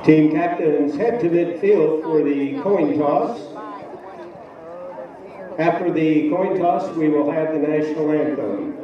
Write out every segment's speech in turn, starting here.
Team captains head to midfield for the coin toss. After the coin toss, we will have the national anthem.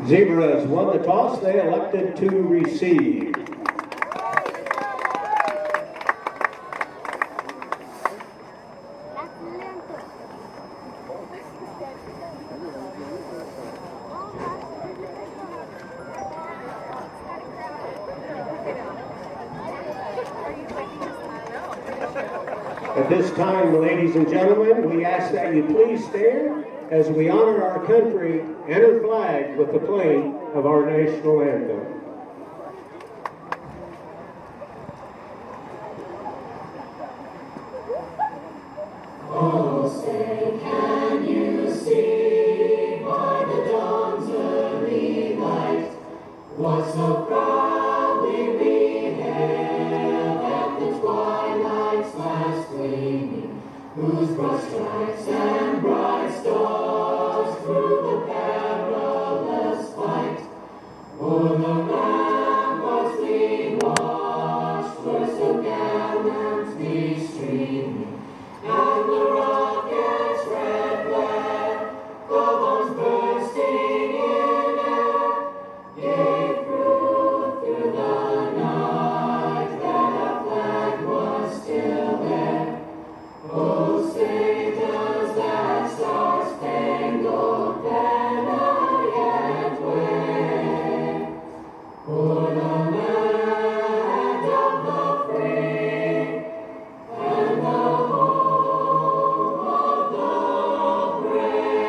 Zebras won the toss. They elected to receive. At this time, ladies and gentlemen, we ask that you please stand as we honor our country and her flag with the playing of our national anthem. Oh, say, can you see by the dawn's early light what so proudly we hailed at the twilight's last gleaming, whose broad stripes and bright stars through the perilous fight o'er the ramparts we watched were so gallantly streaming, and the rocket's red glare, the bombs bursting in air, gave proof through the night that our flag was still there. Oh, say does that star-spangled banner yet wave o'er the land of the free and the home of the brave?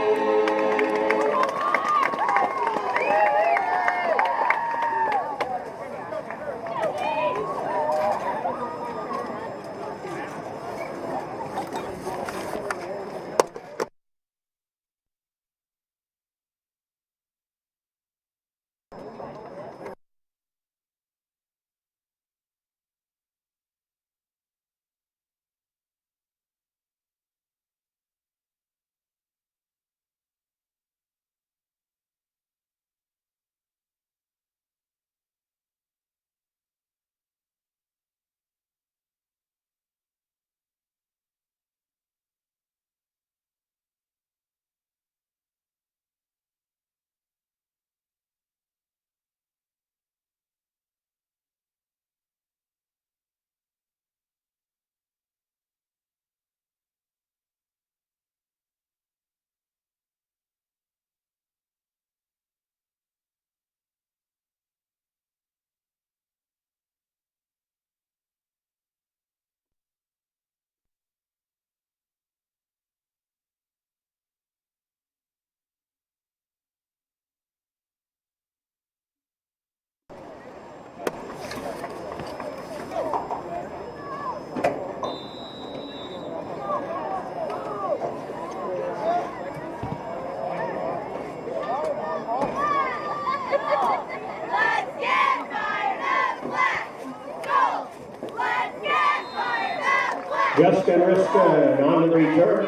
Justin Riskin on the return.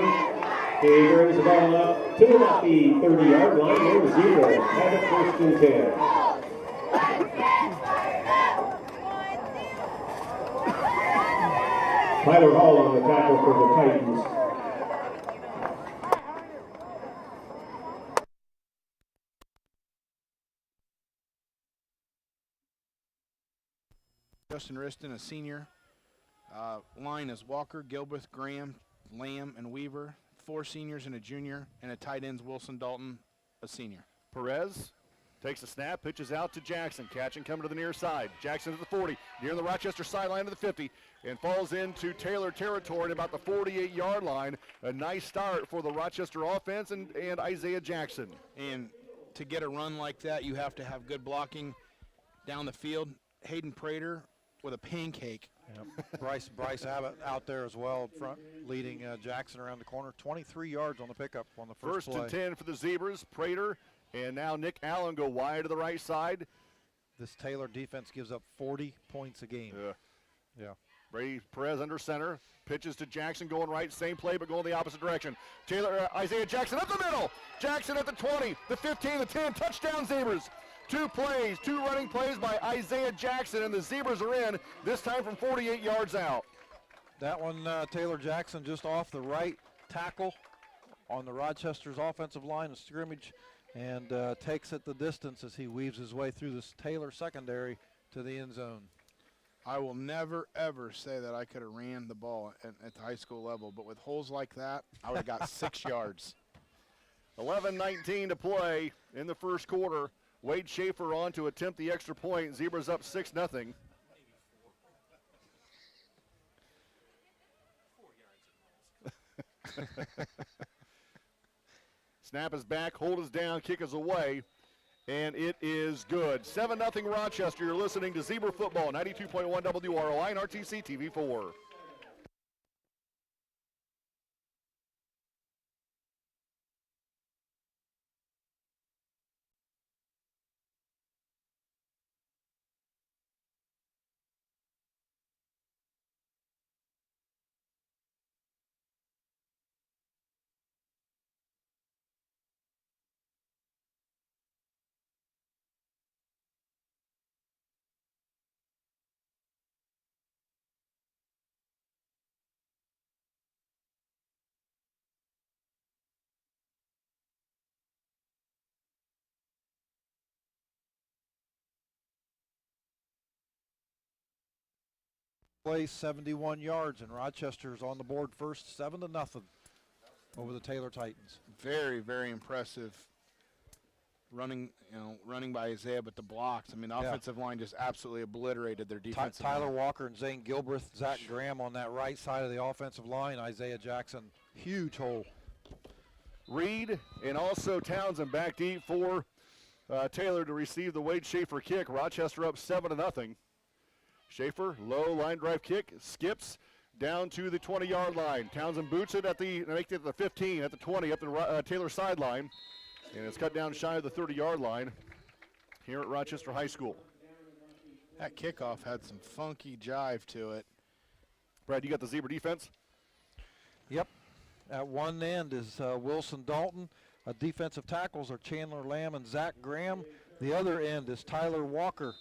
He brings the ball up to about the 30-yard line. There's Zebra. Have it first and 10. Tyler Hall on the tackle for the Titans. Justin Riston, a senior. Line is Walker, Gilbreth, Graham, Lamb, and Weaver. 4 seniors and a junior, and a tight ends Wilson Dalton, a senior. Perez takes a snap, pitches out to Jackson. Catching coming to the near side. Jackson to the 40, near the Rochester sideline to the 50, and falls into Taylor territory at about the 48-yard line. A nice start for the Rochester offense and Isaiah Jackson. And to get a run like that, you have to have good blocking down the field. Hayden Prater with a pancake. Yep. Bryce Abbott out there as well in front, leading Jackson around the corner. 23 yards on the pickup on the first play. First and 10 for the Zebras. Prater and now Nick Allen go wide to the right side. This Taylor defense gives up 40 points a game. Yeah. Brady Perez under center. Pitches to Jackson going right. Same play, but going the opposite direction. Isaiah Jackson up the middle. Jackson at the 20, the 15, the 10. Touchdown Zebras. 2 plays, 2 running plays by Isaiah Jackson, and the Zebras are in, this time from 48 yards out. That one, Taylor Jackson just off the right tackle on the Rochester's offensive line of scrimmage, and takes it the distance as he weaves his way through this Taylor secondary to the end zone. I will never, ever say that I could have ran the ball at the high school level, but with holes like that, I would have got 6 yards. 11:19 to play in the first quarter. Wade Schaefer on to attempt the extra point. Zebras up 6-0. Snap is back, hold is down, kick is away, and it is good. 7-0 Rochester. You're listening to Zebra Football, 92.1 WROI and RTC TV4. Play 71 yards, and Rochester's on the board first, 7-0 over the Taylor Titans. Very, very impressive running by Isaiah, but the blocks. I mean, the offensive line just absolutely obliterated their defensive Tyler line. Walker and Zane Gilbreth, Zach Graham on that right side of the offensive line. Isaiah Jackson, huge hole. Reed and also Townsend back deep for Taylor to receive the Wade Schaefer kick. Rochester up 7-0. Schaefer, low line drive kick, skips down to the 20-yard line. Townsend boots it make it at the 15, at the 20, up the Taylor sideline. And it's cut down shy of the 30-yard line here at Rochester High School. That kickoff had some funky jive to it. Brad, you got the Zebra defense? Yep. At one end is Wilson Dalton. Defensive tackles are Chandler Lamb and Zach Graham. The other end is Tyler Walker.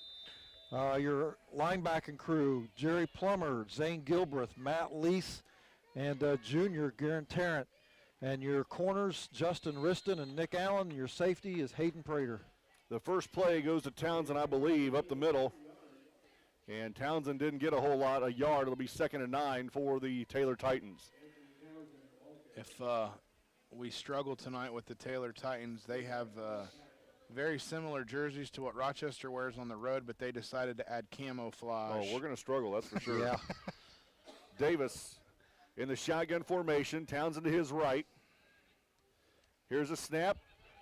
Your linebacking crew, Jerry Plummer, Zane Gilbreth, Matt Lease, and junior Garen Tarrant. And your corners, Justin Riston and Nick Allen. Your safety is Hayden Prater. The first play goes to Townsend, I believe, up the middle. And Townsend didn't get a whole lot, a yard. It'll be 2nd and 9 for the Taylor Titans. If we struggle tonight with the Taylor Titans, they have very similar jerseys to what Rochester wears on the road, but they decided to add camouflage. Oh, we're going to struggle, that's for sure. Yeah. Davis in the shotgun formation. Townsend to his right. Here's a snap.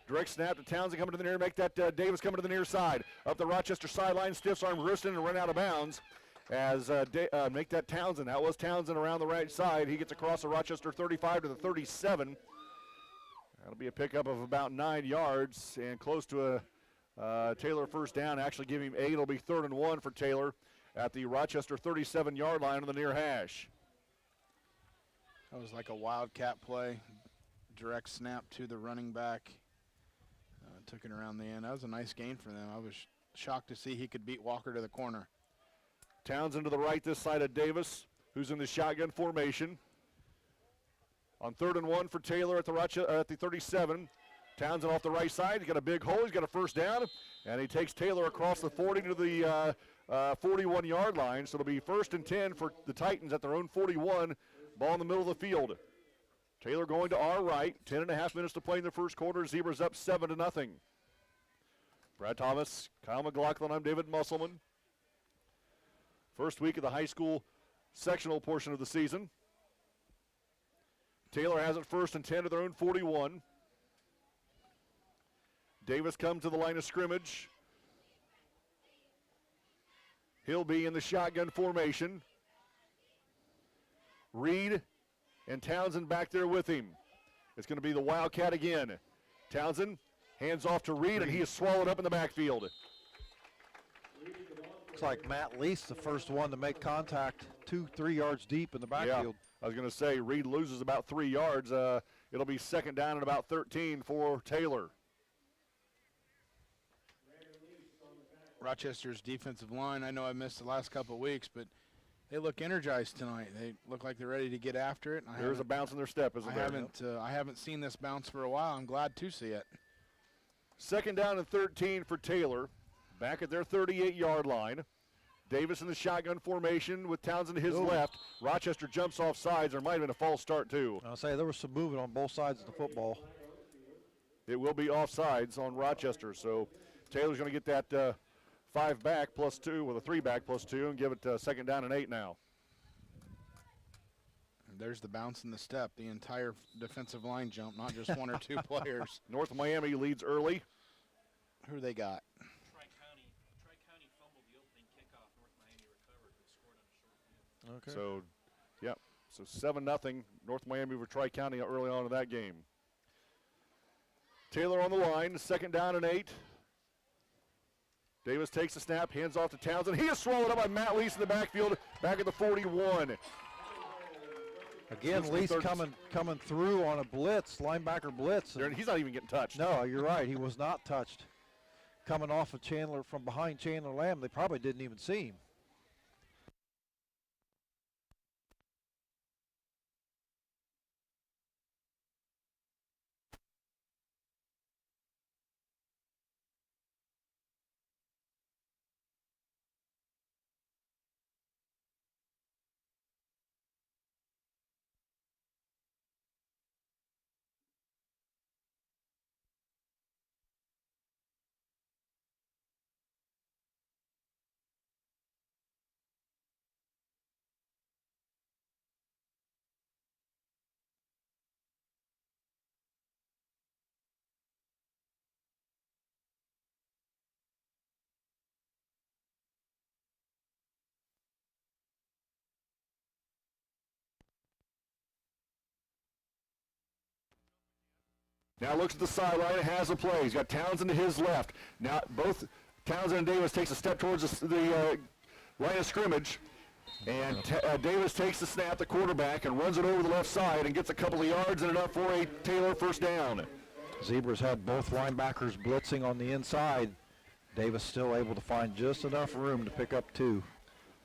Direct snap to Townsend coming to the near. Make that Davis coming to the near side. Up the Rochester sideline. Stiffs arm Riston and run out of bounds. As make that Townsend. That was Townsend around the right side. He gets across the Rochester 35 to the 37. That'll be a pickup of about 9 yards and close to a Taylor first down. Actually give him 8. It'll be 3rd and 1 for Taylor at the Rochester 37-yard line on the near hash. That was like a wildcat play. Direct snap to the running back. Took it around the end. That was a nice gain for them. I was shocked to see he could beat Walker to the corner. Townsend to the right this side of Davis, who's in the shotgun formation. On 3rd and 1 for Taylor at the 37. Townsend off the right side. He's got a big hole. He's got a first down. And he takes Taylor across the 40 to the 41-yard line. So it'll be 1st and 10 for the Titans at their own 41. Ball in the middle of the field. Taylor going to our right. 10.5 minutes to play in the first quarter. Zebras up 7-0. Brad Thomas, Kyle McLaughlin, I'm David Musselman. First week of the high school sectional portion of the season. Taylor has it 1st and 10 to their own 41. Davis comes to the line of scrimmage. He'll be in the shotgun formation. Reed and Townsend back there with him. It's going to be the Wildcat again. Townsend hands off to Reed, and he is swallowed up in the backfield. Looks like Matt Lease, the first one to make contact 2-3 yards deep in the backfield. I was going to say, Reed loses about 3 yards. It'll be second down and about 13 for Taylor. Rochester's defensive line, I know I missed the last couple of weeks, but they look energized tonight. They look like they're ready to get after it. There's a bounce in their step, isn't there? I haven't seen this bounce for a while. I'm glad to see it. Second down and 13 for Taylor. Back at their 38-yard line. Davis in the shotgun formation with Townsend to his left. Rochester jumps off sides. There might have been a false start, too. I'll say there was some movement on both sides of the football. It will be offsides on Rochester, so Taylor's going to get that 5 back plus 2, with a 3 back plus 2, and give it second down and 8 now. There's the bounce in the step. The entire defensive line jump, not just one or two players. North Miami leads early. Who they got? Tri-County fumbled the opening kickoff. North Miami recovered and scored on a short field. Okay. So, yeah, so 7-0 North Miami over Tri-County early on in that game. Taylor on the line, second down and 8. Davis takes the snap, hands off to Townsend. He is swallowed up by Matt Lease in the backfield, back at the 41. Again, Lease coming through on a blitz, linebacker blitz. He's not even getting touched. No, you're right. He was not touched. Coming off of Chandler, from behind Chandler Lamb, they probably didn't even see him. Now looks at the sideline and has a play. He's got Townsend to his left. Now both Townsend and Davis takes a step towards the line of scrimmage. And Davis takes the snap, the quarterback, and runs it over the left side and gets a couple of yards and enough for a Taylor first down. Zebras had both linebackers blitzing on the inside. Davis still able to find just enough room to pick up 2.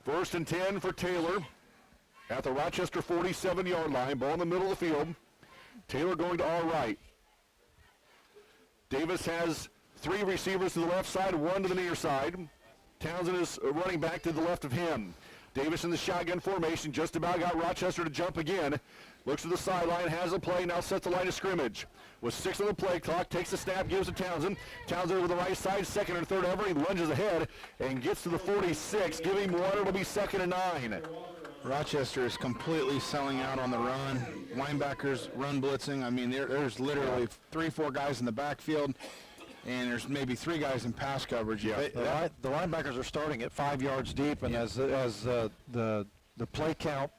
First and 10 for Taylor at the Rochester 47-yard line. Ball in the middle of the field. Taylor going to our right. Davis has 3 receivers to the left side, 1 to the near side. Townsend is running back to the left of him. Davis in the shotgun formation, just about got Rochester to jump again. Looks to the sideline, has a play, now sets the line of scrimmage. With 6 on the play clock, takes the snap, gives it to Townsend. Townsend over the right side, second and third ever. He lunges ahead and gets to the 46. Give him 1, it'll be second and 9. Rochester is completely selling out on the run. Linebackers run blitzing. I mean, there's literally 3-4 guys in the backfield, and there's maybe 3 guys in pass coverage. Yeah. The linebackers are starting at 5 yards deep, and as the play count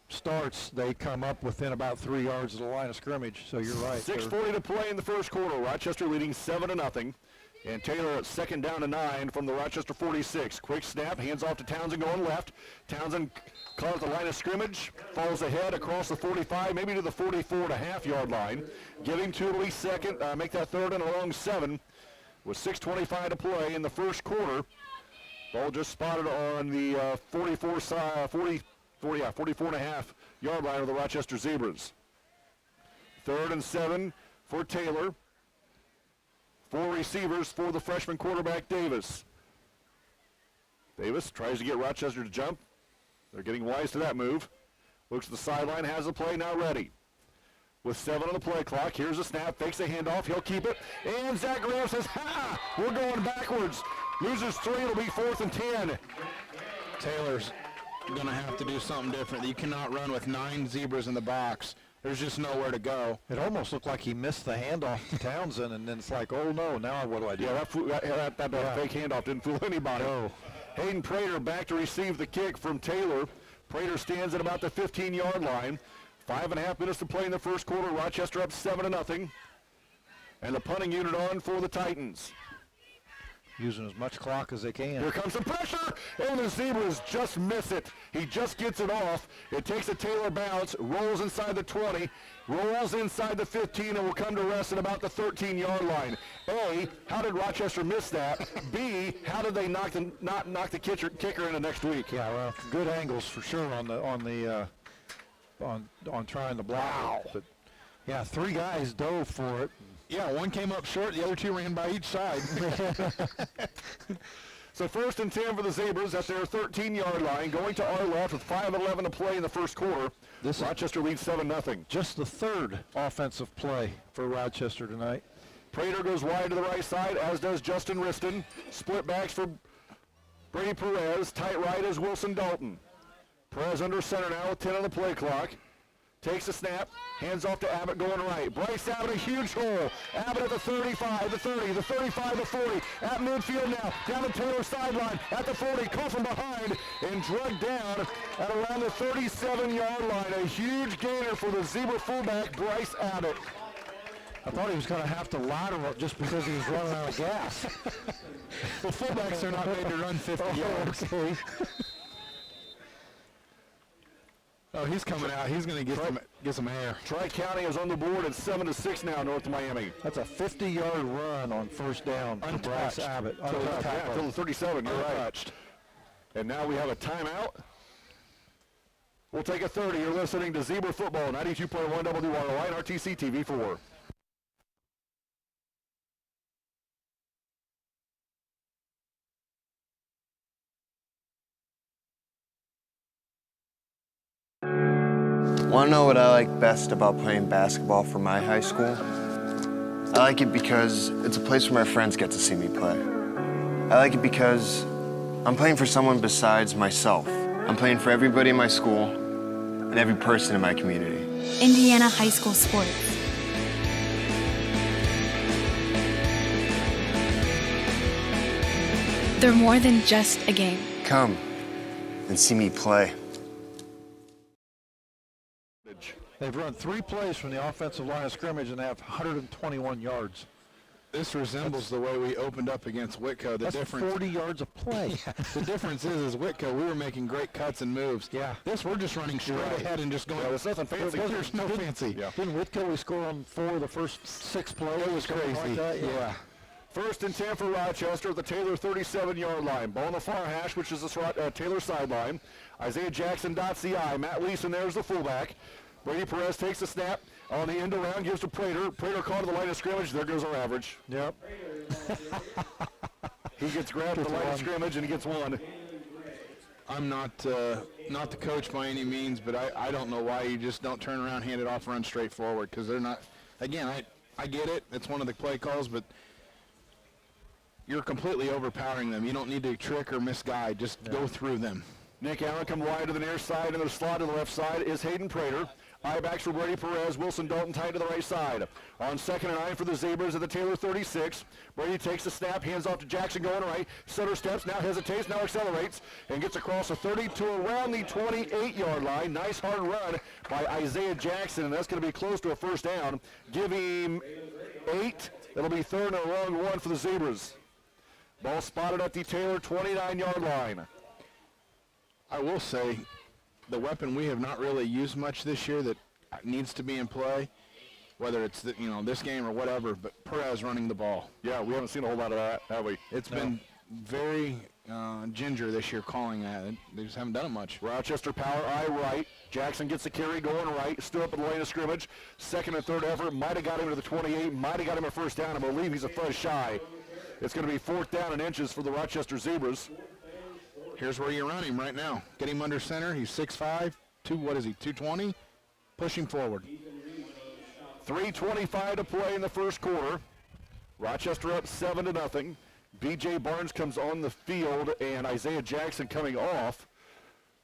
starts, they come up within about 3 yards of the line of scrimmage. So you're right. 6:40 to play in the first quarter. Rochester leading 7-0. And Taylor at second down and 9 from the Rochester 46. Quick snap, hands off to Townsend going left. Townsend caught at the line of scrimmage, falls ahead across the 45, maybe to the 44.5-yard line. Give him 2 at least second, make that third and a long 7. With 6:25 to play in the first quarter. Ball just spotted on the 44.5-yard line of the Rochester Zebras. 3rd and 7 for Taylor. 4 receivers for the freshman quarterback, Davis. Davis tries to get Rochester to jump. They're getting wise to that move. Looks at the sideline, has the play, now ready. With 7 on the play clock, here's a snap, fakes a handoff, he'll keep it. And Zach Graham says, ha! We're going backwards. Loses 3, it'll be 4th and 10. Taylor's going to have to do something different. You cannot run with 9 zebras in the box. There's just nowhere to go. It almost looked like he missed the handoff to Townsend, and then it's like, oh no, now what do I do? Yeah, that fake handoff didn't fool anybody. No. Hayden Prater back to receive the kick from Taylor. Prater stands at about the 15-yard line. 5.5 minutes to play in the first quarter. Rochester up 7-0. And the punting unit on for the Titans. Using as much clock as they can. Here comes some pressure, and the Zebras just miss it. He just gets it off. It takes a Taylor bounce, rolls inside the 20, rolls inside the 15, and will come to rest at about the 13-yard line. A, how did Rochester miss that? B, how did they not knock the kicker into next week? Yeah, well, good angles for sure on trying to block. Wow. But yeah, 3 guys dove for it. Yeah, one came up short, the other 2 ran by each side. So 1st and 10 for the Zebras at their 13-yard line, going to our left with 5:11 to play in the first quarter. Rochester leads 7-0. Just the 3rd offensive play for Rochester tonight. Prater goes wide to the right side, as does Justin Riston. Split backs for Brady Perez. Tight right is Wilson Dalton. Perez under center now with 10 on the play clock. Takes the snap, hands off to Abbott going right. Bryce Abbott, a huge hole. Abbott at the 35, the 30, the 35, the 40. At midfield now, down the Taylor sideline. At the 40, caught from behind and drugged down at around the 37-yard line. A huge gainer for the Zebra fullback, Bryce Abbott. I thought he was going to have to lateral just because he was running out of gas. Well, fullbacks are not made to run 50 yards. Okay. Oh, he's coming out. He's going to get some air. Tri-County is on the board at 7-6 now, North Miami. That's a 50-yard run on first down for Bryce Abbott. Until the 37, you're right. And now we have a timeout. We'll take a 30. You're listening to Zebra Football, 92.1 WROI and RTC TV4. Want to know what I like best about playing basketball for my high school? I like it because it's a place where my friends get to see me play. I like it because I'm playing for someone besides myself. I'm playing for everybody in my school and every person in my community. Indiana high school sports. They're more than just a game. Come and see me play. They've run 3 plays from the offensive line of scrimmage and they have 121 yards. This resembles the way we opened up against Whitco. That's 40 yards of play. Yeah. The difference is Whitco, we were making great cuts and moves. Yeah. This, we're just running straight ahead and just going. Yeah, there's nothing fancy. There's no fancy. Yeah. Didn't Whitco we score on 4 of the first 6 plays? It was crazy. Like that? Yeah. 1st and 10 for Rochester at the Taylor 37-yard line. Ball on the far hash, which is the Taylor sideline. Isaiah Jackson dots the I. Matt Leeson there's the fullback. Brady Perez takes the snap on the end around, gives to Prater. Prater caught to the line of scrimmage. There goes our average. Yep. He gets grabbed at the line of scrimmage and he gets 1. I'm not the coach by any means, but I don't know why you just don't turn around, hand it off, run straight forward, because they're not. Again, I get it. It's one of the play calls, but you're completely overpowering them. You don't need to trick or misguide. Just go through them. Nick Allen come wide to the near side, and the slot to the left side is Hayden Prater. I-backs for Brady Perez. Wilson Dalton tight to the right side. On 2nd and 9 for the Zebras at the Taylor 36. Brady takes the snap, hands off to Jackson going right. Center steps, now hesitates, now accelerates, and gets across the 30 to around the 28-yard line. Nice hard run by Isaiah Jackson, and that's going to be close to a first down. Give him 8. It'll be 3rd and a long 1 for the Zebras. Ball spotted at the Taylor 29-yard line. I will say, the weapon we have not really used much this year that needs to be in play, whether it's this game or whatever, but Perez running the ball. Yeah, we haven't seen a whole lot of that, have we? It's been very ginger this year calling that. They just haven't done it much. Rochester power I right. Jackson gets the carry going right. Stood up at the line of scrimmage. 2nd and 3rd effort. Might have got him to the 28. Might have got him a first down. I believe he's a fuzz shy. It's going to be 4th down and inches for the Rochester Zebras. Here's where you run him right now. Get him under center. He's 6'5", 220. Push him forward. 3:25 to play in the first quarter. Rochester up 7-0. B.J. Barnes comes on the field and Isaiah Jackson coming off,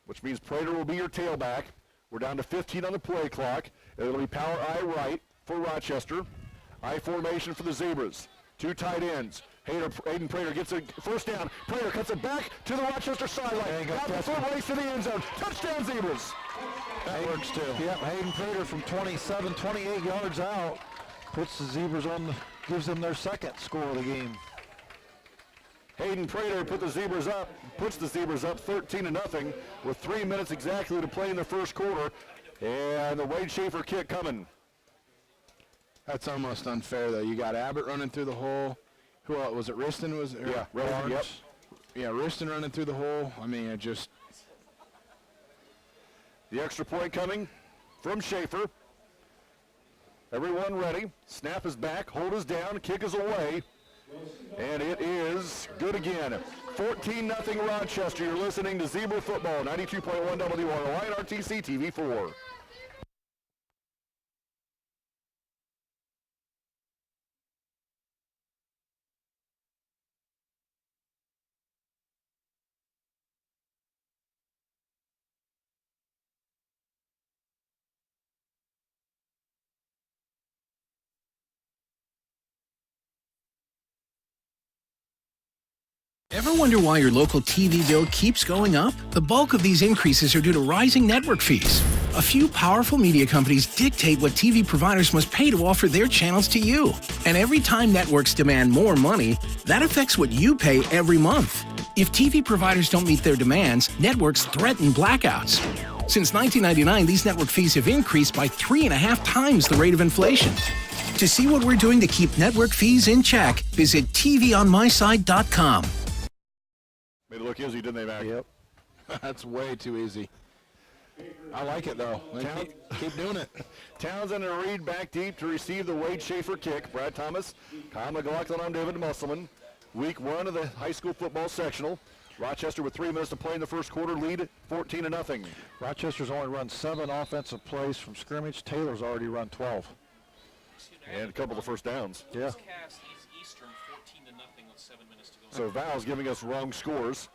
which means Prater will be your tailback. We're down to 15 on the play clock. It'll be power I right for Rochester. I formation for the Zebras. 2 tight ends. Aiden Prater gets a first down. Prater cuts it back to the Rochester sideline. Got the foot race to the end zone. Touchdown, Zebras. That works too. Yep, Hayden Prater from 27, 28 yards out puts the Zebras on, gives them their second score of the game. Hayden Prater puts the Zebras up 13-0 with 3 minutes exactly to play in the first quarter. And the Wade Schaefer kick coming. That's almost unfair, though. You got Abbott running through the hole. Who else? Was it Riston? Yeah, Riston, yep. Yeah, Riston running through the hole. I mean, it just... The extra point coming from Schaefer. Everyone ready. Snap is back. Hold is down. Kick is away. And it is good again. 14-0 Rochester. You're listening to Zebra Football, 92.1 WROI and RTC TV4. Ever wonder why your local TV bill keeps going up? The bulk of these increases are due to rising network fees. A few powerful media companies dictate what TV providers must pay to offer their channels to you. And every time networks demand more money, that affects what you pay every month. If TV providers don't meet their demands, networks threaten blackouts. Since 1999, these network fees have increased by 3.5 times the rate of inflation. To see what we're doing to keep network fees in check, visit tvonmyside.com. Made it look easy, didn't they, Mac? Yep. That's way too easy. I like it, though. Keep doing it. Townsend and Reed back deep to receive the Wade Schaefer kick. Brad Thomas, Kyle McLaughlin on David Musselman. Week 1 of the high school football sectional. Rochester with 3 minutes to play in the first quarter, lead 14-0. Rochester's only run 7 offensive plays from scrimmage. Taylor's already run 12. And a couple of first downs. Yeah. Eastern 14-0 with 7 minutes to go. So Val's giving us wrong scores.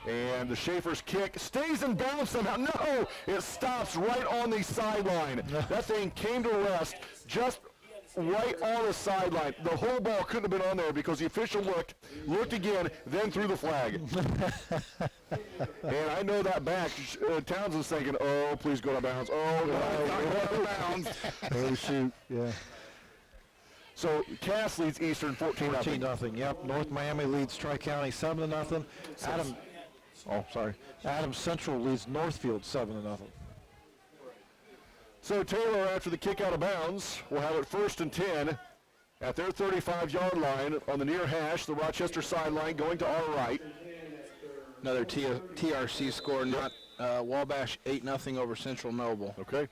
And the Schaefer's kick stays in bounds somehow. No, it stops right on the sideline. That thing came to rest just right on the sideline. The whole ball couldn't have been on there because the official looked again, then threw the flag. And I know that back, Townsend's thinking, oh, please go out of bounds. Oh, no, go out of bounds. Oh, shoot, yeah. So Cass leads Eastern 14-0. 14-0, yep. North Miami leads Tri-County 7-0. Adams Central leads Northfield 7-0. So Taylor, after the kick out of bounds, will have it 1st and 10 at their 35-yard line on the near hash, the Rochester sideline, going to our right. Another TRC score, not Wabash 8-0 over Central Noble. Okay.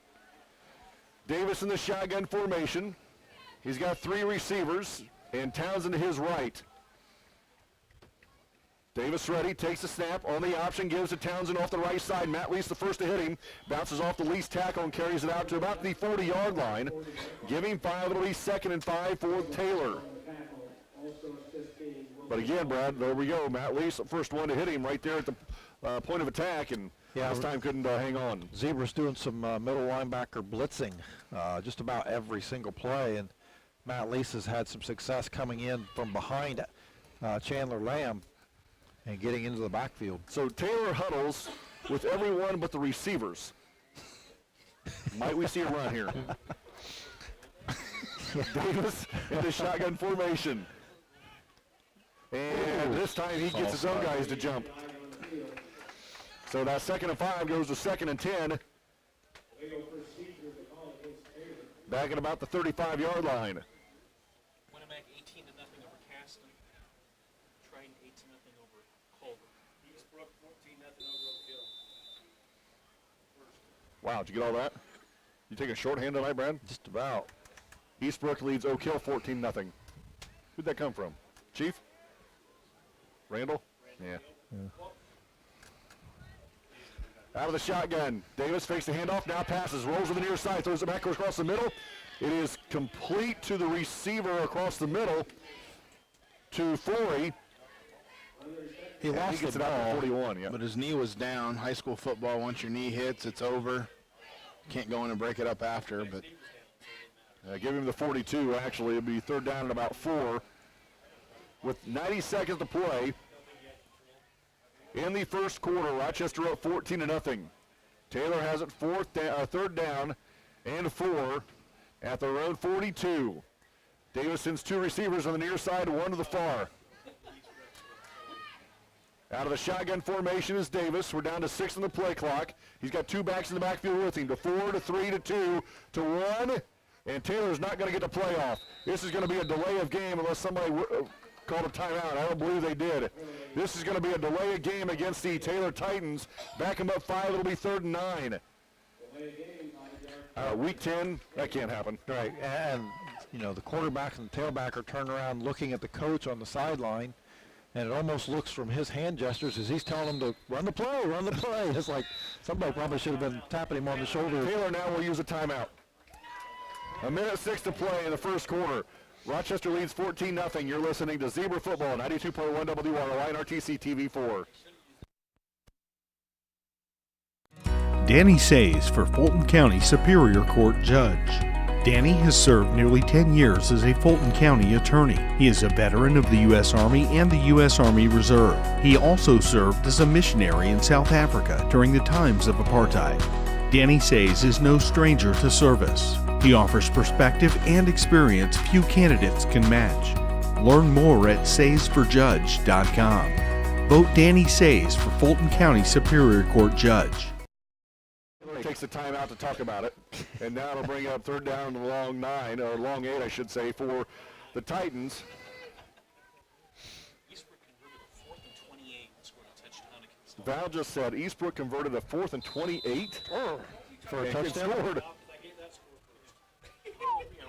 Davis in the shotgun formation. He's got 3 receivers, and Townsend to his right. Davis ready, takes the snap, on the option, gives to Townsend off the right side. Matt Lease the first to hit him, bounces off the Lease tackle and carries it out to about the 40-yard line. Giving 5, it'll be 2nd and 5 for Taylor. But again, Brad, there we go. Matt Lease, the first one to hit him right there at the point of attack, and this time couldn't hang on. Zebra's doing some middle linebacker blitzing just about every single play, and Matt Lease has had some success coming in from behind Chandler Lamb and getting into the backfield. So Taylor huddles with everyone but the receivers. Might we see a run here? Davis in the shotgun formation. And this time he gets his own guys to jump. So that 2nd and 5 goes to 2nd and 10. Back at about the 35-yard line. Winnemac 18-0 over Caston. Triton 8-0 over Culver. Eastbrook 14-0 over Oak Hill. Wow, did you get all that? You take a shorthand tonight, Brad? Just about. Eastbrook leads Oak Hill 14-0. Who'd that come from? Chief? Randall? Yeah. Out of the shotgun. Davis fakes the handoff, now passes, rolls to the near side, throws it back across the middle. It is complete to the receiver across the middle to Flory. He lost gets the it out ball, to 41, yeah. but his knee was down. High school football, once your knee hits, it's over. Can't go in and break it up after, but... Give him the 42, actually. It'll be 3rd down and about 4. with 90 seconds to play. In the first quarter, Rochester up 14-0. Taylor has it third down and 4 at their own 42. Davis sends 2 receivers on the near side, 1 to the far. Out of the shotgun formation is Davis. We're down to 6 on the play clock. He's got 2 backs in the backfield with him, to 4, to 3, to 2, to 1, and Taylor's not going to get the playoff. This is going to be a delay of game unless somebody called a timeout. I don't believe they did. This is going to be a delay of game against the Taylor Titans. Back them up 5, it'll be 3rd and 9. Week 10, that can't happen. Right, and the quarterback and the tailback are turning around looking at the coach on the sideline, and it almost looks from his hand gestures as he's telling them to run the play, run the play. It's like somebody probably should have been tapping him on the shoulder. Taylor now will use a timeout. 1:06 to play in the first quarter. Rochester leads 14-0. You're listening to Zebra Football, 92.1 WROI and RTC TV4. Danny Says for Fulton County Superior Court Judge. Danny has served nearly 10 years as a Fulton County attorney. He is a veteran of the U.S. Army and the U.S. Army Reserve. He also served as a missionary in South Africa during the times of apartheid. Danny Says is no stranger to service. He offers perspective and experience few candidates can match. Learn more at saysforjudge.com. Vote Danny Says for Fulton County Superior Court Judge. Takes the timeout to talk about it, and now it'll bring up 3rd down and long 9, or long 8, I should say, for the Titans. Eastbrook converted a 4th and 28 and scored a touchdown against them. Val just said Eastbrook converted a 4th and 28 for a and touchdown. scored.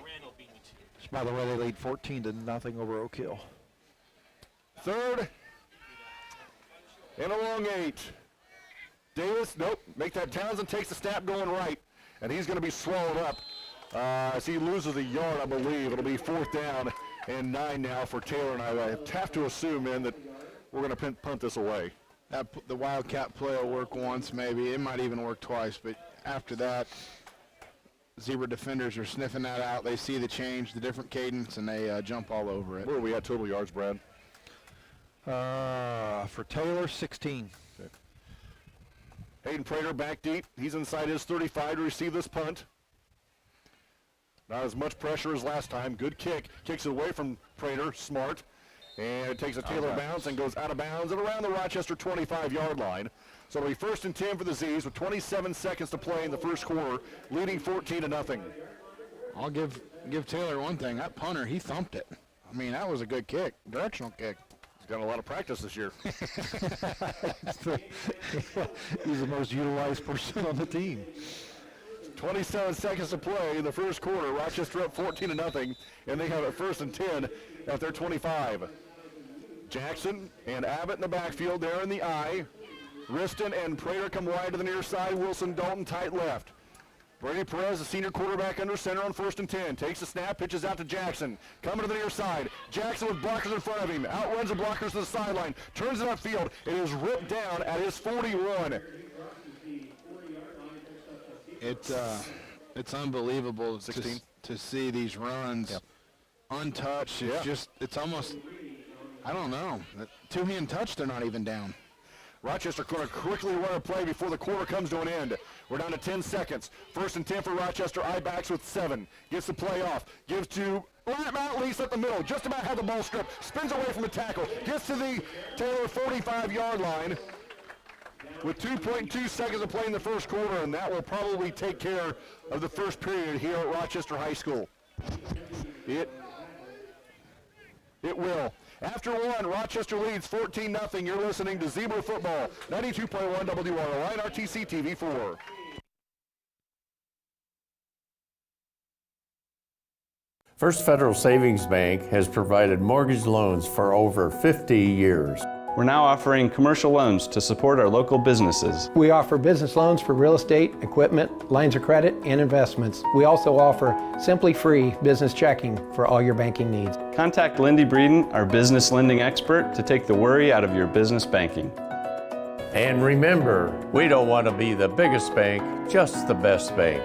Randall beat me too. By the way, they lead 14-0 over Oak Hill. 3rd and a long 8. Davis, nope, make that. Townsend takes the snap going right, and he's going to be swallowed up as he loses a yard, I believe. It'll be 4th down and 9 now for Taylor, and I have to assume, man, that we're going to punt this away. The Wildcat play will work once, maybe. It might even work twice, but after that, Zebra defenders are sniffing that out. They see the change, the different cadence, and they jump all over it. What are we at total yards, Brad? For Taylor, 16. Okay. Hayden Prater back deep. He's inside his 35 to receive this punt. Not as much pressure as last time. Good kick. Kicks it away from Prater. Smart. And it takes a Taylor bounce and goes out of bounds and around the Rochester 25-yard line. So it'll be 1st and 10 for the Z's with 27 seconds to play in the first quarter, leading 14-0. I'll give Taylor one thing. That punter, he thumped it. I mean, that was a good kick, directional kick. He's got a lot of practice this year. He's the most utilized person on the team. 27 seconds to play in the first quarter. Rochester up 14-0, and they have it 1st and 10 at their 25. Jackson and Abbott in the backfield there in the I. Riston and Prater come wide to the near side. Wilson Dalton tight left. Brady Perez, the senior quarterback, under center on 1st and 10. Takes the snap, pitches out to Jackson. Coming to the near side. Jackson with blockers in front of him. Outruns the blockers to the sideline. Turns it upfield. It is ripped down at his 41. It's unbelievable to see these runs untouched. It's almost, I don't know. Two-hand touch, they're not even down. Rochester going to quickly run a play before the quarter comes to an end. We're down to 10 seconds. 1st and 10 for Rochester. I-backs with 7. Gets the play off. Gives to Mount Lease at the middle. Just about had the ball stripped. Spins away from the tackle. Gets to the Taylor 45-yard line with 2.2 seconds to play in the first quarter, and that will probably take care of the first period here at Rochester High School. It will. After 1, Rochester leads 14-0. You're listening to Zebra Football, 92.1 WROI and RTC TV4. First Federal Savings Bank has provided mortgage loans for over 50 years. We're now offering commercial loans to support our local businesses. We offer business loans for real estate, equipment, lines of credit, and investments. We also offer Simply Free business checking for all your banking needs. Contact Lindy Breeden, our business lending expert, to take the worry out of your business banking. And remember, we don't want to be the biggest bank, just the best bank.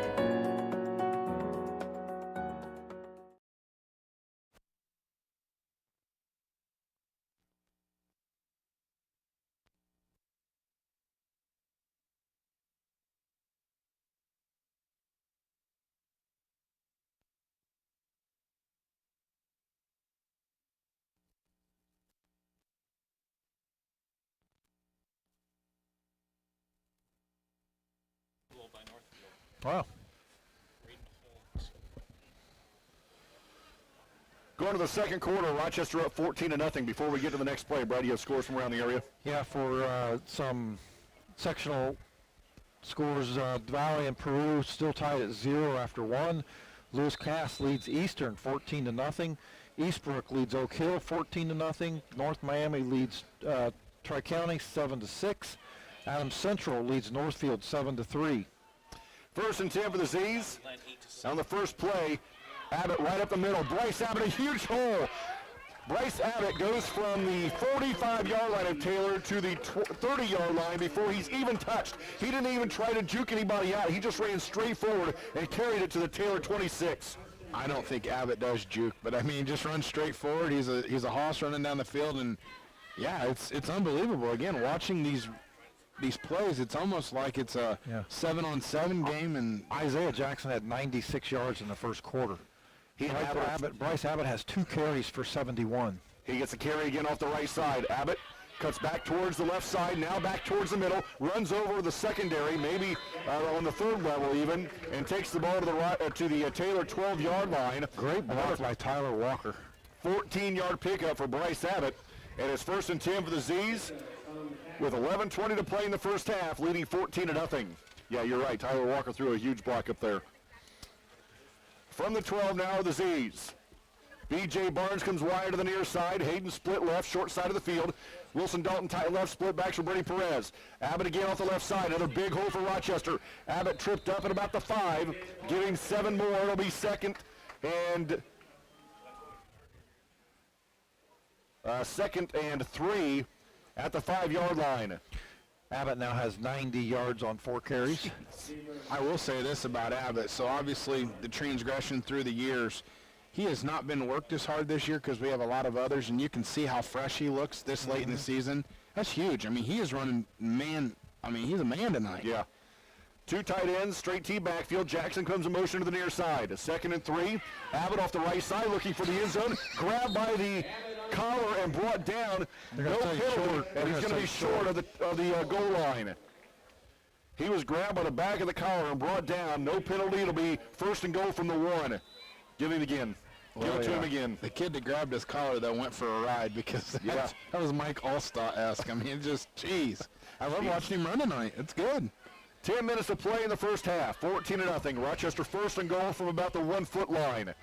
Northfield by Northfield. Wow. Going to the second quarter, Rochester up 14-0. Before we get to the next play, Brad, you have scores from around the area? Yeah, for some sectional scores, Valley and Peru still tied at 0 after 1. Lewis Cass leads Eastern 14-0. Eastbrook leads Oak Hill 14-0. North Miami leads Tri-County 7-6. Adams Central leads Northfield 7-3. 1st and 10 for the Z's. On the first play, Abbott right up the middle. Bryce Abbott, a huge hole. Bryce Abbott goes from the 45-yard line of Taylor to the 30-yard line before he's even touched. He didn't even try to juke anybody out. He just ran straight forward and carried it to the Taylor 26. I don't think Abbott does juke, but I mean, just run straight forward. He's a hoss running down the field, and yeah, it's unbelievable. Again, watching these plays, it's almost like it's a 7-on-7 game. And Isaiah Jackson had 96 yards in the first quarter. Bryce Abbott has 2 carries for 71. He gets a carry again off the right side. Abbott cuts back towards the left side, now back towards the middle, runs over the secondary, maybe on the 3rd level even, and takes the ball to the Taylor 12-yard line. Great block by Tyler Walker. 14-yard pickup for Bryce Abbott, and it's 1st and 10 for the Z's with 11:20 to play in the first half, leading 14-0. Yeah, you're right. Tyler Walker threw a huge block up there. From the 12 now are the Z's. B.J. Barnes comes wide to the near side. Hayden split left, short side of the field. Wilson Dalton tight left, split backs for Brady Perez. Abbott again off the left side. Another big hole for Rochester. Abbott tripped up at about the 5, giving 7 more. It'll be 2nd and 3 at the 5-yard line. Abbott now has 90 yards on 4 carries. I will say this about Abbott. So obviously the transgression through the years, he has not been worked as hard this year because we have a lot of others, and you can see how fresh he looks this late in the season. That's huge. I mean, he is running he's a man tonight. Yeah. 2 tight ends, straight T backfield. Jackson comes in motion to the near side. 2nd and 3. Abbott off the right side looking for the end zone. Grabbed by the collar and brought down. No penalty, and he's going to be short of the goal line. He was grabbed by the back of the collar and brought down. No penalty. It'll be 1st and goal from the 1. Give it again. Give it to him again. The kid that grabbed his collar that went for a ride because that was Mike Allstott-esque. I mean, just, jeez. I love watching him run tonight. It's good. 10 minutes to play in the first half. 14-0. Rochester 1st and goal from about the 1-foot line.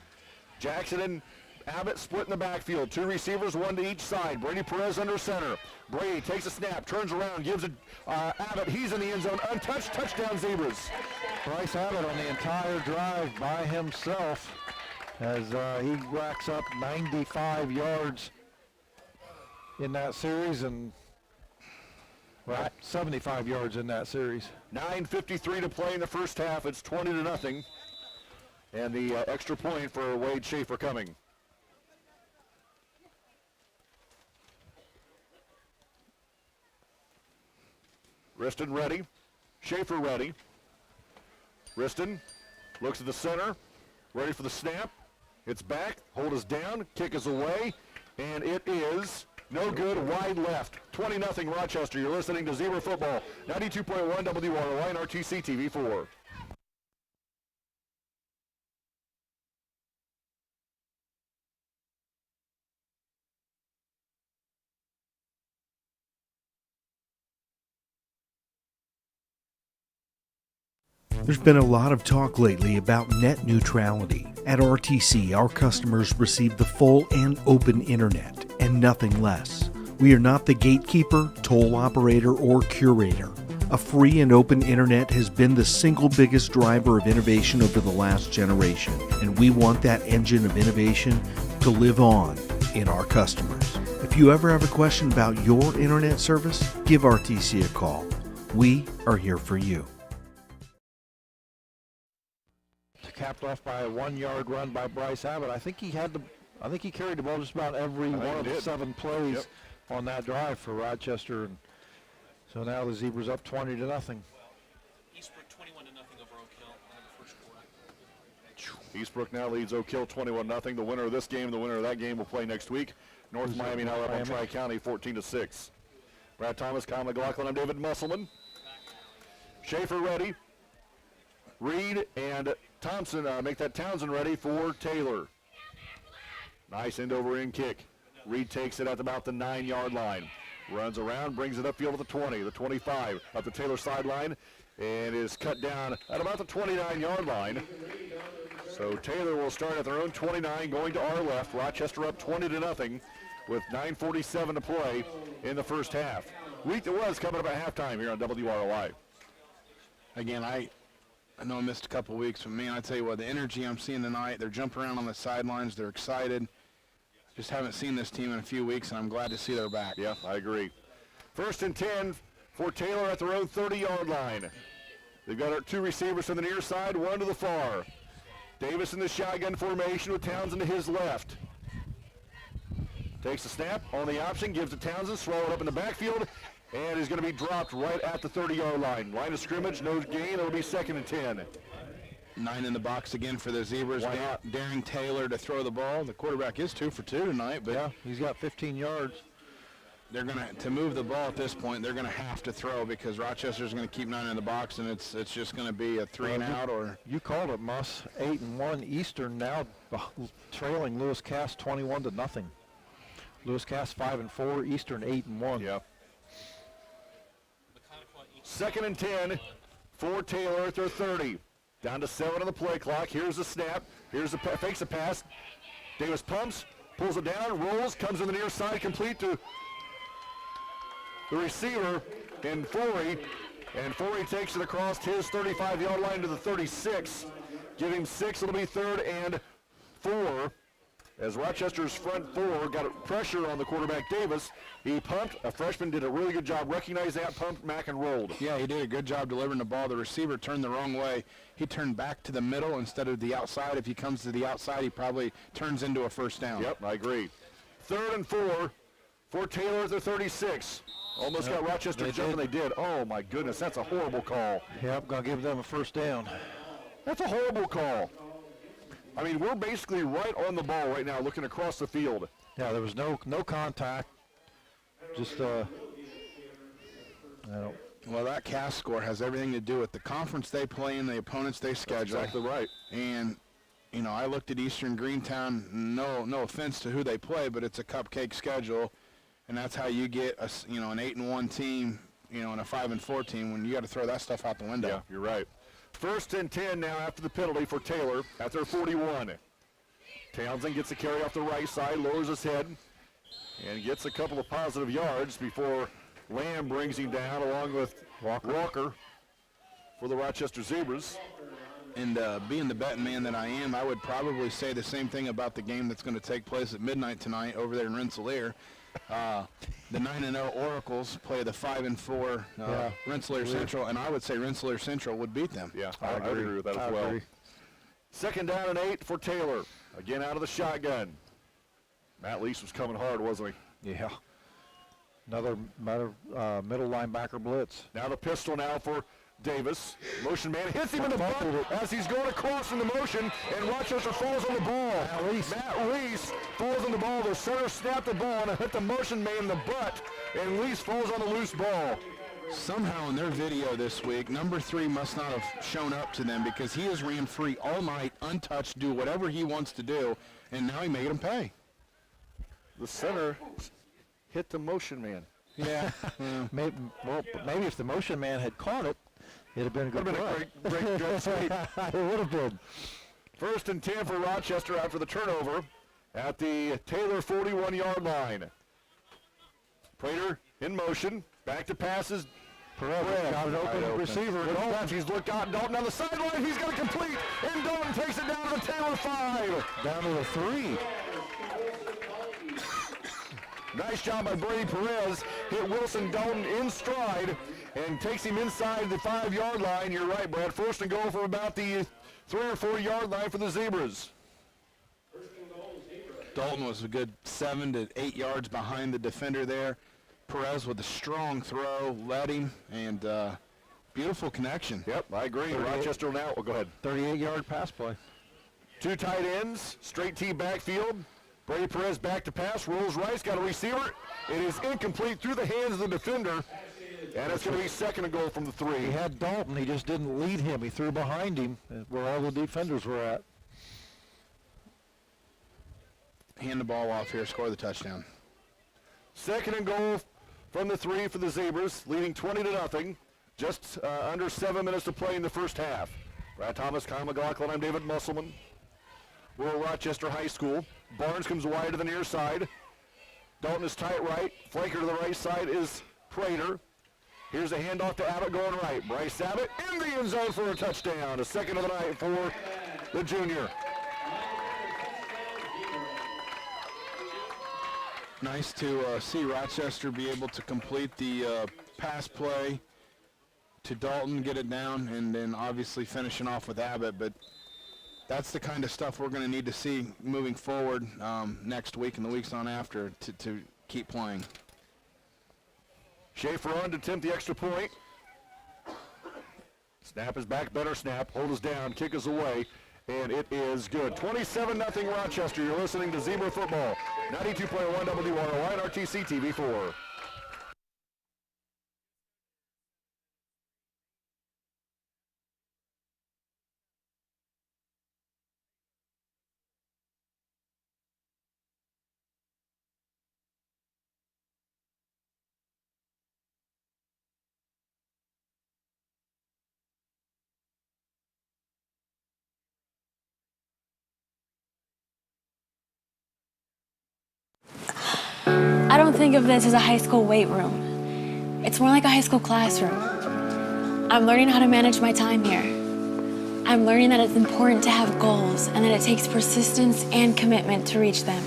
Jackson and Abbott split in the backfield. 2 receivers, 1 to each side. Brady Perez under center. Brady takes a snap, turns around, gives it Abbott. He's in the end zone. Untouched. Touchdown, Zebras. Bryce Abbott on the entire drive by himself as he racks up 95 yards in that series and 75 yards in that series. 9:53 to play in the first half. It's 20-0. And the extra point for Wade Schaefer coming. Riston ready. Schaefer ready. Riston looks at the center. Ready for the snap. It's back. Hold is down. Kick is away. And it is no good. Wide left. 20-0 Rochester. You're listening to Zebra Football. 92.1 WROI and RTC TV4. There's been a lot of talk lately about net neutrality. At RTC, our customers receive the full and open internet and nothing less. We are not the gatekeeper, toll operator, or curator. A free and open internet has been the single biggest driver of innovation over the last generation, and we want that engine of innovation to live on in our customers. If you ever have a question about your internet service, give RTC a call. We are here for you. Capped off by a 1-yard run by Bryce Abbott. I think he carried the ball just about every one of the 7 plays on that drive for Rochester, and so now the Zebras up 20-0. Eastbrook 21-0 over Oak Hill in the first quarter. Eastbrook now leads Oak Hill 21-0. The winner of this game, the winner of that game will play next week. North Miami now up on Tri-County 14-6. Brad Thomas, Kyle McLaughlin, I'm David Musselman. Schaefer ready. Reed and Thompson make that Townsend ready for Taylor. Nice end-over-end kick. Reed takes it at about the 9-yard line. Runs around, brings it upfield at the 20, the 25, up the Taylor sideline, and is cut down at about the 29-yard line. So Taylor will start at their own 29, going to our left. Rochester up 20-0 with 9:47 to play in the first half. Week that was coming up at halftime here on WROI. Again, I know I missed a couple weeks, but man, I tell you what, the energy I'm seeing tonight, they're jumping around on the sidelines, they're excited. Just haven't seen this team in a few weeks, and I'm glad to see they're back. Yeah, I agree. 1st and 10 for Taylor at their own 30-yard line. They've got our 2 receivers from the near side, 1 to the far. Davis in the shotgun formation with Townsend to his left. Takes the snap on the option, gives to Townsend, swallowed up in the backfield, and is going to be dropped right at the 30-yard line. Line of scrimmage, no gain. It'll be 2nd and 10. 9 in the box again for the Zebras. Daring Taylor to throw the ball. The quarterback is 2 for 2 tonight, but yeah, he's got 15 yards. They're going to move the ball at this point. They're going to have to throw because Rochester's going to keep 9 in the box, and it's just going to be a 3 and out. Or you called it, Muss. 8-1 Eastern now trailing Lewis Cass 21-0. Lewis Cass 5-4, Eastern 8-1. Yep. 2nd and 10 for Taylor at their 30. Down to 7 on the play clock. Here's the snap. Here's the fakes a pass. Davis pumps, pulls it down, rolls, comes in the near side, complete to the receiver in Forey. And Forey takes it across his 35-yard line to the 36. Give him 6. It'll be 3rd and 4. As Rochester's front 4 got pressure on the quarterback Davis, he pumped. A freshman did a really good job. Recognized that, pumped, Mack, and rolled. Yeah, he did a good job delivering the ball. The receiver turned the wrong way. He turned back to the middle instead of the outside. If he comes to the outside, he probably turns into a first down. Yep, I agree. 3rd and 4 for Taylor at the 36. Almost got Rochester jumping. They did. Oh, my goodness, that's a horrible call. Yep, going to give them a first down. That's a horrible call. I mean, we're basically right on the ball right now, looking across the field. Yeah, there was no contact. Just, I don't. Well, that CAS score has everything to do with the conference they play in, the opponents they schedule. That's exactly right. And, you know, I looked at Eastern Greentown. No offense to who they play, but it's a cupcake schedule, and that's how you get an 8-1 team, and a 5-4 team when you got to throw that stuff out the window. Yeah, you're right. 1st and 10 now after the penalty for Taylor at their 41. Townsend gets a carry off the right side, lowers his head, and gets a couple of positive yards before Lamb brings him down along with Walker for the Rochester Zebras. And being the betting man that I am, I would probably say the same thing about the game that's going to take place at midnight tonight over there in Rensselaer. The 9-0 Oracles play the 5-4 Rensselaer Central, and I would say Rensselaer Central would beat them. Yeah, I agree with that as well. 2nd down and 8 for Taylor. Again out of the shotgun. Matt Lease was coming hard, wasn't he? Yeah. Another middle linebacker blitz. Now the pistol now for Davis. Motion man hits him in the butt as he's going across in the motion, and Rochester falls on the ball. Matt Lease falls on the ball. The center snapped the ball and hit the motion man in the butt, and Lease falls on the loose ball. Somehow in their video this week, number 3 must not have shown up to them because he has ran free all night, untouched, do whatever he wants to do, and now he made him pay. The center hit the motion man. Yeah. maybe if the motion man had caught it, it'd have been a good play. Great jump sweep. It would have been. 1st and 10 for Rochester after the turnover at the Taylor 41-yard line. Prater in motion. Back to passes. Perez got an open receiver. He's looked out. Dalton down the sideline. He's going to complete. And Dalton takes it down to the Taylor 5. Down to the 3. Nice job by Brady Perez. Hit Wilson Dalton in stride and takes him inside the 5-yard line. You're right, Brad. 1st and goal from about the 3 or 4-yard line for the Zebras. Dalton was a good 7 to 8 yards behind the defender there. Perez with a strong throw, led him, and beautiful connection. Yep, I agree. Rochester now. Oh, go ahead. 38-yard pass play. 2 tight ends, straight T backfield. Brady Perez back to pass, rolls right, got a receiver. It is incomplete through the hands of the defender. And it's going to be second and goal from the 3. He had Dalton. He just didn't lead him. He threw behind him where all the defenders were at. Hand the ball off here, score the touchdown. Second and goal from the 3 for the Zebras, leading 20-0. Just under 7 minutes to play in the first half. Brad Thomas, Kyle McLaughlin, I'm David Musselman. We're at Rochester High School. Barnes comes wide to the near side. Dalton is tight right. Flanker to the right side is Prater. Here's a handoff to Abbott going right. Bryce Abbott in the end zone for a touchdown. A second of the night for the junior. Nice to see Rochester be able to complete the pass play to Dalton, get it down, and then obviously finishing off with Abbott. But that's the kind of stuff we're going to need to see moving forward next week and the weeks on after to keep playing. Schaefer on to attempt the extra point. Snap is back, better snap. Hold us down, kick us away, and it is good. 27-0 Rochester. You're listening to Zebra Football. 92.1 WROI and RTC TV4. I don't think of this as a high school weight room. It's more like a high school classroom. I'm learning how to manage my time here. I'm learning that it's important to have goals and that it takes persistence and commitment to reach them.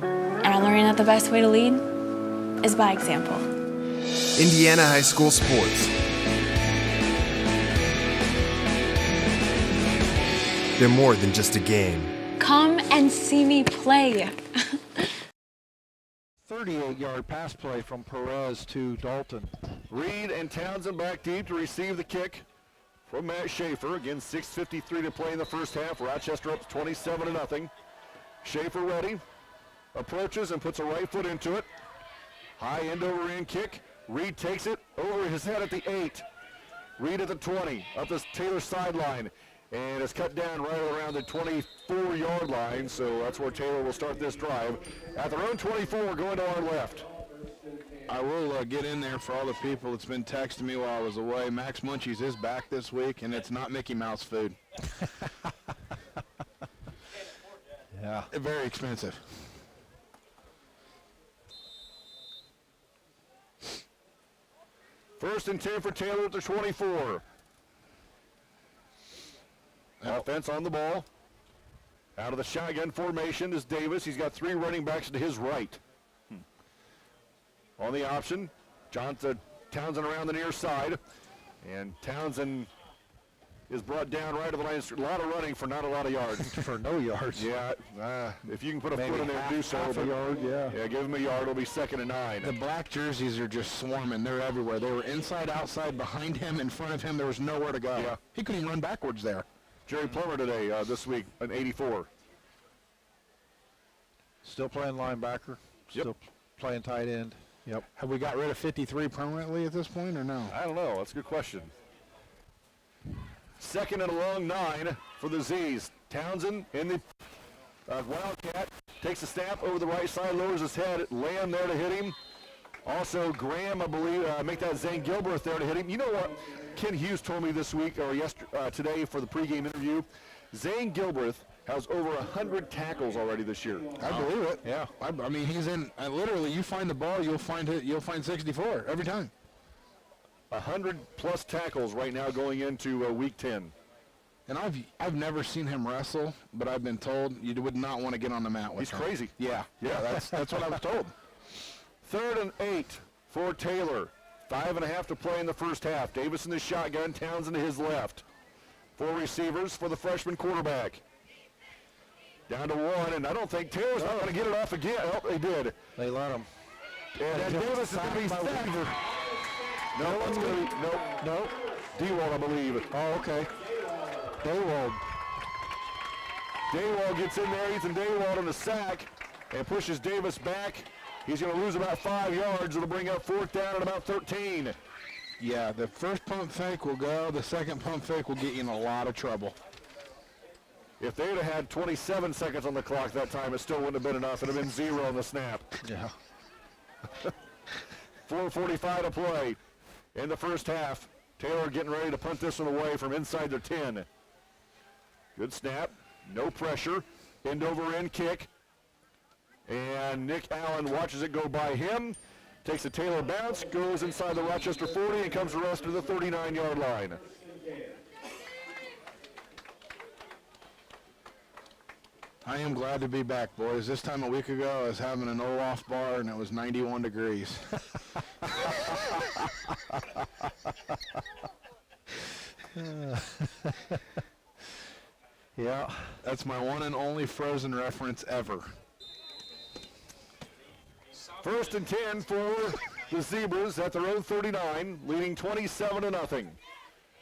And I'm learning that the best way to lead is by example. Indiana High School Sports. They're more than just a game. Come and see me play. 38-yard pass play from Perez to Dalton. Reed and Townsend back deep to receive the kick from Matt Schaefer. Again, 6:53 to play in the first half. Rochester up 27-0. Schaefer ready. Approaches and puts a right foot into it. High end over end kick. Reed takes it over his head at the 8. Reed at the 20. Up the Taylor sideline. And it's cut down right around the 24-yard line, so that's where Taylor will start this drive. At their own 24, going to our left. I will get in there for all the people that's been texting me while I was away. Max Munchies is back this week, and it's not Mickey Mouse food. Yeah. Very expensive. First and 10 for Taylor at the 24. Offense on the ball. Out of the shotgun formation is Davis. He's got 3 running backs to his right. On the option, Townsend around the near side. And Townsend is brought down right to the line. A lot of running for not a lot of yards. For no yards. Yeah, if you can put a foot in there and do so. Half a yard, yeah. Yeah, give him a yard. It'll be 2nd and 9. The black jerseys are just swarming. They're everywhere. They were inside, outside, behind him, in front of him. There was nowhere to go. Yeah. He couldn't even run backwards there. Jerry Plummer today, this week, an 84. Still playing linebacker. Yep. Still playing tight end. Yep. Have we got rid of 53 permanently at this point or no? I don't know. That's a good question. 2nd and a long 9 for the Z's. Townsend in the Wildcat takes a snap over the right side, lowers his head. Lamb there to hit him. Also, Graham, I believe, make that Zane Gilbreth there to hit him. You know what? Ken Hughes told me this week, or today for the pregame interview, Zane Gilbreth has over 100 tackles already this year. I believe it. Yeah. I mean, he's in, literally, you find the ball, you'll find 64 every time. 100-plus tackles right now going into week 10. And I've never seen him wrestle, but I've been told you would not want to get on the mat with him. He's crazy. Yeah. That's what I was told. 3rd and 8 for Taylor. 5.5 to play in the first half. Davis in the shotgun, Townsend to his left. 4 receivers for the freshman quarterback. Down to 1, and I don't think Taylor's not going to get it off again. Oh, they did. They let him. And Davis is going to be sacked. No one's going to be, nope. Dewald, I believe. Oh, okay. Daywald gets in there, Ethan Daywald on the sack, and pushes Davis back. He's going to lose about 5 yards. It'll bring up 4th down at about 13. Yeah, the first pump fake will go. The second pump fake will get you in a lot of trouble. If they'd have had 27 seconds on the clock that time, it still wouldn't have been enough. It would have been 0 on the snap. Yeah. 4:45 to play in the first half. Taylor getting ready to punt this one away from inside their 10. Good snap, no pressure, end over end kick. And Nick Allen watches it go by him, takes a Taylor bounce, goes inside the Rochester 40 and comes to rest to the 39-yard line. I am glad to be back, boys. This time a week ago, I was having an Olaf bar, and it was 91 degrees. Yeah. That's my one and only Frozen reference ever. 1st and 10 for the Zebras at their own 39, leading 27-0.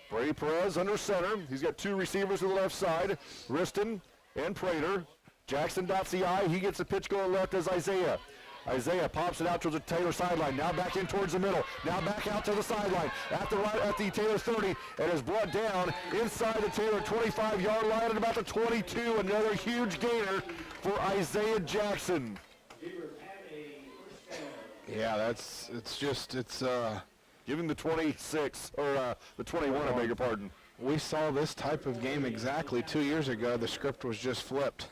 Brady Perez under center. He's got 2 receivers to the left side, Riston and Prater. Jackson dots the I. He gets a pitch going left as Isaiah. Isaiah pops it out towards the Taylor sideline. Now back in towards the middle. Now back out to the sideline. At the Taylor 30, and is brought down inside the Taylor 25-yard line at about the 22. Another huge gainer for Isaiah Jackson. Yeah, give him the 26, or the 21, I beg your pardon. We saw this type of game exactly 2 years ago. The script was just flipped.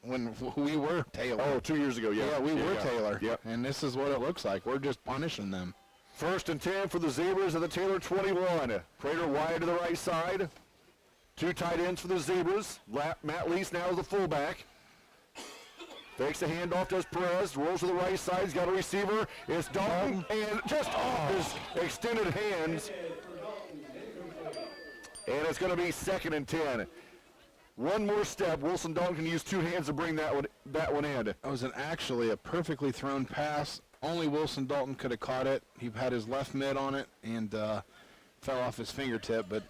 When we were Taylor. Oh, 2 years ago, yeah. Yeah, we were Taylor. Yep. And this is what it looks like. We're just punishing them. 1st and 10 for the Zebras at the Taylor 21. Prater wide to the right side. 2 tight ends for the Zebras. Matt Lease now is the fullback. Fakes the handoff, does Perez, rolls to the right side, he's got a receiver, it's Dalton, and just off his extended hands. And it's going to be 2nd and 10. One more step, Wilson Dalton can use 2 hands to bring that one in. That was actually a perfectly thrown pass. Only Wilson Dalton could have caught it. He had his left mid on it and fell off his fingertip. But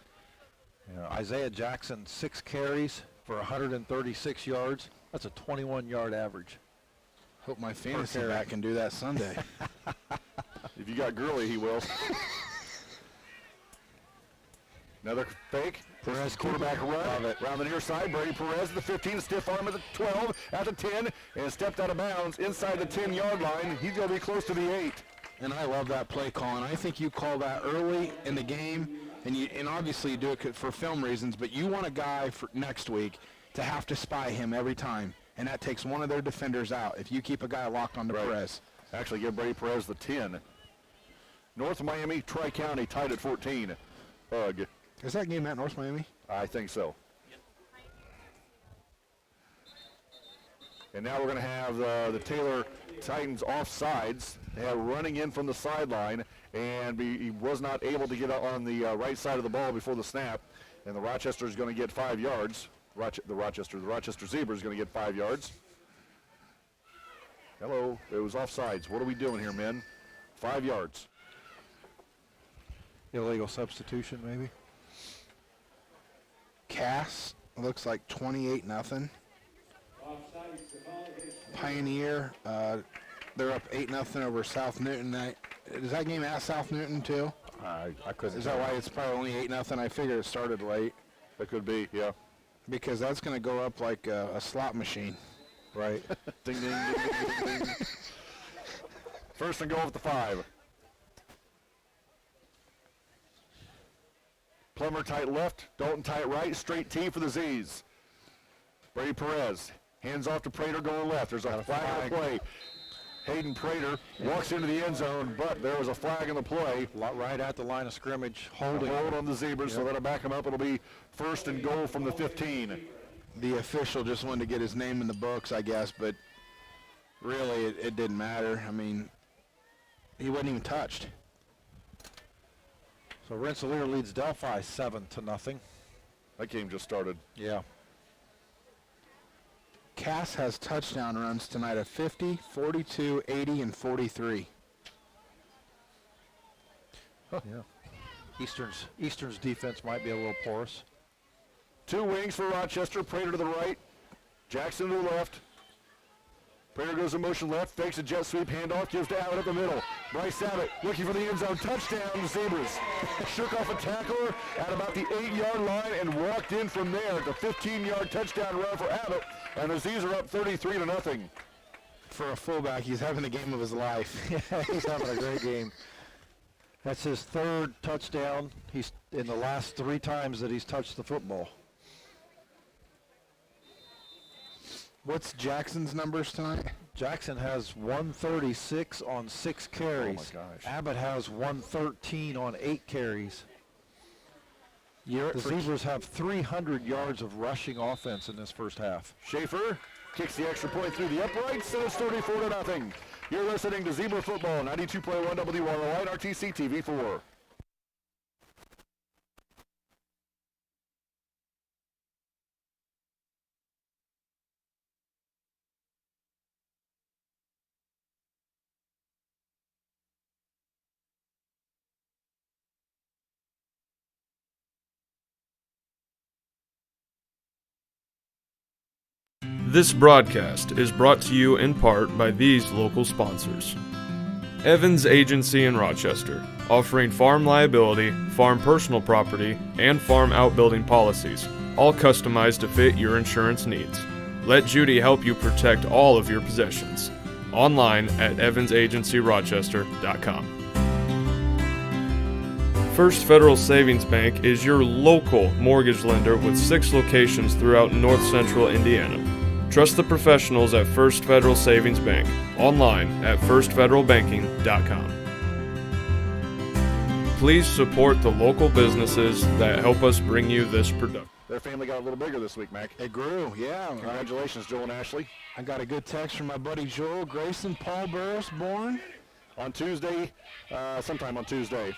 Isaiah Jackson, 6 carries for 136 yards. That's a 21-yard average. Hope my fantasy back can do that Sunday. If you got Gurley, he will. Another fake. Perez quarterback run around the near side. Brady Perez at the 15, stiff arm at the 12, at the 10, and stepped out of bounds inside the 10-yard line. He's going to be close to the 8. And I love that play call, and I think you call that early in the game, and obviously you do it for film reasons, but you want a guy for next week to have to spy him every time, and that takes one of their defenders out if you keep a guy locked onto Perez. Actually, give Brady Perez the 10. North Miami, Tri-County tied at 14. Ugh. Is that game at North Miami? I think so. And now we're going to have the Taylor Titans offsides. They are running in from the sideline, and he was not able to get on the right side of the ball before the snap. And the Rochester is going to get 5 yards. The Rochester Zebra is going to get 5 yards. Hello, it was offsides. What are we doing here, men? 5 yards. Illegal substitution, maybe. Cass looks like 28-0. Pioneer, they're up 8-0 over South Newton. Is that game at South Newton too? I couldn't. Is that why it's probably only 8-0? I figured it started late. That could be, yeah. Because that's going to go up like a slot machine. Right. Ding, ding, ding, ding, ding. 1st and goal at the 5. Plummer tight left, Dalton tight right, straight T for the Z's. Brady Perez, hands off to Prater going left. There's a flag on the play. Hayden Prater walks into the end zone, but there was a flag on the play. Right at the line of scrimmage, holding. Hold on the Zebras, so that'll back him up. It'll be 1st and goal from the 15. The official just wanted to get his name in the books, I guess, but really it didn't matter. I mean, he wasn't even touched. So Rensselaer leads Delphi 7-0. That game just started. Yeah. Cass has touchdown runs tonight of 50, 42, 80, and 43. Yeah. Eastern's defense might be a little porous. 2 wings for Rochester. Prater to the right, Jackson to the left. Prater goes in motion left, fakes a jet sweep, handoff, gives to Abbott up the middle. Bryce Abbott looking for the end zone, touchdown, the Zebras. Shook off a tackler at about the 8-yard line and walked in from there. The 15-yard touchdown run for Abbott, and the Z's are up 33-0. For a fullback, he's having the game of his life. Yeah, he's having a great game. That's his third touchdown. He's in the last 3 times that he's touched the football. What's Jackson's numbers tonight? Jackson has 136 on 6 carries. Oh, my gosh. Abbott has 113 on 8 carries. The Zebras have 300 yards of rushing offense in this first half. Schaefer kicks the extra point through the uprights, and it's 34-0. You're listening to Zebra Football, 92.1 WROI, RTC TV4. This broadcast is brought to you in part by these local sponsors. Evans Agency in Rochester, offering farm liability, farm personal property, and farm outbuilding policies, all customized to fit your insurance needs. Let Judy help you protect all of your possessions. Online at evansagencyrochester.com. First Federal Savings Bank is your local mortgage lender with 6 locations throughout North Central Indiana. Trust the professionals at First Federal Savings Bank. Online at firstfederalbanking.com. Please support the local businesses that help us bring you this production. Their family got a little bigger this week, Mac. It grew, yeah. Congratulations, Joel and Ashley. I got a good text from my buddy Joel Grayson. Paul Burris born on Tuesday, sometime on Tuesday.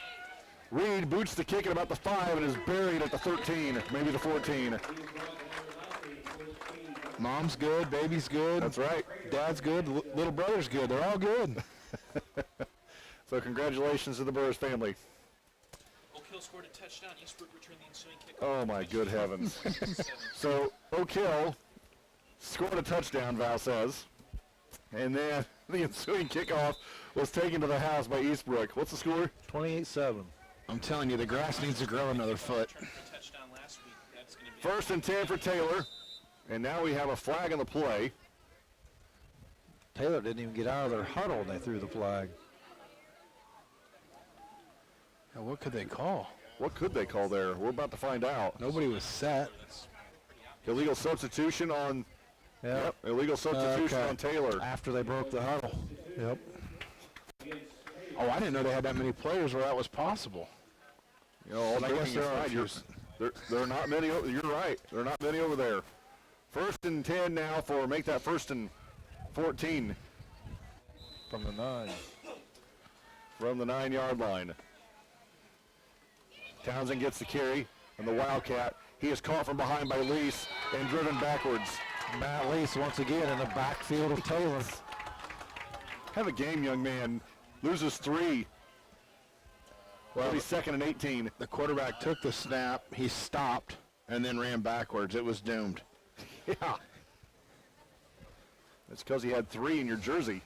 Reed boots the kick at about the 5 and is buried at the 13, maybe the 14. Mom's good, baby's good. That's right. Dad's good, little brother's good. They're all good. So congratulations to the Burris family. Oak Hill scored a touchdown. Eastbrook returned the ensuing kick. Oh, my good heavens. So Oak Hill scored a touchdown, Val says. And then the ensuing kickoff was taken to the house by Eastbrook. What's the score? 28-7. I'm telling you, the grass needs to grow another foot. Touchdown last week. That's going to be First and 10 for Taylor. And now we have a flag on the play. Taylor didn't even get out of their huddle when they threw the flag. Now, what could they call? What could they call there? We're about to find out. Nobody was set. Illegal substitution on. Yep. Illegal substitution on Taylor. After they broke the huddle. Yep. Oh, I didn't know they had that many players where that was possible. You know, all I guess there are. There are not many. You're right. There are not many over there. First and 10 now for make that first and 14. From the 9. From the 9-yard line. Townsend gets the carry, and the Wildcat. He is caught from behind by Lease and driven backwards. Matt Lease once again in the backfield of Taylor. Have a game, young man. Loses 3. Well, he's 2nd and 18. The quarterback took the snap, he stopped, and then ran backwards. It was doomed. Yeah. That's because he had 3 in your jersey.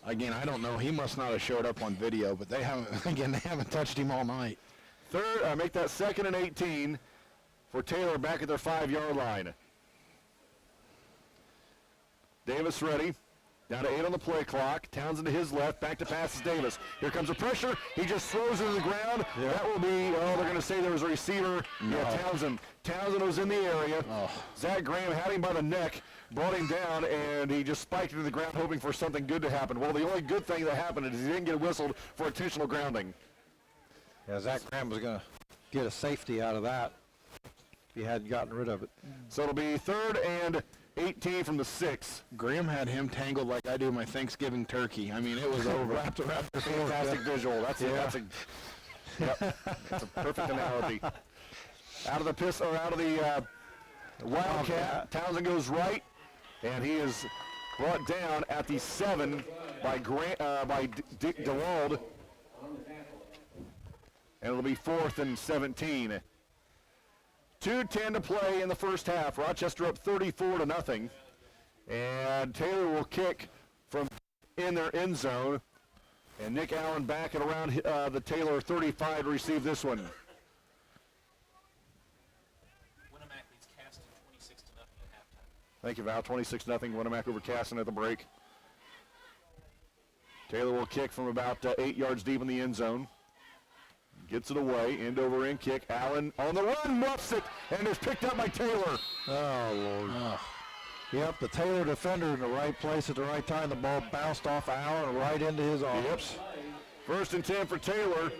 Again, I don't know. He must not have showed up on video, but they haven't touched him all night. Make that 2nd and 18 for Taylor back at their 5-yard line. Davis ready. Down to 8 on the play clock. Townsend to his left. Back to pass is Davis. Here comes a pressure. He just throws it to the ground. Yeah. That will be, they're going to say there was a receiver. No. Yeah, Townsend. Townsend was in the area. Oh. Zach Graham had him by the neck, brought him down, and he just spiked into the ground hoping for something good to happen. Well, the only good thing that happened is he didn't get whistled for intentional grounding. Yeah, Zach Graham was going to get a safety out of that if he hadn't gotten rid of it. So it'll be 3rd and 18 from the 6. Graham had him tangled like I do my Thanksgiving turkey. I mean, it was over. Wrapped around the fantastic visual. That's a perfect analogy. Out of the Wildcat, Townsend goes right, and he is brought down at the 7 by Dick DeWald. And it'll be 4th and 17. 2:10 to play in the first half. Rochester up 34-0. And Taylor will kick from in their end zone. And Nick Allen back at around the Taylor 35 to receive this one. Winamac leads Caston 26-0 at halftime. Thank you, Val. 26-0. Winamac over Caston at the break. Taylor will kick from about 8 yards deep in the end zone. Gets it away, end over end kick. Allen on the run, muffs it, and is picked up by Taylor. Oh, Lord. Yep, the Taylor defender in the right place at the right time. The ball bounced off Allen right into his arms. Yep. 1st and 10 for Taylor.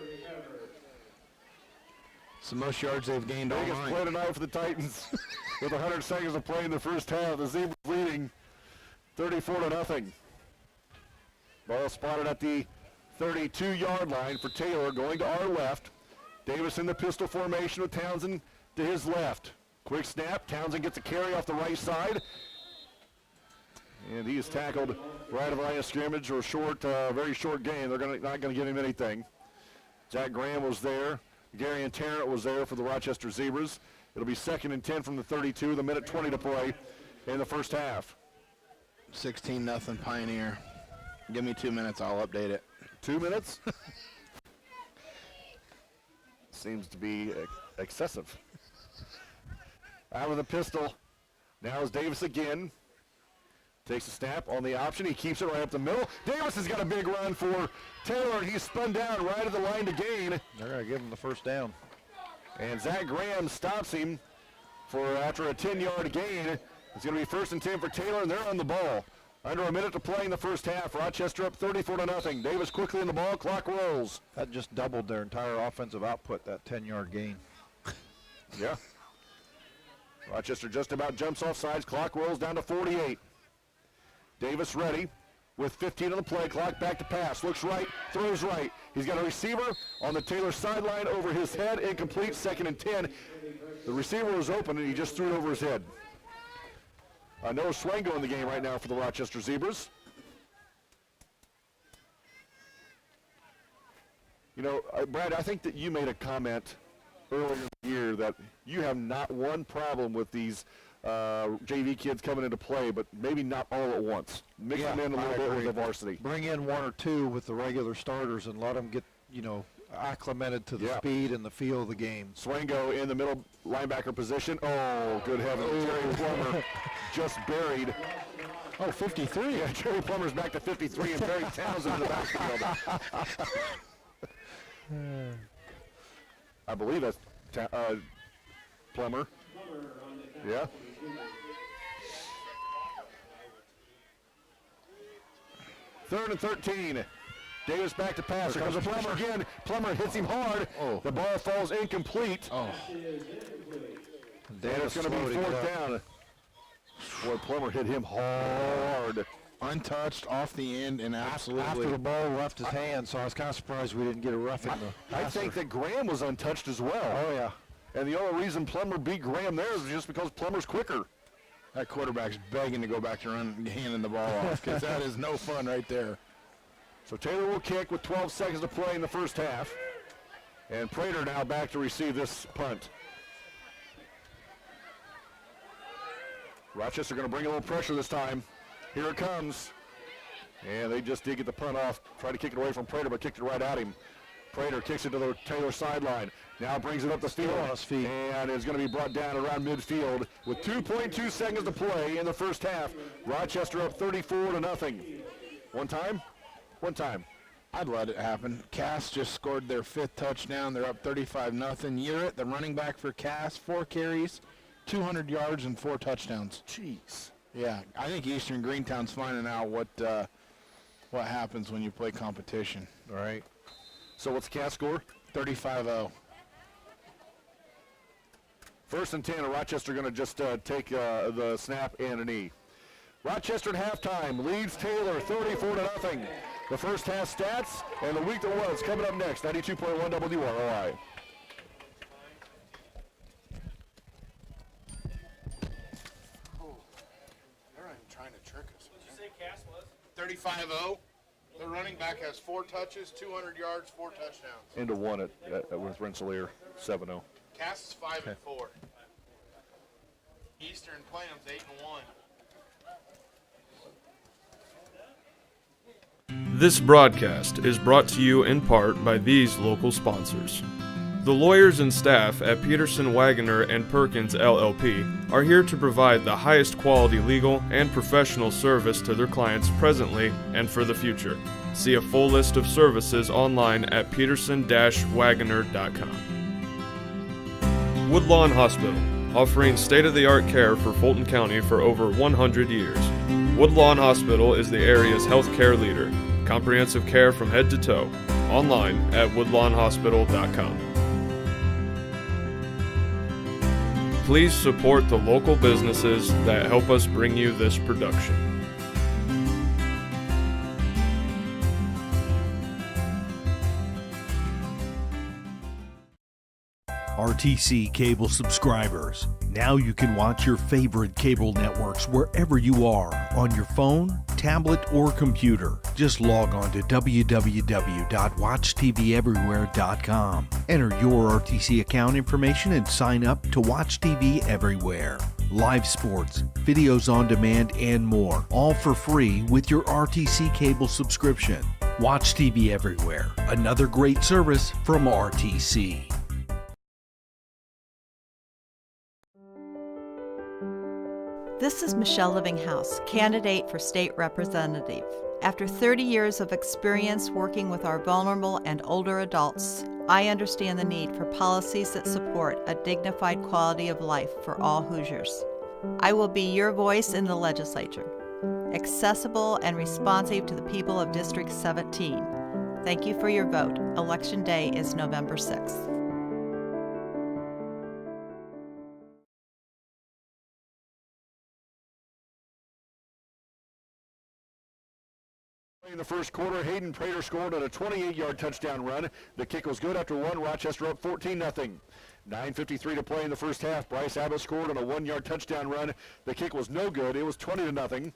It's the most yards they've gained all Biggest night. play tonight for the Titans. With 100 seconds to play in the first half, the Zebras leading 34-0. Ball spotted at the 32-yard line for Taylor, going to our left. Davis in the pistol formation with Townsend to his left. Quick snap. Townsend gets a carry off the right side. And he is tackled right of the line of scrimmage, or short, very short game. They're not going to give him anything. Zach Graham was there. Gary and Tarrant was there for the Rochester Zebras. It'll be 2nd and 10 from the 32, the minute 20 to play in the first half. 16-0 Pioneer. Give me 2 minutes, I'll update it. 2 minutes? Seems to be excessive. Out of the pistol. Now is Davis again. Takes a snap on the option. He keeps it right up the middle. Davis has got a big run for Taylor. He's spun down right at the line to gain. They're going to give him the first down. And Zach Graham stops him for after a 10-yard gain. It's going to be 1st and 10 for Taylor, and they're on the ball. Under a minute to play in the first half. Rochester up 34-0. Davis quickly in the ball. Clock rolls. That just doubled their entire offensive output, that 10-yard gain. Yeah. Rochester just about jumps off sides. Clock rolls down to 48. Davis ready with 15 on the play clock. Back to pass. Looks right. Throws right. He's got a receiver on the Taylor sideline over his head. Incomplete. 2nd and 10. The receiver was open, and he just threw it over his head. Noah Swango in the game right now for the Rochester Zebras. You know, Brad, I think that you made a comment earlier in the year that you have not one problem with these JV kids coming into play, but maybe not all at once. Mix them in a little bit with the varsity. Bring in 1 or 2 with the regular starters and let them get, acclimated to the speed and the feel of the game. Swango in the middle linebacker position. Oh, good heavens. Jerry Plummer just buried. Oh, 53. Yeah, Jerry Plummer's back to 53 and Barry Townsend in the backfield. I believe that's Plummer. Yeah. Third and 13. Davis back to pass. Here comes Plummer again. Plummer hits him hard. Oh. The ball falls incomplete. Oh. And it's going to be 4th down. Boy, Plummer hit him hard. Untouched, off the end, and absolutely. After the ball left his hand, so I was kind of surprised we didn't get a roughing the I think that Graham was untouched as well. Oh, yeah. And the only reason Plummer beat Graham there is just because Plummer's quicker. That quarterback's begging to go back to run, handing the ball off, because that is no fun right there. So Taylor will kick with 12 seconds to play in the first half. And Prater now back to receive this punt. Rochester going to bring a little pressure this time. Here it comes. And they just did get the punt off. Tried to kick it away from Prater, but kicked it right at him. Prater kicks it to the Taylor sideline. Now brings it up the field. And it's going to be brought down around midfield with 2.2 seconds to play in the first half. Rochester up 34-0. One time? One time. I'd let it happen. Cass just scored their 5th touchdown. They're up 35-0. Urett, the running back for Cass, 4 carries, 200 yards, and 4 touchdowns. Jeez. Yeah, I think Eastern Greentown's finding out what happens when you play competition. All right. So what's the Cass score? 35-0. 1st and 10, and Rochester going to just take the snap and a knee. Rochester at halftime leads Taylor 34-0. The first half stats and the week that was coming up next. 92.1 WROI. They're trying to trick us. What did you say Cass was? 35-0. The running back has 4 touches, 200 yards, 4 touchdowns. Into 1 with Rensselaer, 7-0. Cass is 5-4. Eastern Plans 8-1. This broadcast is brought to you in part by these local sponsors. The lawyers and staff at Peterson, Wagoner and Perkins LLP are here to provide the highest quality legal and professional service to their clients presently and for the future. See a full list of services online at peterson-wagoner.com. Woodlawn Hospital, offering state-of-the-art care for Fulton County for over 100 years. Woodlawn Hospital is the area's healthcare leader. Comprehensive care from head to toe. Online at woodlawnhospital.com. Please support the local businesses that help us bring you this production. RTC cable subscribers. Now you can watch your favorite cable networks wherever you are, on your phone, tablet, or computer. Just log on to www.watchtveverywhere.com. Enter your RTC account information and sign up to watch TV everywhere. Live sports, videos on demand, and more, all for free with your RTC cable subscription. Watch TV everywhere. Another great service from RTC. This is Michelle Livinghouse, candidate for state representative. After 30 years of experience working with our vulnerable and older adults, I understand the need for policies that support a dignified quality of life for all Hoosiers. I will be your voice in the legislature, accessible and responsive to the people of District 17. Thank you for your vote. Election Day is November 6th. In the first quarter, Hayden Prater scored on a 28-yard touchdown run. The kick was good after one. Rochester up 14-0. 9:53 to play in the first half. Bryce Abbott scored on a 1-yard touchdown run. The kick was no good. It was 20-0.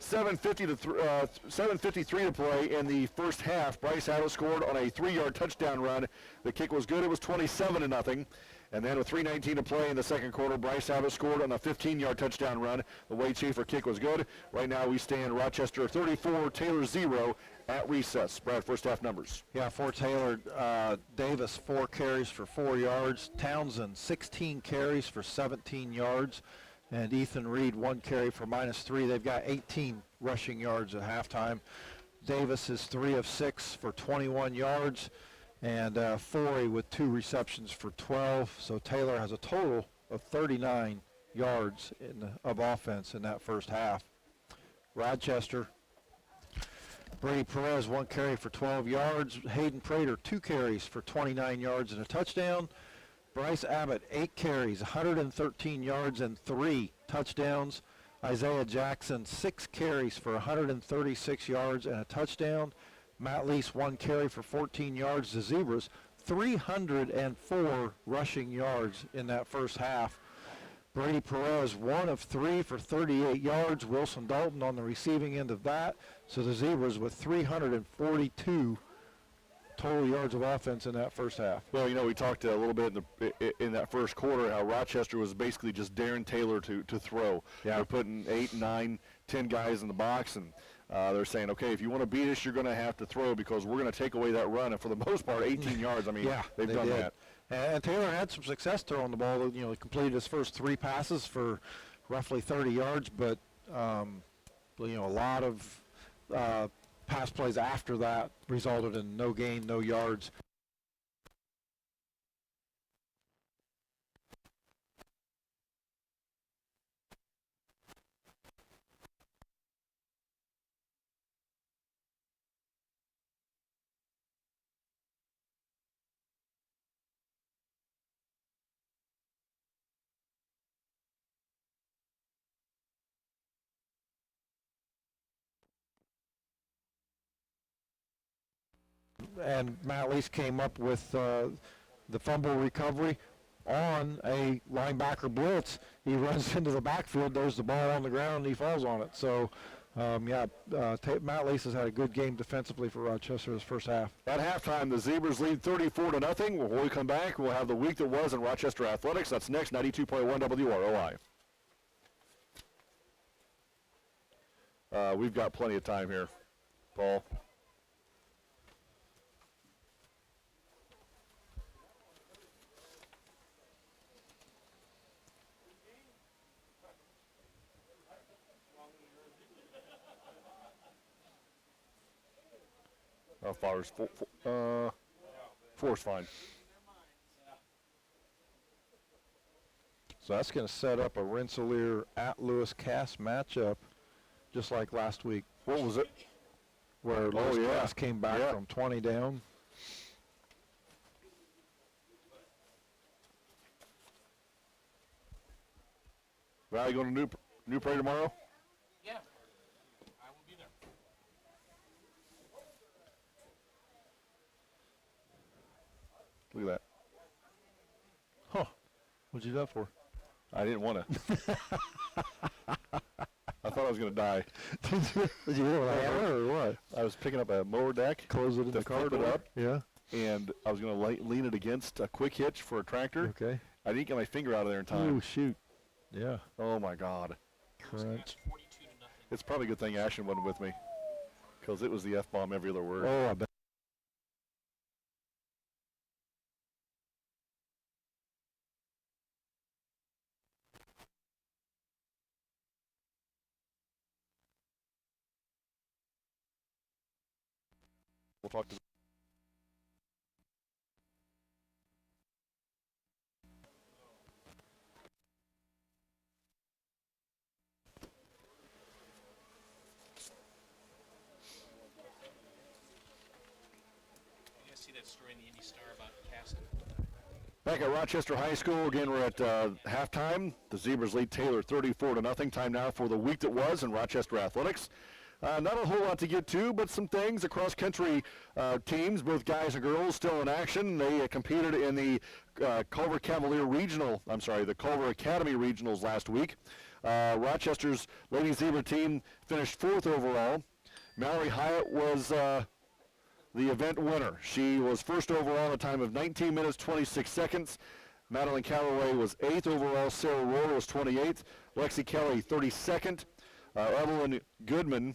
7:53 to play in the first half. Bryce Abbott scored on a 3-yard touchdown run. The kick was good. It was 27-0. And then with 3:19 to play in the second quarter, Bryce Abbott scored on a 15-yard touchdown run. The Wade Schaefer kick was good. Right now we stand Rochester 34, Taylor 0 at recess. Brad, first half numbers. Yeah, for Taylor, Davis 4 carries for 4 yards. Townsend 16 carries for 17 yards. And Ethan Reed 1 carry for -3. They've got 18 rushing yards at halftime. Davis is 3 of 6 for 21 yards. And Forey with 2 receptions for 12. So Taylor has a total of 39 yards of offense in that first half. Rochester, Brady Perez 1 carry for 12 yards. Hayden Prater 2 carries for 29 yards and a touchdown. Bryce Abbott 8 carries, 113 yards and 3 touchdowns. Isaiah Jackson 6 carries for 136 yards and a touchdown. Matt Lease 1 carry for 14 yards. The Zebras 304 rushing yards in that first half. Brady Perez 1 of 3 for 38 yards. Wilson Dalton on the receiving end of that. So the Zebras with 342 total yards of offense in that first half. Well, you know, we talked a little bit in that first quarter how Rochester was basically just daring Taylor to throw. Yeah. They're putting 8, 9, 10 guys in the box, and they're saying, okay, if you want to beat us, you're going to have to throw because we're going to take away that run. And for the most part, 18 yards. I mean, yeah, they've done did. that. And Taylor had some success throwing the ball. You know, he completed his first 3 passes for roughly 30 yards, but you know, a lot of pass plays after that resulted in no gain, no yards. And Matt Lease came up with the fumble recovery on a linebacker blitz. He runs into the backfield, there's the ball on the ground, and he falls on it. So, Matt Lease has had a good game defensively for Rochester this first half. At halftime, the Zebras lead 34-0. When we come back, we'll have the week that was in Rochester athletics. That's next, 92.1 WROI. We've got plenty of time here, Paul. How far is four's fine. So that's going to set up a Rensselaer at Lewis Cass matchup, just like last week. What was it? Where Lewis Cass came back from 20 down. Valley going to New Prairie tomorrow? Yeah, I will be there. Look at that. Huh. What'd you do that for? I didn't want to. I thought I was going to die. Did you hit it with a hammer or what? I was picking up a mower deck. Close it in the car flip it door? up. Yeah. And I was going to lean it against a quick hitch for a tractor. Okay. I didn't get my finger out of there in time. Oh, shoot. Yeah. Oh, my God. Crunch. It's probably a good thing Ashton wasn't with me, because it was the F-bomb every other word. Oh, I bet. We'll talk to You guys see that story in the Indy Star about Caston? Back at Rochester High School, again, we're at halftime. The Zebras lead Taylor 34-0. Time now for the week that was in Rochester athletics. Not a whole lot to get to, but some things. Across country teams, both guys and girls, still in action. They competed in the Culver the Culver Academy Regionals last week. Rochester's Lady Zebra team finished 4th overall. Mallory Hyatt was the event winner. She was 1st overall at a time of 19 minutes, 26 seconds. Madeline Calloway was 8th overall. Sarah Rohr was 28th. Lexi Kelly, 32nd. Evelyn Goodman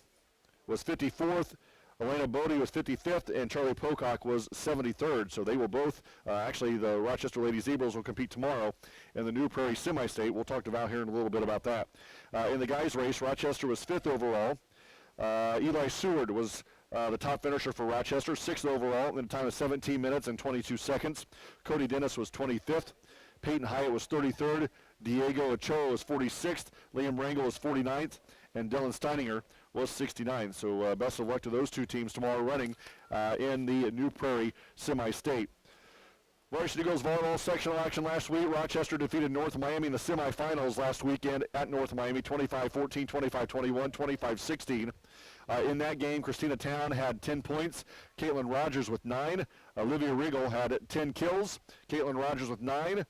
was 54th. Elena Bodie was 55th, and Charlie Pocock was 73rd. So they will both, actually the Rochester Lady Zebras will compete tomorrow in the New Prairie Semi-State. We'll talk to Val here in a little bit about that. In the guys' race, Rochester was 5th overall. Eli Seward was the top finisher for Rochester, 6th overall in a time of 17 minutes and 22 seconds. Cody Dennis was 25th. Peyton Hyatt was 33rd. Diego Ochoa was 46th. Liam Rangel was 49th. And Dylan Steininger was 69th. So best of luck to those two teams tomorrow running in the New Prairie Semi-State. Varsity Girls Volleyball sectional action last week. Rochester defeated North Miami in the semifinals last weekend at North Miami, 25-14, 25-21, 25-16. In that game, Christina Town had 10 points. Caitlin Rogers with 9. Olivia Riggle had 10 kills. Caitlin Rogers with 9.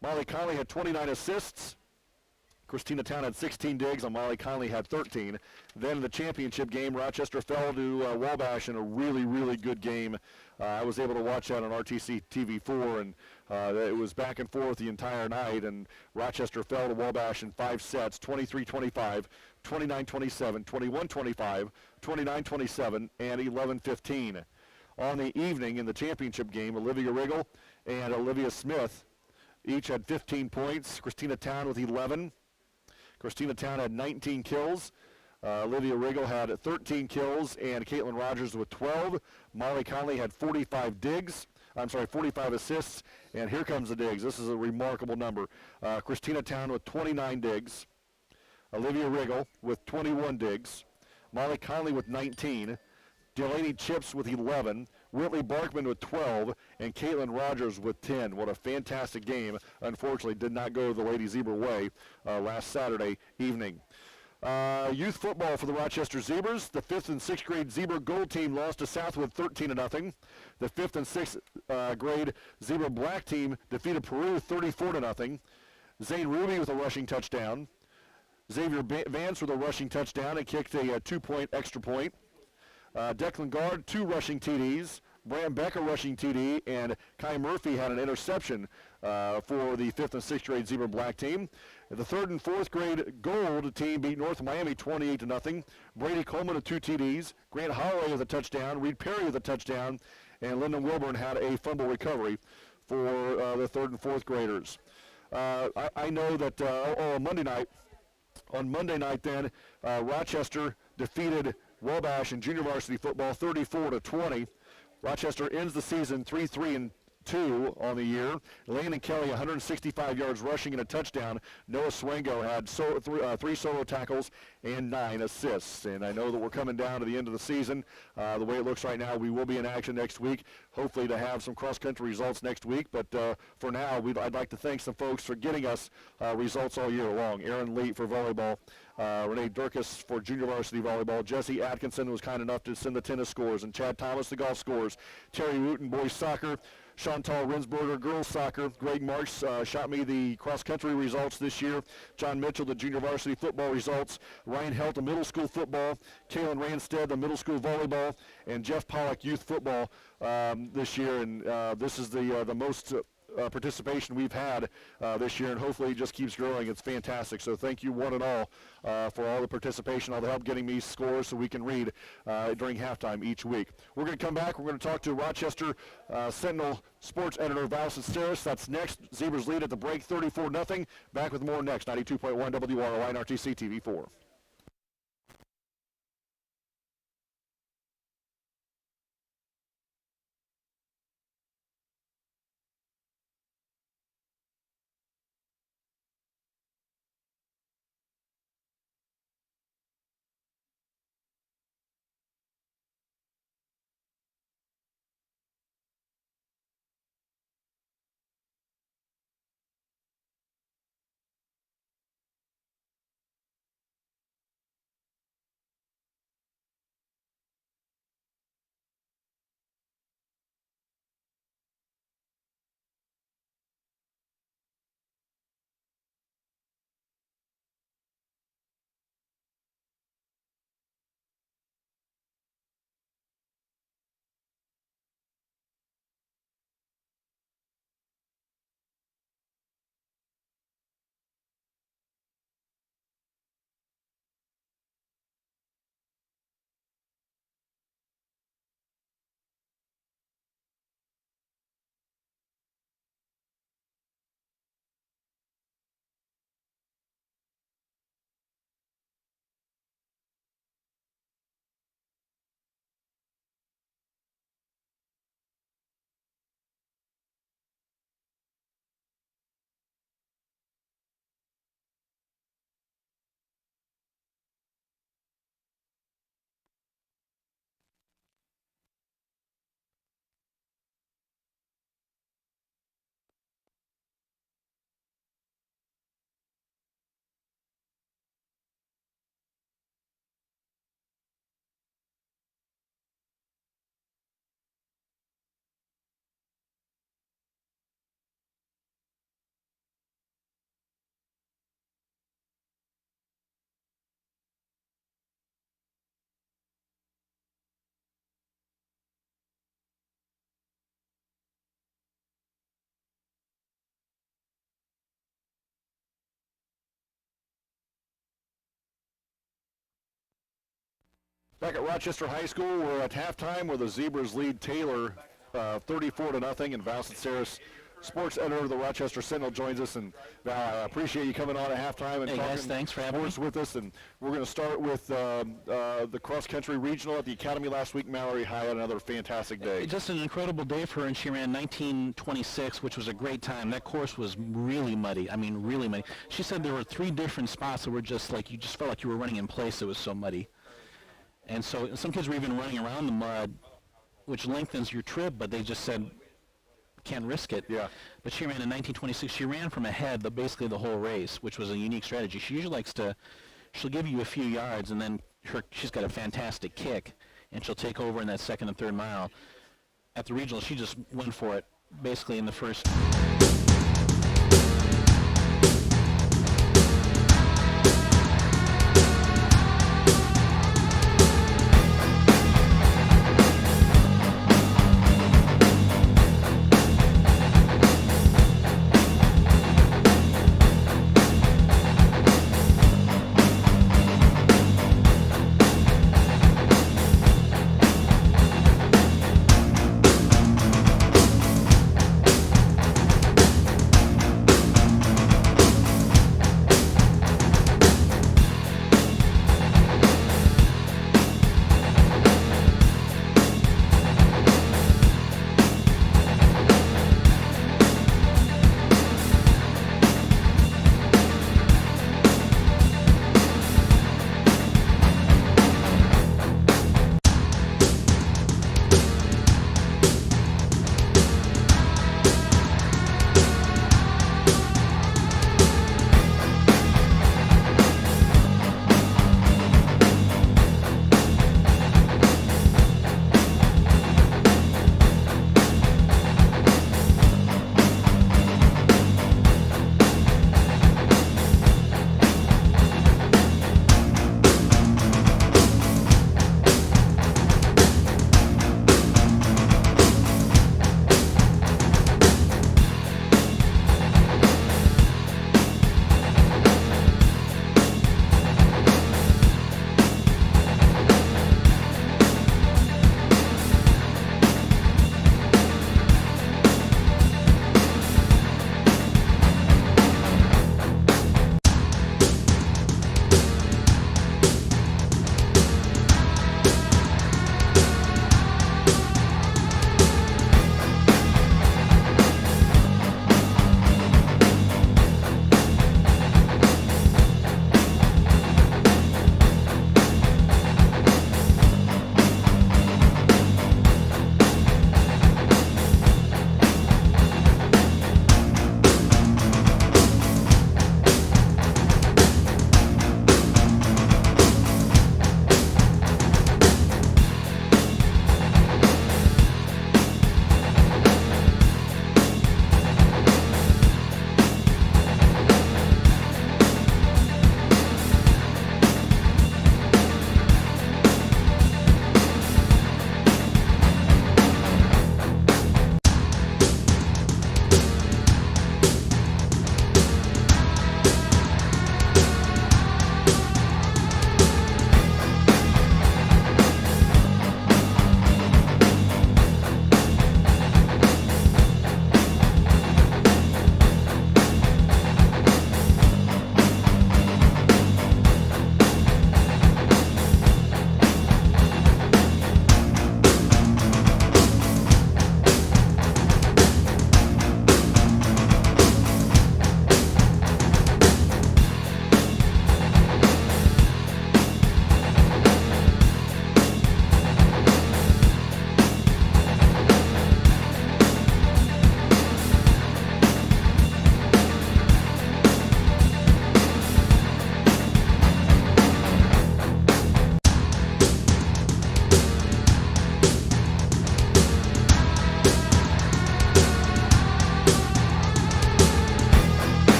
Molly Conley had 29 assists. Christina Town had 16 digs, and Molly Conley had 13. Then in the championship game, Rochester fell to Wabash in a really, really good game. I was able to watch that on RTC TV4, and it was back and forth the entire night, and Rochester fell to Wabash in 5 sets, 23-25, 29-27, 21-25, 29-27, and 11-15. On the evening in the championship game, Olivia Riggle and Olivia Smith each had 15 points. Christina Town with 11. Christina Town had 19 kills. Olivia Riggle had 13 kills, and Caitlin Rogers with 12. Molly Conley had 45 assists, and here comes the digs. This is a remarkable number. Christina Town with 29 digs. Olivia Riggle with 21 digs. Molly Conley with 19. Delaney Chips with 11. Whitley Barkman with 12, and Caitlin Rogers with 10. What a fantastic game. Unfortunately, did not go the Lady Zebra way last Saturday evening. Youth football for the Rochester Zebras. The 5th and 6th grade Zebra Gold team lost to Southwood 13-0. The 5th and 6th grade Zebra Black team defeated Peru 34-0. Zane Ruby with a rushing touchdown. Xavier Vance with a rushing touchdown and kicked a 2-point extra point. Declan Gard, 2 rushing TDs. Bram Becker rushing TD, and Kai Murphy had an interception for the 5th and 6th grade Zebra Black team. The 3rd and 4th grade Gold team beat North Miami 28-0. Brady Coleman with 2 TDs. Grant Holloway with a touchdown. Reed Perry with a touchdown. And Lyndon Wilburn had a fumble recovery for the 3rd and 4th graders. I know that on Monday night, Rochester defeated Wabash in junior varsity football 34-20. Rochester ends the season 3-3-2 on the year. Landon Kelly, 165 yards rushing and a touchdown. Noah Swango had three solo tackles and 9 assists. And I know that we're coming down to the end of the season. The way it looks right now, we will be in action next week, hopefully to have some cross-country results next week. But for now, I'd like to thank some folks for getting us results all year long. Aaron Lee for volleyball. Renee Durkis for junior varsity volleyball. Jesse Atkinson was kind enough to send the tennis scores, and Chad Thomas the golf scores. Terry Wooten boys soccer. Chantal Rinsberger girls soccer. Greg Marks shot me the cross-country results this year. John Mitchell the junior varsity football results. Ryan Helt the middle school football. Kaylin Ranstead the middle school volleyball. And Jeff Pollock youth football this year. And this is the most participation we've had this year, and hopefully it just keeps growing. It's fantastic. So thank you one and all for all the participation, all the help getting me scores so we can read during halftime each week. We're going to come back. We're going to talk to Rochester Sentinel sports editor Val Cesteris. That's next. Zebras lead at the break 34-0. Back with more next. 92.1 WROI and RTC TV4. Back at Rochester High School, we're at halftime where the Zebras lead Taylor 34-0, and Val Cesteris, sports editor of the Rochester Sentinel, joins us. And Val, I appreciate you coming on at halftime and talking guys, thanks for having sports with us. And we're going to start with the cross-country regional at the Academy last week. Mallory High had another fantastic day. Just an incredible day for her, and she ran 19:26, which was a great time. That course was really muddy. I mean, really muddy. She said there were 3 different spots that were just like, you just felt like you were running in place. It was so muddy. And so some kids were even running around the mud, which lengthens your trip, but they just said, can't risk it. Yeah. But she ran in 19:26. She ran from ahead basically the whole race, which was a unique strategy. She usually likes to, she'll give you a few yards, and then she's got a fantastic kick, and she'll take over in that second and third mile. At the regional, she just went for it basically in the first.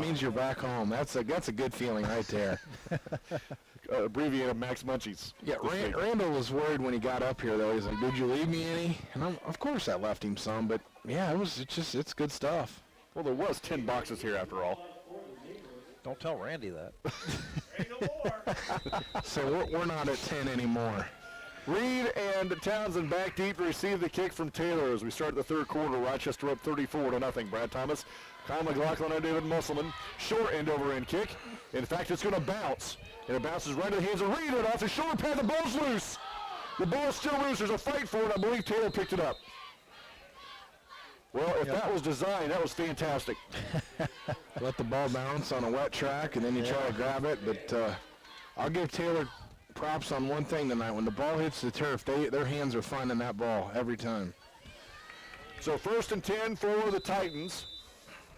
means you're back home. That's a good feeling right there. Abbreviated Max Munchies. Yeah, Randall was worried when he got up here, though. He's like, "Did you leave me any?" And of course I left him some, but yeah, it's good stuff. Well, there was 10 boxes here after all. Don't tell Randy that. So we're not at 10 anymore. Reed and Townsend back deep to receive the kick from Taylor as we start the third quarter. Rochester up 34-0. Brad Thomas, Kyle McLaughlin, and David Musselman. Short end over end kick. In fact, it's going to bounce. And it bounces right in the hands of Reed. And off the shoulder pad, the ball's loose. The ball's still loose. There's a fight for it. I believe Taylor picked it up. Well, if that was designed, that was fantastic. Let the ball bounce on a wet track, and then you try to grab it. But I'll give Taylor props on one thing tonight. When the ball hits the turf, their hands are finding that ball every time. So 1st and 10 for the Titans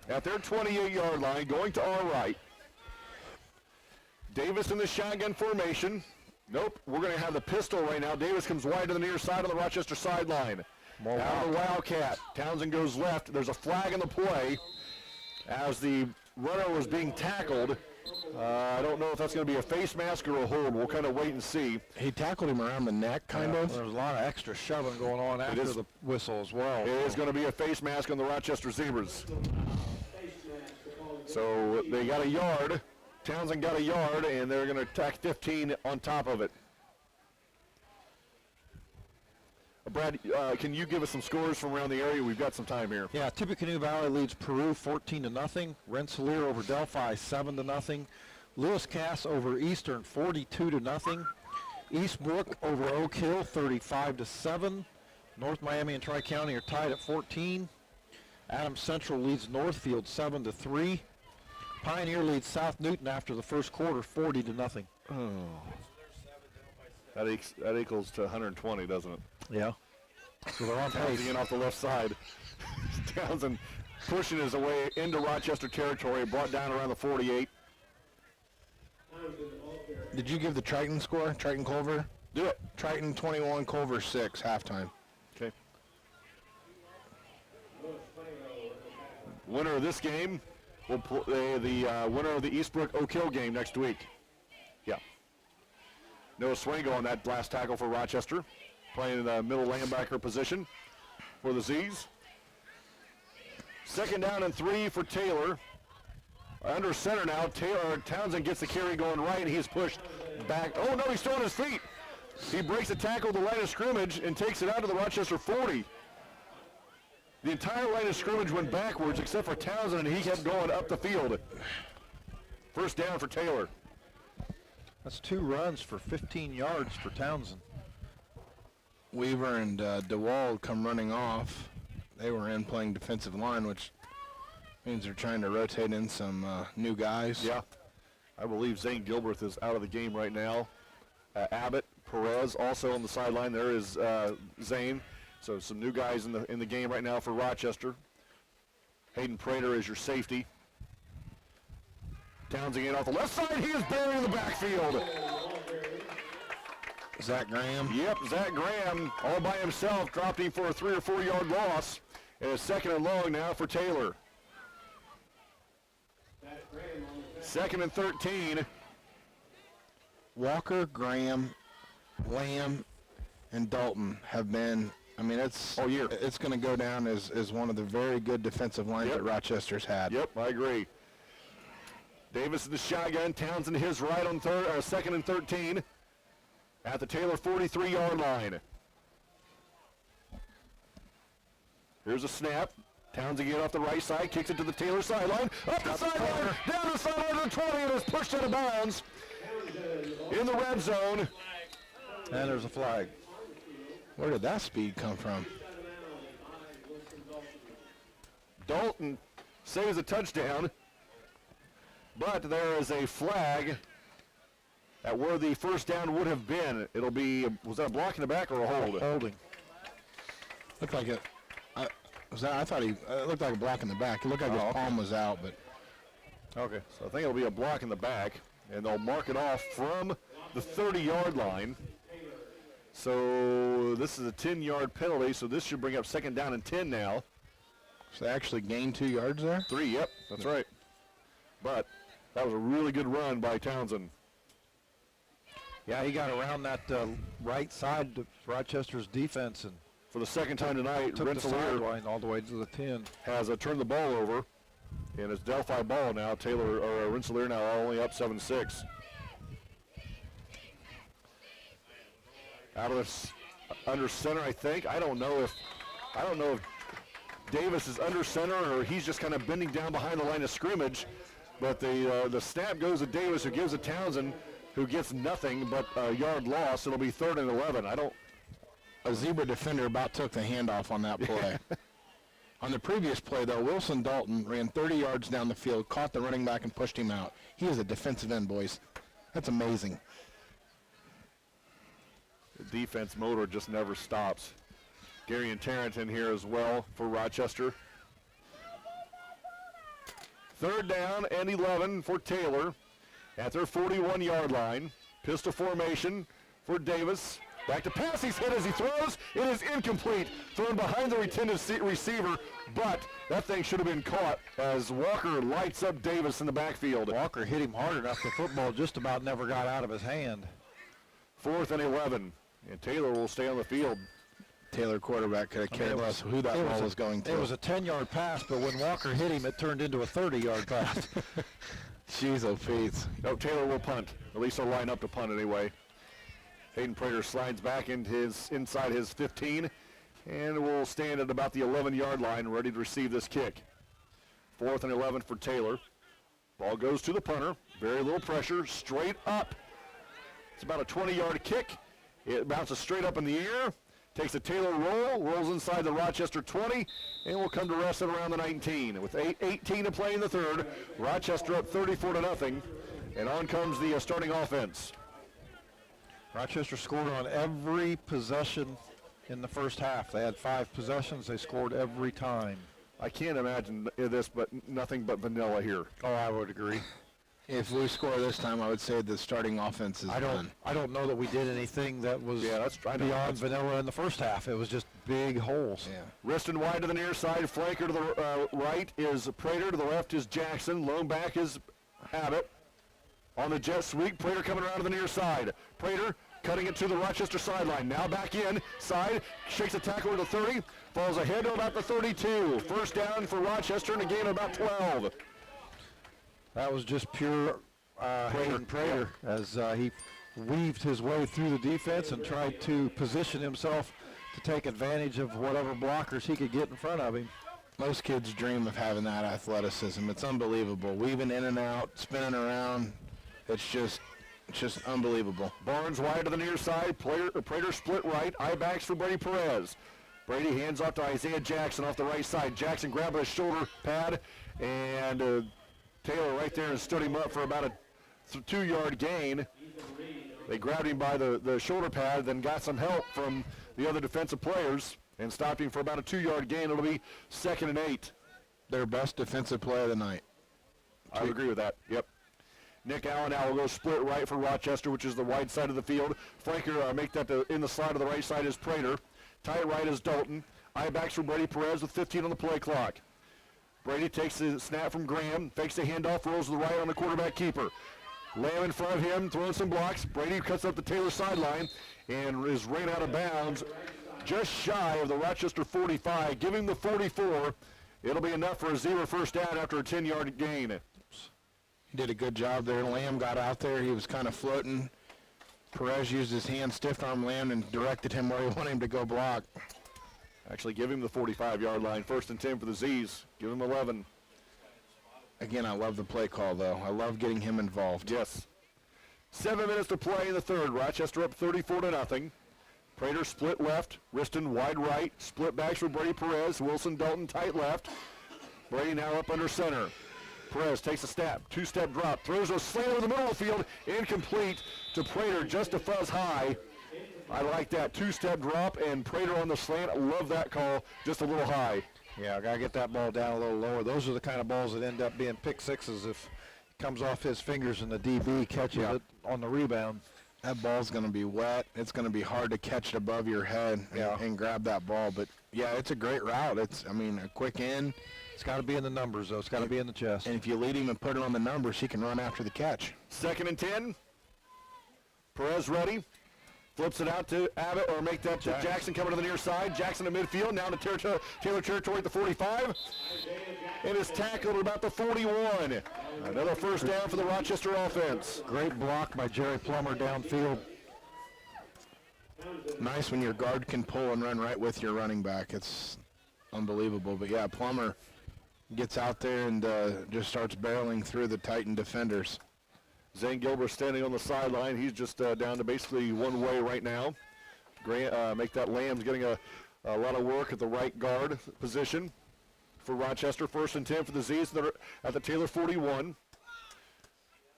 at their 28-yard line, going to our right. Davis in the shotgun formation. Nope, we're going to have the pistol right now. Davis comes wide to the near side on the Rochester sideline. Out of the Wildcat. Townsend goes left. There's a flag in the play as the runner was being tackled. I don't know if that's going to be a face mask or a hold. We'll kind of wait and see. He tackled him around the neck, kind of. There's a lot of extra shoving going on after the whistle as well. It is going to be a face mask on the Rochester Zebras. So they got a yard. Townsend got a yard, and they're going to tack 15 on top of it. Brad, can you give us some scores from around the area? We've got some time here. Yeah, Tippecanoe Valley leads Peru 14-0. Rensselaer over Delphi 7-0. Lewis Cass over Eastern 42-0. Eastbrook over Oak Hill 35-7. North Miami and Tri-County are tied at 14. Adams Central leads Northfield 7-3. Pioneer leads South Newton after the first quarter 40-0. Oh. That equals to 120, doesn't it? Yeah. So they're on pace. In off the left side. Townsend pushing his way into Rochester territory, brought down around the 48. Did you give the Triton score? Triton Culver? Do it. Triton 21, Culver 6, halftime. Okay. Winner of this game will play the winner of the Eastbrook Oak Hill game next week. Yeah. Noah Swango on that last tackle for Rochester, playing in the middle linebacker position for the Z's. 2nd down and 3 for Taylor. Under center now, Townsend gets the carry going right, and he's pushed back. Oh, no, he's still on his feet. He breaks the tackle at the line of scrimmage and takes it out to the Rochester 40. The entire line of scrimmage went backwards except for Townsend, and he kept going up the field. 1st down for Taylor. That's 2 runs for 15 yards for Townsend. Weaver and DeWald come running off. They were in playing defensive line, which means they're trying to rotate in some new guys. Yeah. I believe Zane Gilbert is out of the game right now. Abbott, Perez also on the sideline. There is Zane. So some new guys in the game right now for Rochester. Hayden Prater is your safety. Townsend in off the left side. He is buried in the backfield. Zach Graham? Yep, Zach Graham all by himself dropped him for a 3 or 4 yard loss. And it's 2nd and long now for Taylor. 2nd and 13. Walker, Graham, Lamb, and Dalton have been, I mean, it's going to go down as one of the very good defensive lines that Rochester's had. Yep, I agree. Davis in the shotgun. Townsend his right on 2nd and 13 at the Taylor 43-yard line. Here's a snap. Townsend get off the right side, kicks it to the Taylor sideline. Up the sideline, down the sideline to the 20, and is pushed out of bounds in the red zone. And there's a flag. Where did that speed come from? Dalton saves a touchdown, but there is a flag at where the 1st down would have been. It'll be, was that a block in the back or a hold? Holding. Looked like it. I thought it looked like a block in the back. It looked like his palm was out, but. Okay, so I think it'll be a block in the back, and they'll mark it off from the 30-yard line. So this is a 10-yard penalty, so this should bring up 2nd down and 10 now. So they actually gained 2 yards there? 3, yep, that's right. But that was a really good run by Townsend. Yeah, he got around that right side of Rochester's defense and for the second time tonight, took the Rensselaer sideline all the way to the 10. has turned the ball over, and it's Delphi ball now. Rensselaer now only up 7-6. Out of this under center, I think. I don't know if Davis is under center or he's just kind of bending down behind the line of scrimmage. But the snap goes to Davis, who gives it Townsend, who gets nothing but a yard loss. It'll be 3rd and 11. A zebra defender about took the handoff on that play. On the previous play, though, Wilson Dalton ran 30 yards down the field, caught the running back, and pushed him out. He is a defensive end, boys. That's amazing. The defense motor just never stops. Gary and Tarrant here as well for Rochester. 3rd down and 11 for Taylor at their 41-yard line. Pistol formation for Davis. Back to pass, he's hit as he throws. It is incomplete, thrown behind the intended receiver, but that thing should have been caught as Walker lights up Davis in the backfield. Walker hit him hard enough, the football just about never got out of his hand. 4th and 11, and Taylor will stay on the field. Taylor quarterback could have cared less who that ball was going to. It was a 10-yard pass, but when Walker hit him, it turned into a 30-yard pass. Jeez, oh, Pete. No, Taylor will punt. At least they'll line up to punt anyway. Hayden Prater slides back inside his 15 and will stand at about the 11-yard line ready to receive this kick. 4th and 11 for Taylor. Ball goes to the punter. Very little pressure. Straight up. It's about a 20-yard kick. It bounces straight up in the air. Takes a Taylor roll. Rolls inside the Rochester 20 and will come to rest at around the 19. With 8:18 to play in the 3rd. Rochester up 34-0. And on comes the starting offense. Rochester scored on every possession in the first half. They had 5 possessions. They scored every time. I can't imagine this, but nothing but vanilla here. Oh, I would agree. If we score this time, I would say the starting offense is done. I don't know that we did anything that was beyond vanilla in the first half. It was just big holes. Yeah. Wriston wide to the near side. Flanker to the right is Prater. To the left is Jackson. Lone back is Abbott. On the jet sweep, Prater coming around to the near side. Prater cutting it to the Rochester sideline. Now back inside, shakes a tackle to the 30, falls ahead to about the 32. First down for Rochester in a gain of about 12. That was just pure Hayden Prater as he weaved his way through the defense and tried to position himself to take advantage of whatever blockers he could get in front of him. Most kids dream of having that athleticism. It's unbelievable. Weaving in and out, spinning around. It's just unbelievable. Barnes wide to the near side. Prater split right. Eye backs for Brady Perez. Brady hands off to Isaiah Jackson off the right side. Jackson grabbed a shoulder pad, and Taylor right there and stood him up for about a 2-yard gain. They grabbed him by the shoulder pad, then got some help from the other defensive players and stopped him for about a 2-yard gain. It'll be 2nd and 8. Their best defensive play of the night. I would agree with that. Yep. Nick Allen now will go split right for Rochester, which is the wide side of the field. Flanker make that in the slide of the right side is Prater. Tight right is Dalton. Eye backs for Brady Perez with 15 on the play clock. Brady takes the snap from Graham, fakes the handoff, rolls to the right on the quarterback keeper. Lamb in front of him, throwing some blocks. Brady cuts up the Taylor sideline and is ran out of bounds just shy of the Rochester 45. Give him the 44. It'll be enough for a zero first down after a 10-yard gain. He did a good job there. Lamb got out there. He was kind of floating. Perez used his hand, stiff arm Lamb, and directed him where he wanted him to go block. Actually, give him the 45-yard line. 1st and 10 for the Z's. Give him 11. Again, I love the play call, though. I love getting him involved. Yes. 7 minutes to play in the 3rd. Rochester up 34-0. Prater split left. Wriston wide right. Split backs for Brady Perez. Wilson Dalton tight left. Brady now up under center. Perez takes a step, 2-step drop, throws a slant over the middle of the field, incomplete to Prater, just a fuzz high. I like that 2-step drop and Prater on the slant. I love that call, just a little high. Yeah, I got to get that ball down a little lower. Those are the kind of balls that end up being pick sixes if it comes off his fingers and the DB catches it on the rebound. That ball's going to be wet. It's going to be hard to catch it above your head and grab that ball. But, yeah, it's a great route. It's, I mean, a quick in, It's got to be in the numbers, though. It's got to be in the chest. And if you lead him and put it on the numbers, he can run after the catch. 2nd and 10. Perez ready. Flips it out to Abbott, or make that to Jackson coming to the near side. Jackson in midfield, now to Taylor territory at the 45. And is tackled at about the 41. Another first down for the Rochester offense. Great block by Jerry Plummer downfield. Nice when your guard can pull and run right with your running back. It's unbelievable. But yeah, Plummer gets out there and just starts barreling through the Titan defenders. Zane Gilbert standing on the sideline. He's just down to basically one way right now. Make that Lamb's getting a lot of work at the right guard position for Rochester. 1st and 10 for the Z's at the Taylor 41.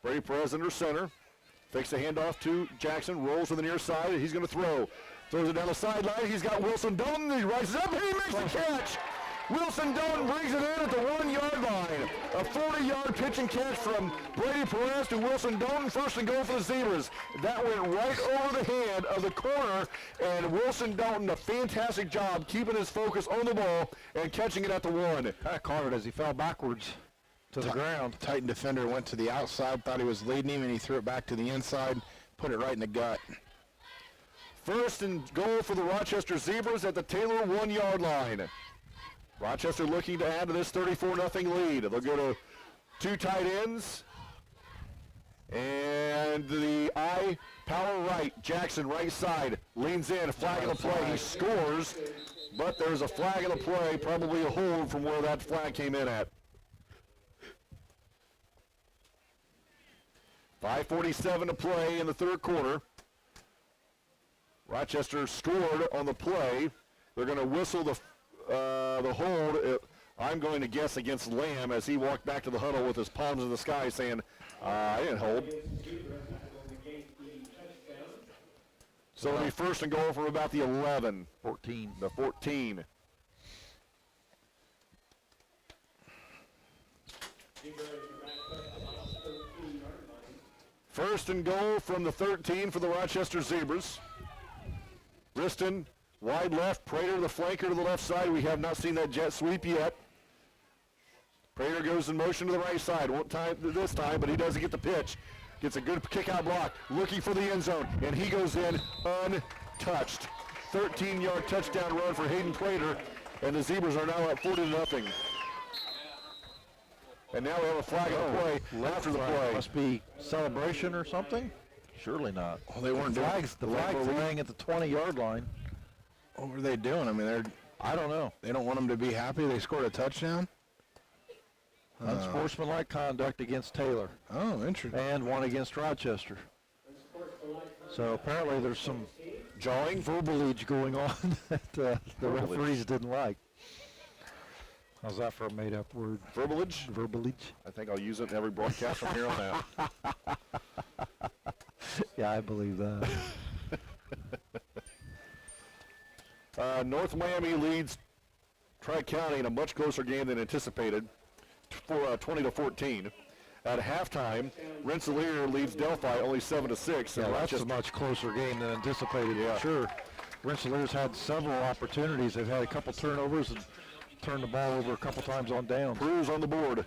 Brady Perez under center. Fakes the handoff to Jackson. Rolls to the near side. He's going to throw. Throws it down the sideline. He's got Wilson Dalton. He rises up and he makes the catch. Wilson Dalton brings it in at the 1-yard line. A 40-yard pitch and catch from Brady Perez to Wilson Dalton. 1st and goal for the Zebras. That went right over the head of the corner, and Wilson Dalton, a fantastic job keeping his focus on the ball and catching it at the 1. I caught it as he fell backwards to the ground. Titan defender went to the outside, thought he was leading him, and he threw it back to the inside, put it right in the gut. 1st and goal for the Rochester Zebras at the Taylor 1-yard line. Rochester looking to add to this 34-0 lead. They'll go to 2 tight ends. And the power right. Jackson right side. Leans in. Flag of the play. He scores. But there's a flag of the play. Probably a hold from where that flag came in at. 5:47 to play in the 3rd quarter. Rochester scored on the play. They're going to whistle the hold, I'm going to guess against Lamb as he walked back to the huddle with his palms in the sky saying, I didn't hold. So it'll be 1st and goal from about the 11. 14. The 14. First and goal from the 13 for the Rochester Zebras. Briston wide left, Prater the flanker to the left side. We have not seen that jet sweep yet. Prater goes in motion to the right side. Won't time this time, but he doesn't get the pitch. Gets a good kick-out block, looking for the end zone, and he goes in untouched. 13-yard touchdown run for Hayden Prater, and the Zebras are now up 40-0. And now we have a flag on the play after the play. Must be celebration or something? Surely not. Oh, they weren't flags. The flag's laying at the 20-yard line. What were they doing? I mean, I don't know. They don't want them to be happy they scored a touchdown? Unsportsmanlike conduct against Taylor. Oh, interesting. And one against Rochester. So apparently there's some jawing, verbalage going on that the referees didn't like. How's that for a made-up word? Verbalage? Verbalage. I think I'll use it in every broadcast from here on out. Yeah, I believe that. North Miami leads Tri-County in a much closer game than anticipated, for 20-14. At halftime, Rensselaer leads Delphi only 7-6. Yeah, that's a much closer game than anticipated. Yeah. Sure. Rensselaer's had several opportunities. They've had a couple turnovers and turned the ball over a couple times on down. Cruz on the board.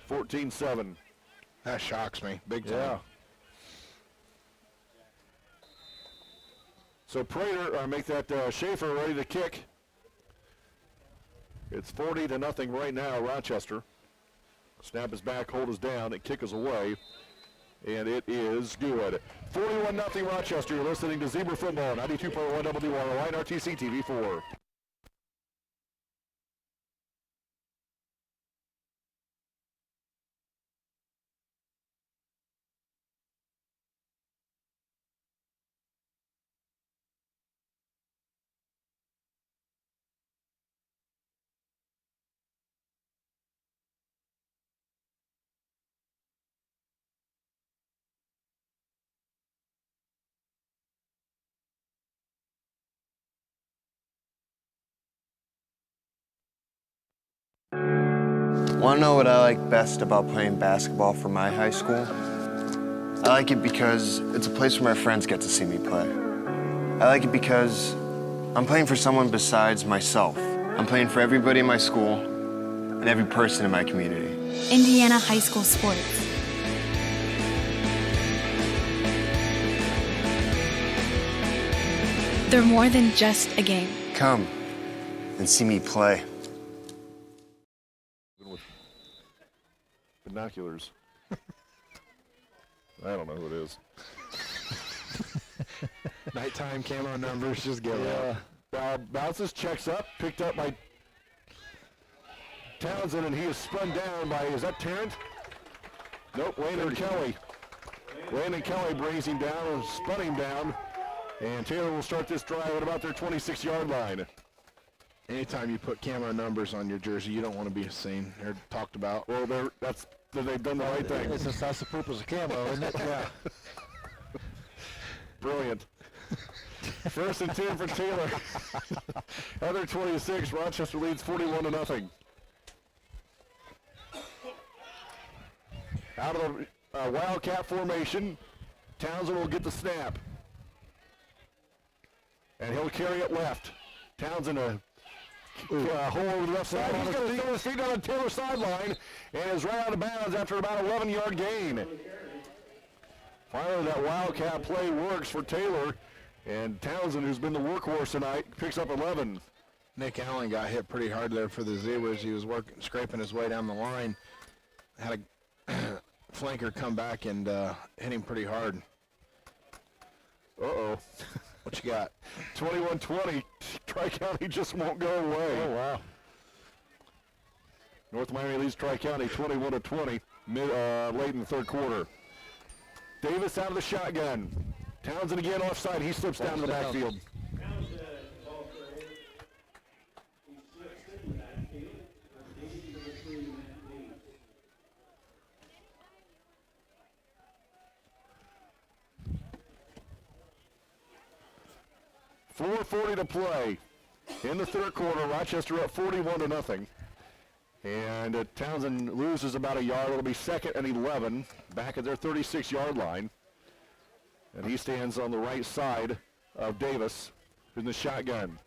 14-7. That shocks me big time. Yeah. So Prater, make that Schaefer ready to kick. It's 40-0 right now, Rochester. Snap is back, hold is down, and kick is away. And it is good. 41-0 Rochester. You're listening to Zebra Football, 92.1 WROI and RTC TV4. Want to know what I like best about playing basketball for my high school? I like it because it's a place where my friends get to see me play. I like it because I'm playing for someone besides myself. I'm playing for everybody in my school, and every person in my community. Indiana high school sports. They're more than just a game. Come and see me play. With binoculars. I don't know who it is. Nighttime camo numbers, just get it. Bounces, checks up, picked up by Townsend, and he is spun down by, is that Tarrant? Nope, Landon Kelly. Landon Kelly brings him down and spun him down. And Taylor will start this drive at about their 26-yard line. Anytime you put camo numbers on your jersey, you don't want to be seen or talked about. Well, they've done the right thing. That's the purpose of camo, isn't it? Yeah. Brilliant. First and 10 for Taylor. Other 26, Rochester leads 41-0. Out of the Wildcat formation, Townsend will get the snap. And he'll carry it left. Townsend a hole over the left side. He's going to throw his feet down the Taylor sideline and is right out of bounds after about 11-yard gain. Finally, that Wildcat play works for Taylor. And Townsend, who's been the workhorse tonight, picks up 11. Nick Allen got hit pretty hard there for the Zebras. He was scraping his way down the line. Had a flanker come back and hit him pretty hard. Uh-oh. What you got? 21-20. Tri-County just won't go away. Oh, wow. North Miami leads Tri-County 21-20 late in the third quarter. Davis out of the shotgun. Townsend again offside. He slips down to the backfield. 4:40 to play in the third quarter. Rochester up 41-0. And Townsend loses about a yard. It'll be 2nd and 11 back at their 36-yard line. And he stands on the right side of Davis in the shotgun.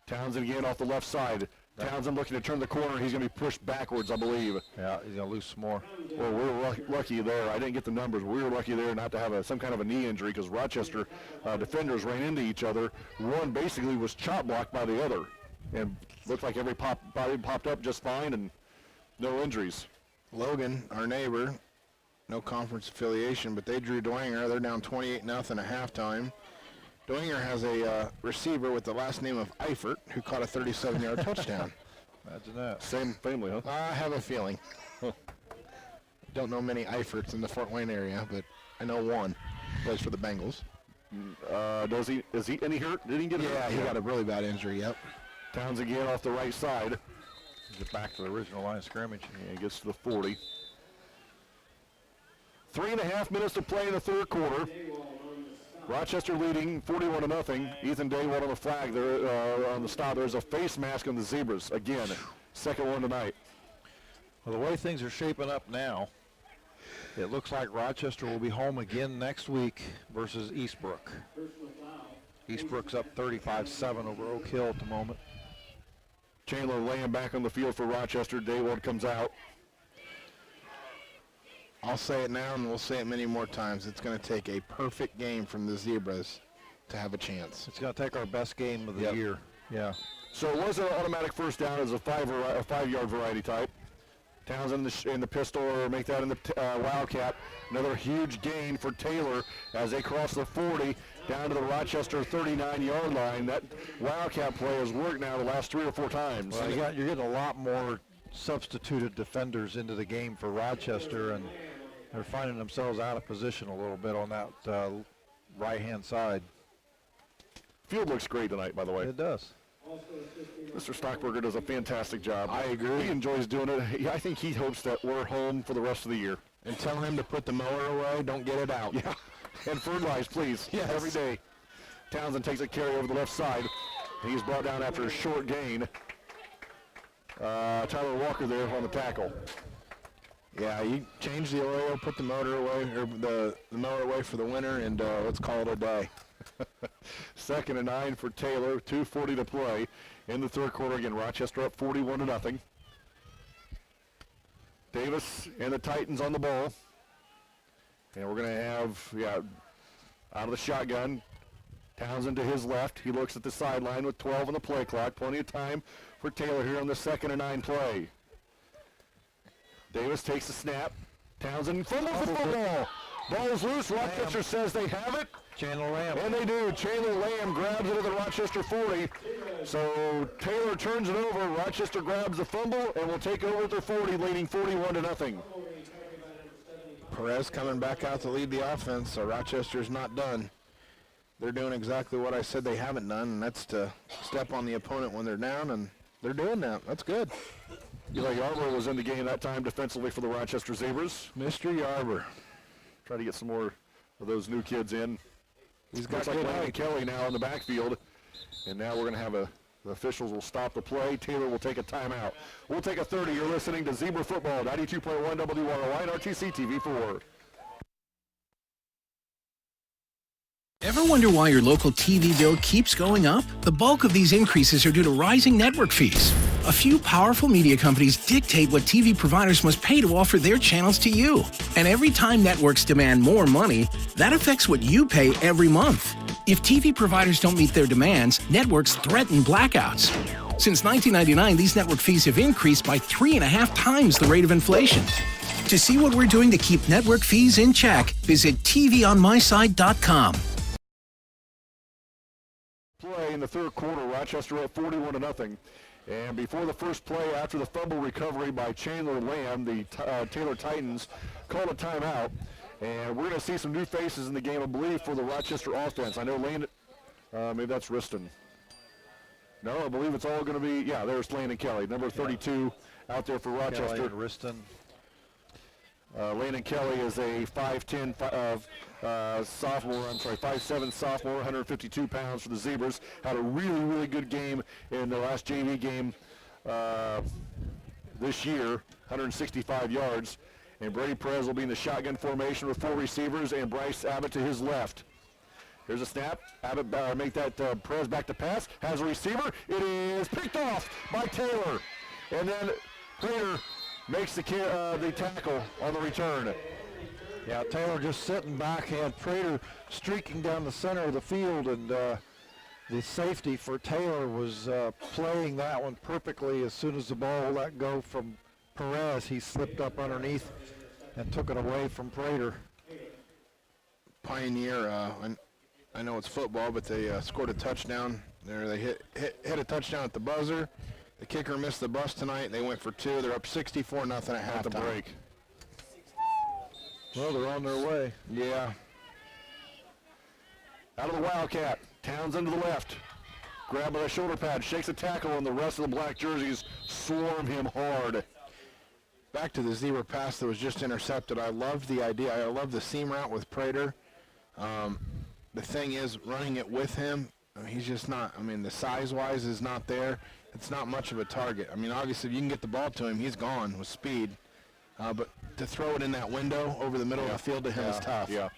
Townsend again off the left side. Townsend looking to turn the corner. He's going to be pushed backwards, I believe. Yeah, he's going to lose some more. Well, we were lucky there. I didn't get the numbers. We were lucky there not to have some kind of a knee injury because Rochester defenders ran into each other. One basically was chop blocked by the other. And looked like every body popped up just fine and no injuries. Logan, our neighbor, no conference affiliation, but they drew Dwenger. They're down 28-0 at halftime. Dwenger has a receiver with the last name of Eifert who caught a 37-yard touchdown. Imagine that. Same family, huh? I have a feeling. Don't know many Eiferts in the Fort Wayne area, but I know one. Plays for the Bengals. Is he any hurt? Did he get hurt? Yeah, he got a really bad injury, yep. Townsend again off the right side. Get back to the original line of scrimmage. Yeah, he gets to the 40. 3.5 minutes to play in the third quarter. Rochester leading 41-0. Ethan Daywalt on the flag there on the stop. There's a face mask on the Zebras. Again, second one tonight. Well, the way things are shaping up now, it looks like Rochester will be home again next week versus Eastbrook. Eastbrook's up 35-7 over Oak Hill at the moment. Chandler laying back on the field for Rochester. Daywalt comes out. I'll say it now and we'll say it many more times. It's going to take a perfect game from the Zebras to have a chance. It's going to take our best game of the year. Yeah. So it was an automatic first down as a 5-yard variety type. Townsend in the pistol or make that in the Wildcat. Another huge gain for Taylor as they cross the 40 down to the Rochester 39-yard line. That Wildcat play has worked now the last 3 or 4 times. Well, you're getting a lot more substituted defenders into the game for Rochester, and they're finding themselves out of position a little bit on that right-hand side. Field looks great tonight, by the way. It does. Mr. Stockberger does a fantastic job. I agree. He enjoys doing it. I think he hopes that we're home for the rest of the year. And tell him to put the mower away, don't get it out. Yeah, and fertilize, please, yes. Every day. Townsend takes a carry over the left side. He's brought down after a short gain. Tyler Walker there on the tackle. Yeah, you change the oil, put the motor away, or the mower away for the winter, and let's call it a day. 2nd and 9 for Taylor, 2:40 to play in the third quarter. Again, Rochester up 41-0. Davis and the Titans on the ball. And we're going to have, out of the shotgun, Townsend to his left. He looks at the sideline with 12 on the play clock. Plenty of time for Taylor here on the 2nd and 9 play. Davis takes the snap. Townsend fumbles the football. Ball is loose. Rochester says they have it. Chandler Lamb. And they do. Chandler Lamb grabs it at the Rochester 40. So Taylor turns it over. Rochester grabs the fumble and will take over at their 40, leading 41-0. Perez coming back out to lead the offense, so Rochester's not done. They're doing exactly what I said they haven't done, and that's to step on the opponent when they're down, and they're doing that. That's good. Eli Yarborough was in the game that time defensively for the Rochester Zebras. Mr. Yarborough. Try to get some more of those new kids in. He's got like good Landon height. Kelly now in the backfield. And now we're going to have the officials will stop the play. Taylor will take a timeout. We'll take a 30. You're listening to Zebra Football, 92.1 WROI and RTC TV4. Ever wonder why your local TV bill keeps going up? The bulk of these increases are due to rising network fees. A few powerful media companies dictate what TV providers must pay to offer their channels to you. And every time networks demand more money, that affects what you pay every month. If TV providers don't meet their demands, networks threaten blackouts. Since 1999, these network fees have increased by 3.5 times the rate of inflation. To see what we're doing to keep network fees in check, visit tvonmyside.com. Play in the third quarter, Rochester up 41-0. And before the first play, after the fumble recovery by Chandler Lamb, the Taylor Titans called a timeout. And we're going to see some new faces in the game, I believe, for the Rochester offense. I know Landon, maybe that's Riston. No, I believe it's all going to be, there's Landon Kelly, number 32 out there for Rochester. Kelly, Riston. Landon Kelly is a 5'10 sophomore, 5'7 sophomore, 152 pounds for the Zebras. Had a really, really good game in the last JV game this year, 165 yards. And Brady Perez will be in the shotgun formation with 4 receivers and Bryce Abbott to his left. Here's a snap. Abbott make that Perez back to pass. Has a receiver. It is picked off by Taylor. And then Prater makes the tackle on the return. Yeah, Taylor just sitting back, had Prater streaking down the center of the field, and the safety for Taylor was playing that one perfectly. As soon as the ball let go from Perez, he slipped up underneath and took it away from Prater. Pioneer, I know it's football, but they scored a touchdown there. They hit a touchdown at the buzzer. The kicker missed the bus tonight. They went for 2. They're up 64-0 at halftime. The break. Well, they're on their way. Yeah. Out of the Wildcat, Townsend to the left. Grab by the shoulder pad, shakes a tackle, and the rest of the black jerseys swarm him hard. Back to the zebra pass that was just intercepted. I love the idea. I love the seam route with Prater. The thing is, running it with him, he's just not, the size-wise is not there. It's not much of a target. Obviously, if you can get the ball to him, he's gone with speed. But to throw it in that window over the middle of the field to him is tough. Yeah.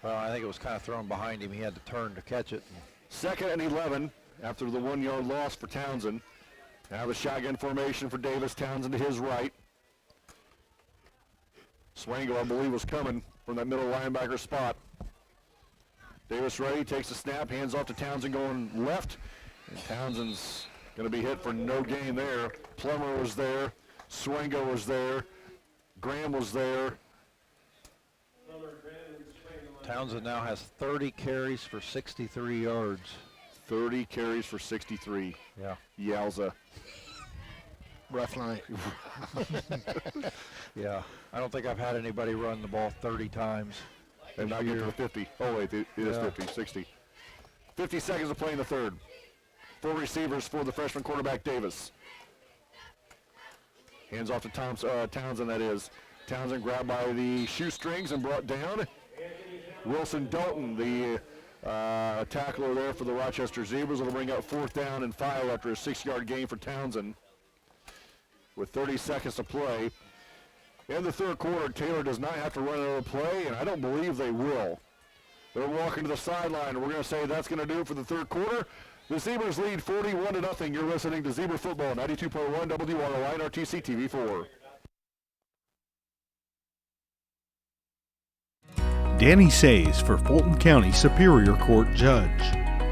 Well, I think it was kind of thrown behind him. He had to turn to catch it. 2nd and 11 after the 1-yard loss for Townsend. Now the shotgun formation for Davis. Townsend to his right. Swango, I believe, was coming from that middle linebacker spot. Davis ready, takes the snap, hands off to Townsend going left. And Townsend's going to be hit for no gain there. Plummer was there. Swango was there. Graham was there. Townsend now has 30 carries for 63 yards. 30 carries for 63. Yeah. Yowza. Rough night. Yeah. I don't think I've had anybody run the ball 30 times. And not get to the 50. Oh, wait, it is 50, 60. 50 seconds to play in the third. 4 receivers for the freshman quarterback, Davis. Hands off to Townsend, that is. Townsend grabbed by the shoestrings and brought down. Wilson Dalton, the tackler there for the Rochester Zebras, will bring up 4th down and 5 after a 6-yard gain for Townsend. With 30 seconds to play. In the third quarter, Taylor does not have to run another play, and I don't believe they will. They're walking to the sideline, and we're going to say that's going to do it for the third quarter. The Zebras lead 41-0. You're listening to Zebra Football, 92.1 WROI and RTC TV4. Danny Says for Fulton County Superior Court Judge.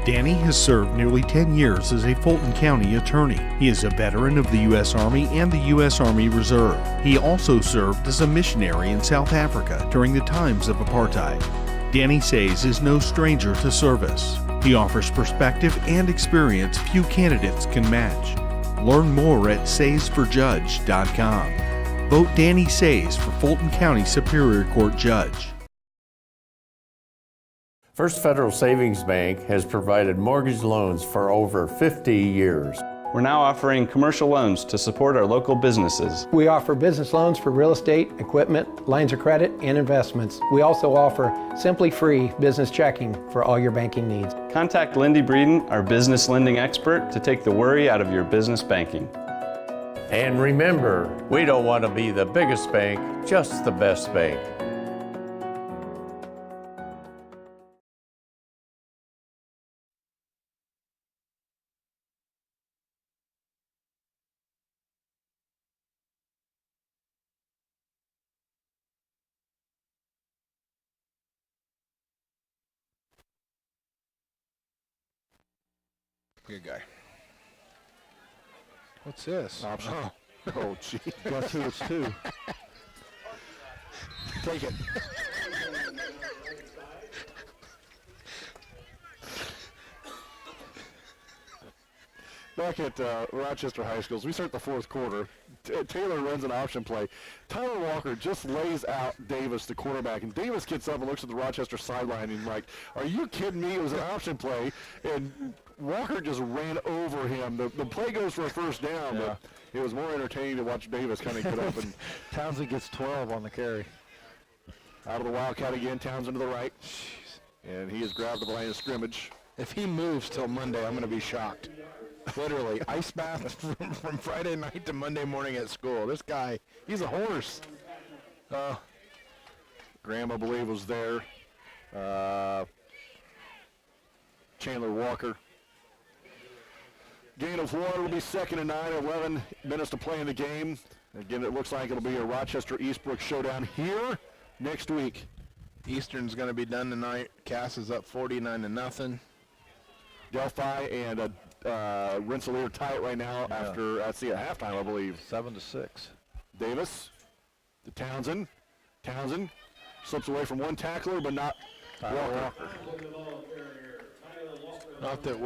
Danny has served nearly 10 years as a Fulton County attorney. He is a veteran of the U.S. Army and the U.S. Army Reserve. He also served as a missionary in South Africa during the times of apartheid. Danny Says is no stranger to service. He offers perspective and experience few candidates can match. Learn more at saysforjudge.com. Vote Danny Says for Fulton County Superior Court Judge. First Federal Savings Bank has provided mortgage loans for over 50 years. We're now offering commercial loans to support our local businesses. We offer business loans for real estate, equipment, lines of credit, and investments. We also offer simply free business checking for all your banking needs. Contact Lindy Breeden, our business lending expert, to take the worry out of your business banking. And remember, we don't want to be the biggest bank, just the best bank. Good guy. What's this? Option. Oh, gee. Guess who it's to? Take it. Back at Rochester High Schools, we start the fourth quarter. Taylor runs an option play. Tyler Walker just lays out Davis, the quarterback, and Davis gets up and looks at the Rochester sideline and like, are you kidding me? It was an option play, and Walker just ran over him. The play goes for a first down, but it was more entertaining to watch Davis kind of get up. And Townsend gets 12 on the carry. Out of the Wildcat again, Townsend to the right. And he has grabbed the line of scrimmage. If he moves till Monday, I'm going to be shocked. Literally, ice bath from Friday night to Monday morning at school. This guy, he's a horse. Graham, I believe, was there. Chandler Walker. Gain of 1 will be 2nd and 9, 11 minutes to play in the game. Again, it looks like it'll be a Rochester-Eastbrook showdown here next week. Eastern's going to be done tonight. Cass is up 49-0. Delphi and Rensselaer tight right now after, that's at halftime, I believe. 7-6. Davis to Townsend. Townsend slips away from one tackler, but not Walker. Not that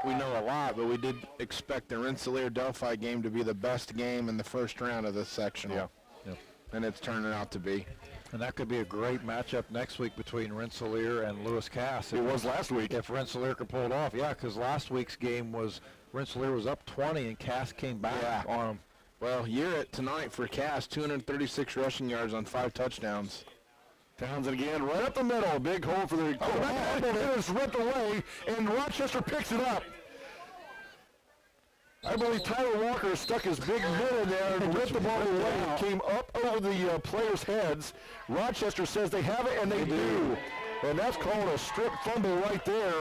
we know a lot, but we did expect the Rensselaer-Delphi game to be the best game in the first round of this sectional. Yeah. And it's turning out to be. And that could be a great matchup next week between Rensselaer and Lewis Cass. It was last week. If Rensselaer could pull it off. Yeah, because last week's game was Rensselaer was up 20 and Cass came back on them. Well, you're at tonight for Cass, 236 rushing yards on 5 touchdowns. Townsend again, right up the middle. Big hole for the quarterback. It is ripped away, and Rochester picks it up. I believe Tyler Walker stuck his big mitt in there and ripped the ball away. It came up over the players' heads. Rochester says they have it, and they do. And that's called a strip fumble right there.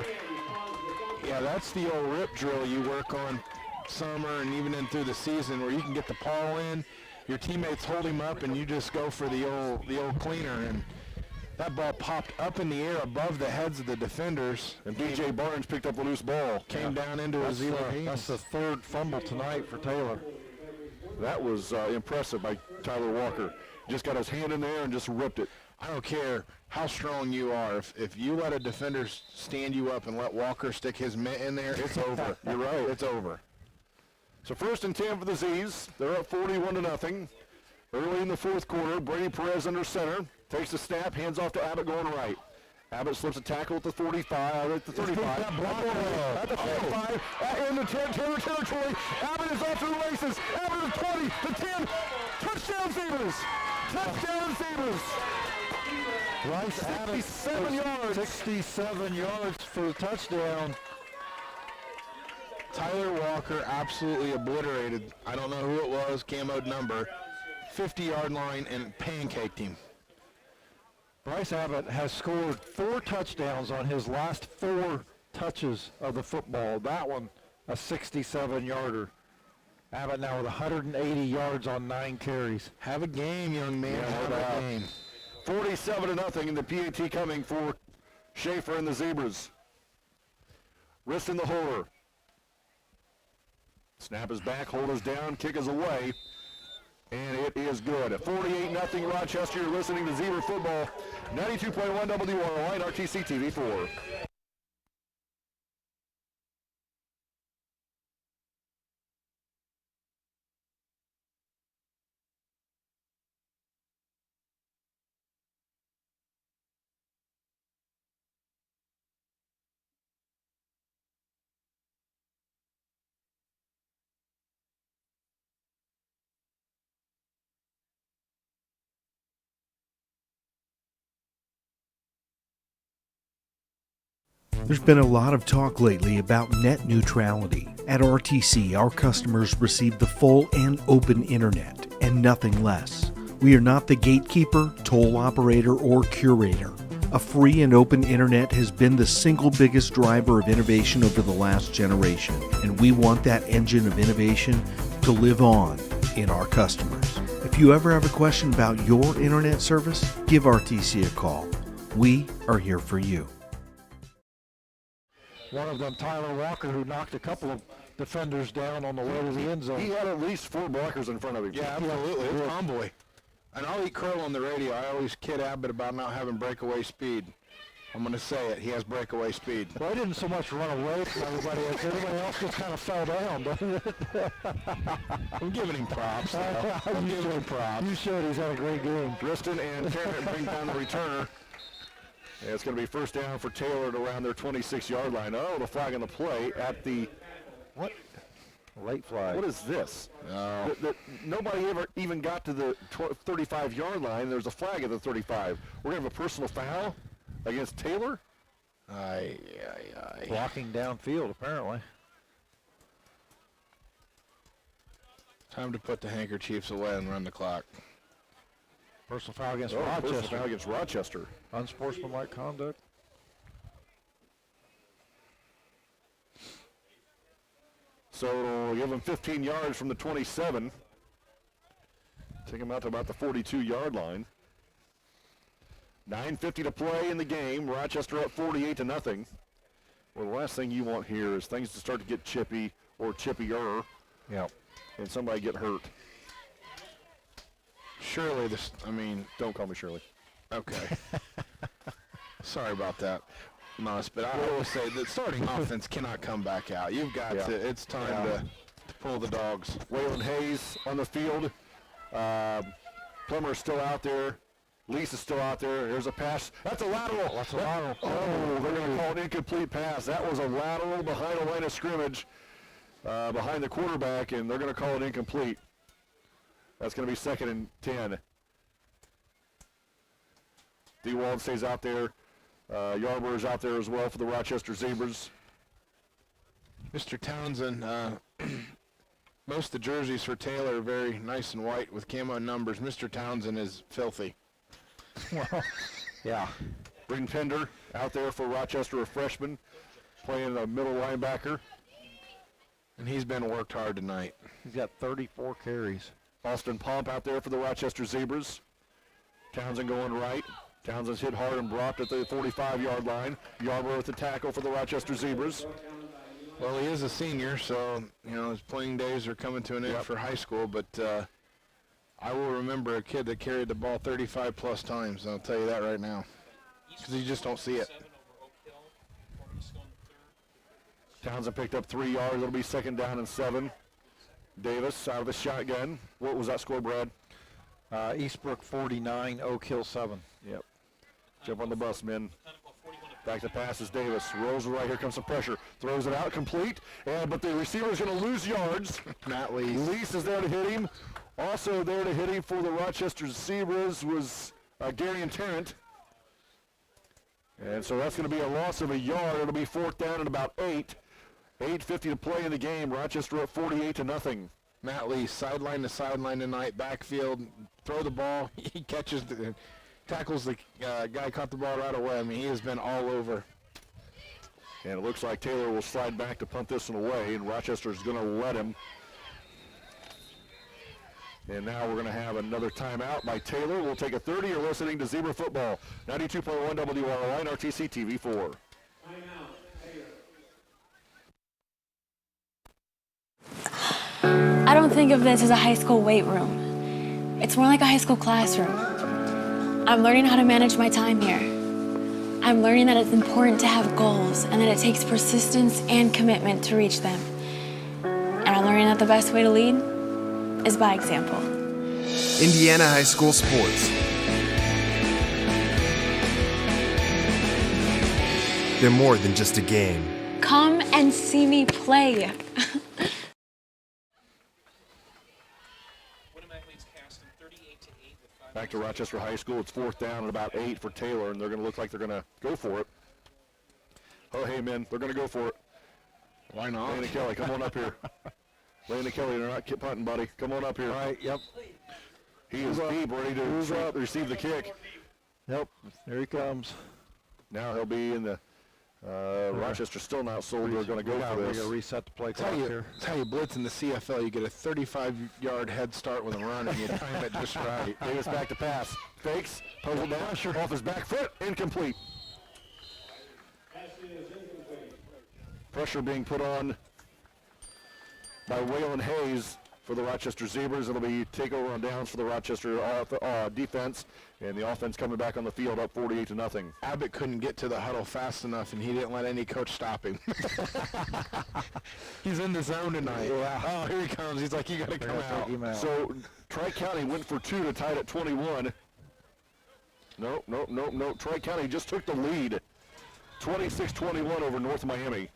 Yeah, that's the old rip drill you work on summer and even in through the season where you can get the ball in, your teammates hold him up, and you just go for the old cleaner. And that ball popped up in the air above the heads of the defenders. And B.J. Barnes picked up the loose ball. Came down into his hands. That's the 3rd fumble tonight for Taylor. That was impressive by Tyler Walker. Just got his hand in there and just ripped it. I don't care how strong you are. If you let a defender stand you up and let Walker stick his mitt in there, it's over. You're right. It's over. So 1st and 10 for the Z's. They're up 41-0. Early in the fourth quarter, Brady Perez under center. Takes the snap, hands off to Abbott going right. Abbott slips a tackle at the 45, at the 35. At the 45, in the 10 territory. Abbott is off to the races. Abbott is 20, the 10. Touchdown Sabres. Touchdown Sabres. Bryce Abbott, 67 yards. 67 yards for the touchdown. Tyler Walker absolutely obliterated, I don't know who it was, camoed number, 50-yard line, and pancaked him. Bryce Abbott has scored 4 touchdowns on his last 4 touches of the football. That one, a 67-yarder. Abbott now with 180 yards on 9 carries. Have a game, young man. Yeah, Have a game. 47-0 in the PAT coming for Schaefer and the Zebras. Wrist in the holder. Snap is back, hold is down, kick is away, and it is good. At 48-0 Rochester, you're listening to Zebra Football, 92.1 WROI and RTC TV4. There's been a lot of talk lately about net neutrality. At RTC, our customers receive the full and open internet and nothing less. We are not the gatekeeper, toll operator, or curator. A free and open internet has been the single biggest driver of innovation over the last generation, and we want that engine of innovation to live on in our customers. If you ever have a question about your internet service, give RTC a call. We are here for you. One of them, Tyler Walker, who knocked a couple of defenders down on the way to the end zone. He had at least 4 blockers in front of him. Yeah, absolutely. It's convoy. And I'll eat crow on the radio. I always kid Abbott about not having breakaway speed. I'm going to say it. He has breakaway speed. Well, he didn't so much run away from everybody as everybody else just kind of fell down, doesn't it? I'm giving him props. I'm giving him props. You showed he's had a great game. Tristan and Tarrant bring down the returner. And it's going to be first down for Taylor at around their 26-yard line. Oh, the flag on the play at the, what? Late flag. What is this? Nobody ever even got to the 35-yard line. There's a flag at the 35. We're going to have a personal foul against Taylor? Blocking downfield, apparently. Time to put the handkerchiefs away and run the clock. Personal foul against Rochester. Personal foul against Rochester. Unsportsmanlike conduct. So it'll give them 15 yards from the 27. Take them out to about the 42-yard line. 9:50 to play in the game. Rochester up 48-0. Well, the last thing you want here is things to start to get chippy or chippier. Yep. And somebody get hurt. Shirley, don't call me Shirley. Okay. Sorry about that, Moss, but I always say the starting offense cannot come back out. You've got to, it's time to pull the dogs. Waylon Hayes on the field. Plummer's still out there. Lisa's still out there. There's a pass. That's a lateral. That's a lateral. Oh, they're going to call an incomplete pass. That was a lateral behind the line of scrimmage, behind the quarterback, and they're going to call it incomplete. That's going to be 2nd and 10. DeWald stays out there. Yarbrough's out there as well for the Rochester Zebras. Mr. Townsend, most of the jerseys for Taylor are very nice and white with camo numbers. Mr. Townsend is filthy. Well, yeah. Braden Pender out there for Rochester, a freshman, playing a middle linebacker. And he's been worked hard tonight. He's got 34 carries. Austin Pomp out there for the Rochester Zebras. Townsend going right. Townsend's hit hard and dropped at the 45-yard line. Yarbrough with the tackle for the Rochester Zebras. Well, he is a senior, so, his playing days are coming to an end for high school, but I will remember a kid that carried the ball 35-plus times, I'll tell you that right now, because you just don't see it. Townsend picked up 3 yards. It'll be 2nd down and 7. Davis out of the shotgun. What was that score, Brad? Eastbrook 49, Oak Hill 7. Yep. Jump on the bus, men. Back to pass is Davis. Rolls right. Here comes some pressure. Throws it out, complete. But the receiver is going to lose yards. Matt Lease. Lease is there to hit him. Also there to hit him for the Rochester Zebras was Gary and Tarrant. And so that's going to be a loss of a yard. It'll be 4th down and about 8. 8:50 to play in the game. Rochester up 48-0. Matt Lee, sideline to sideline tonight, backfield, throw the ball. He tackles the guy, caught the ball right away. He has been all over. And it looks like Taylor will slide back to punt this one away, and Rochester is going to let him. And now we're going to have another timeout by Taylor. We'll take a 30. You're listening to Zebra Football, 92.1 WROI and RTC TV4. I don't think of this as a high school weight room. It's more like a high school classroom. I'm learning how to manage my time here. I'm learning that it's important to have goals and that it takes persistence and commitment to reach them. And I'm learning that the best way to lead is by example. Indiana High School Sports. They're more than just a game. Come and see me play. Back to Rochester High School. It's 4th down and about 8 for Taylor, and they're going to look like they're going to go for it. Oh, hey, men, they're going to go for it. Why not? Landon Kelly, come on up here. Landon Kelly, they're not punting, buddy. Come on up here. All right, yep. He is deep, ready to receive the kick. Yep, there he comes. Now he'll be in the Rochester still not sold. They're going to go for this. We're going to reset the play clock here. That's how you blitz in the CFL. You get a 35-yard head start with a run, and you time it just right. Davis back to pass. Fakes, puzzle down, off his back foot, incomplete. Pressure being put on by Waylon Hayes for the Rochester Zebras. It'll be takeover on downs for the Rochester defense, and the offense coming back on the field up 48-0. Abbott couldn't get to the huddle fast enough, and he didn't let any coach stop him. He's in the zone tonight. Yeah. Oh, here he comes. He's like, you got to come out. So Tri-County went for 2 to tie it at 21. Nope. Tri-County just took the lead. 26-21 over North Miami.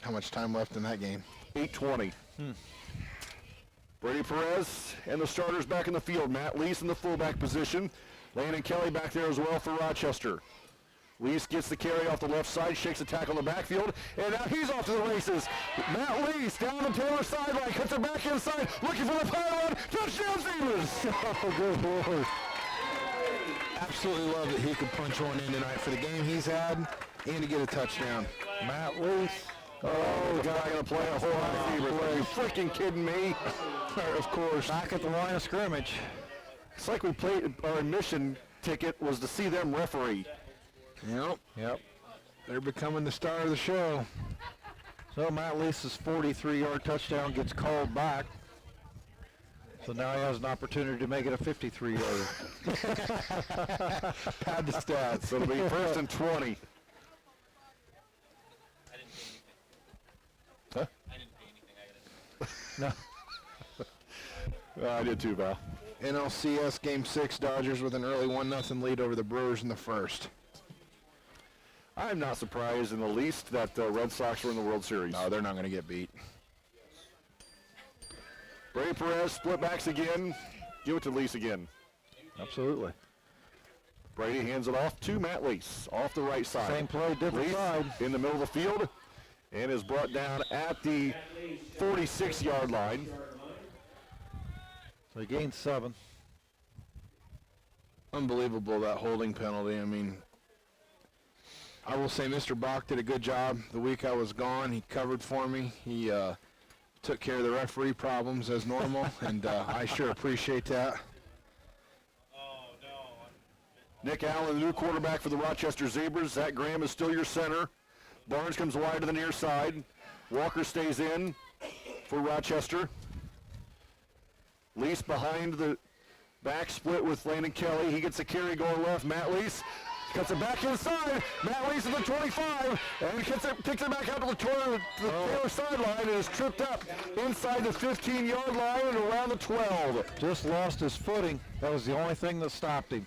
How much time left in that game? 8:20. Brady Perez and the starters back in the field. Matt Lease in the fullback position. Landon Kelly back there as well for Rochester. Lease gets the carry off the left side, shakes a tackle in the backfield, and now he's off to the races. Matt Lease down the Taylor sideline, cuts it back inside, looking for the pylon. Touchdown Zebras! Oh, good Lord. Absolutely love that he could punch one in tonight for the game he's had and to get a touchdown. Matt Lease. Oh, God, I'm going to play a whole lot of Zebras. Are you freaking kidding me? Of course. Back at the line of scrimmage. It's like we played, our admission ticket was to see them referee. Yep. They're becoming the star of the show. So Matt Lease's 43-yard touchdown gets called back. So now he has an opportunity to make it a 53-yarder. Pad the stats. So it'll be 1st and 20. Huh? I didn't pay anything. No. I did too, Val. NLCS Game 6, Dodgers with an early 1-0 lead over the Brewers in the first. I'm not surprised in the least that the Red Sox are in the World Series. No, they're not going to get beat. Brady Perez, split backs again. Give it to Lease again. Absolutely. Brady hands it off to Matt Lease, off the right side. Same play, different Lease side. in the middle of the field and is brought down at the 46-yard line. So he gains 7. Unbelievable, that holding penalty. I mean, I will say Mr. Bach did a good job. The week I was gone, he covered for me. He took care of the referee problems as normal, and I sure appreciate that. Nick Allen, the new quarterback for the Rochester Zebras. Zach Graham is still your center. Barnes comes wide to the near side. Walker stays in for Rochester. Lease behind the back split with Landon Kelly. He gets a carry going left. Matt Lease cuts it back inside. Matt Lease at the 25 and kicks it back out to the Taylor sideline and is tripped up inside the 15-yard line and around the 12. Just lost his footing. That was the only thing that stopped him.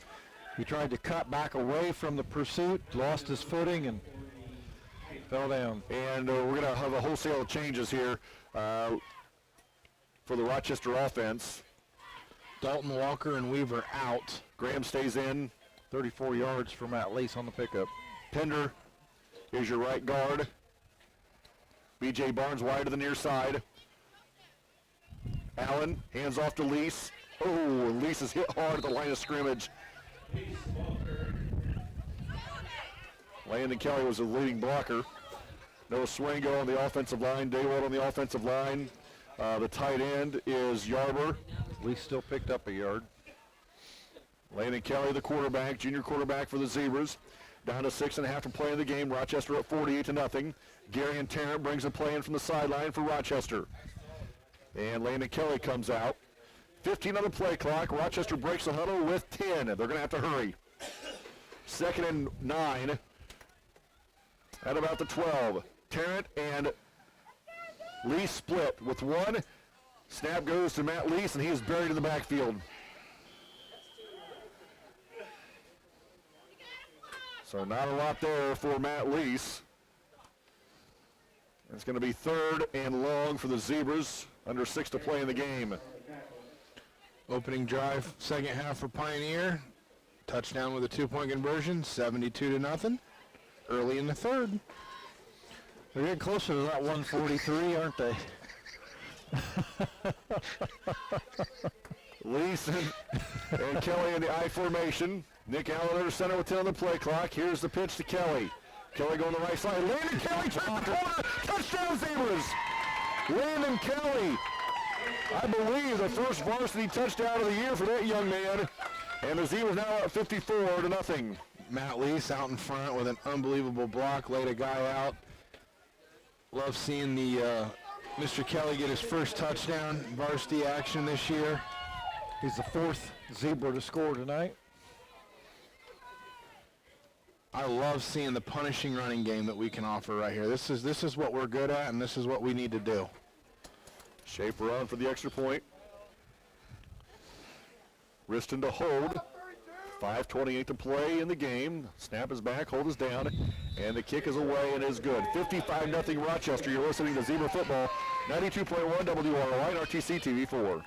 He tried to cut back away from the pursuit, lost his footing, and fell down. And we're going to have a wholesale of changes here for the Rochester offense. Dalton Walker and Weaver out. Graham stays in. 34 yards for Matt Lease on the pickup. Pender is your right guard. B.J. Barnes wide to the near side. Allen hands off to Lease. Oh, and Lease is hit hard at the line of scrimmage. Landon Kelly was the leading blocker. Noah Swingo on the offensive line, Daywalt on the offensive line. The tight end is Yarber. Lee still picked up a yard. Landon Kelly, the quarterback, junior quarterback for the Zebras. Down to 6.5 to play in the game. Rochester up 48-0. Gary and Tarrant brings a play in from the sideline for Rochester. And Landon Kelly comes out. 15 on the play clock. Rochester breaks the huddle with 10. They're going to have to hurry. 2nd and 9 at about the 12. Tarrant and Lee split with one. Snap goes to Matt Lease, and he is buried in the backfield. So not a lot there for Matt Lease. It's going to be 3rd and long for the Zebras. Under 6 to play in the game. Opening drive, second half for Pioneer. Touchdown with a 2-point conversion, 72-0. Early in the 3rd. They're getting closer to that 143, aren't they? Leeson and Kelly in the I formation. Nick Allen under center with 10 on the play clock. Here's the pitch to Kelly. Kelly going the right side. Landon Kelly turns the corner. Touchdown Zebras. Landon Kelly, I believe the first varsity touchdown of the year for that young man. And the Zebras now up 54-0. Matt Lease out in front with an unbelievable block, laid a guy out. Love seeing the Mr. Kelly get his first touchdown varsity action this year. He's the 4th Zebra to score tonight. I love seeing the punishing running game that we can offer right here. This is what we're good at, and this is what we need to do. Schaefer on for the extra point. Riston to hold. 5:28 to play in the game. Snap is back, hold is down, and the kick is away and is good. 55-0 Rochester. You're listening to Zebra Football, 92.1 WROI and RTC TV4.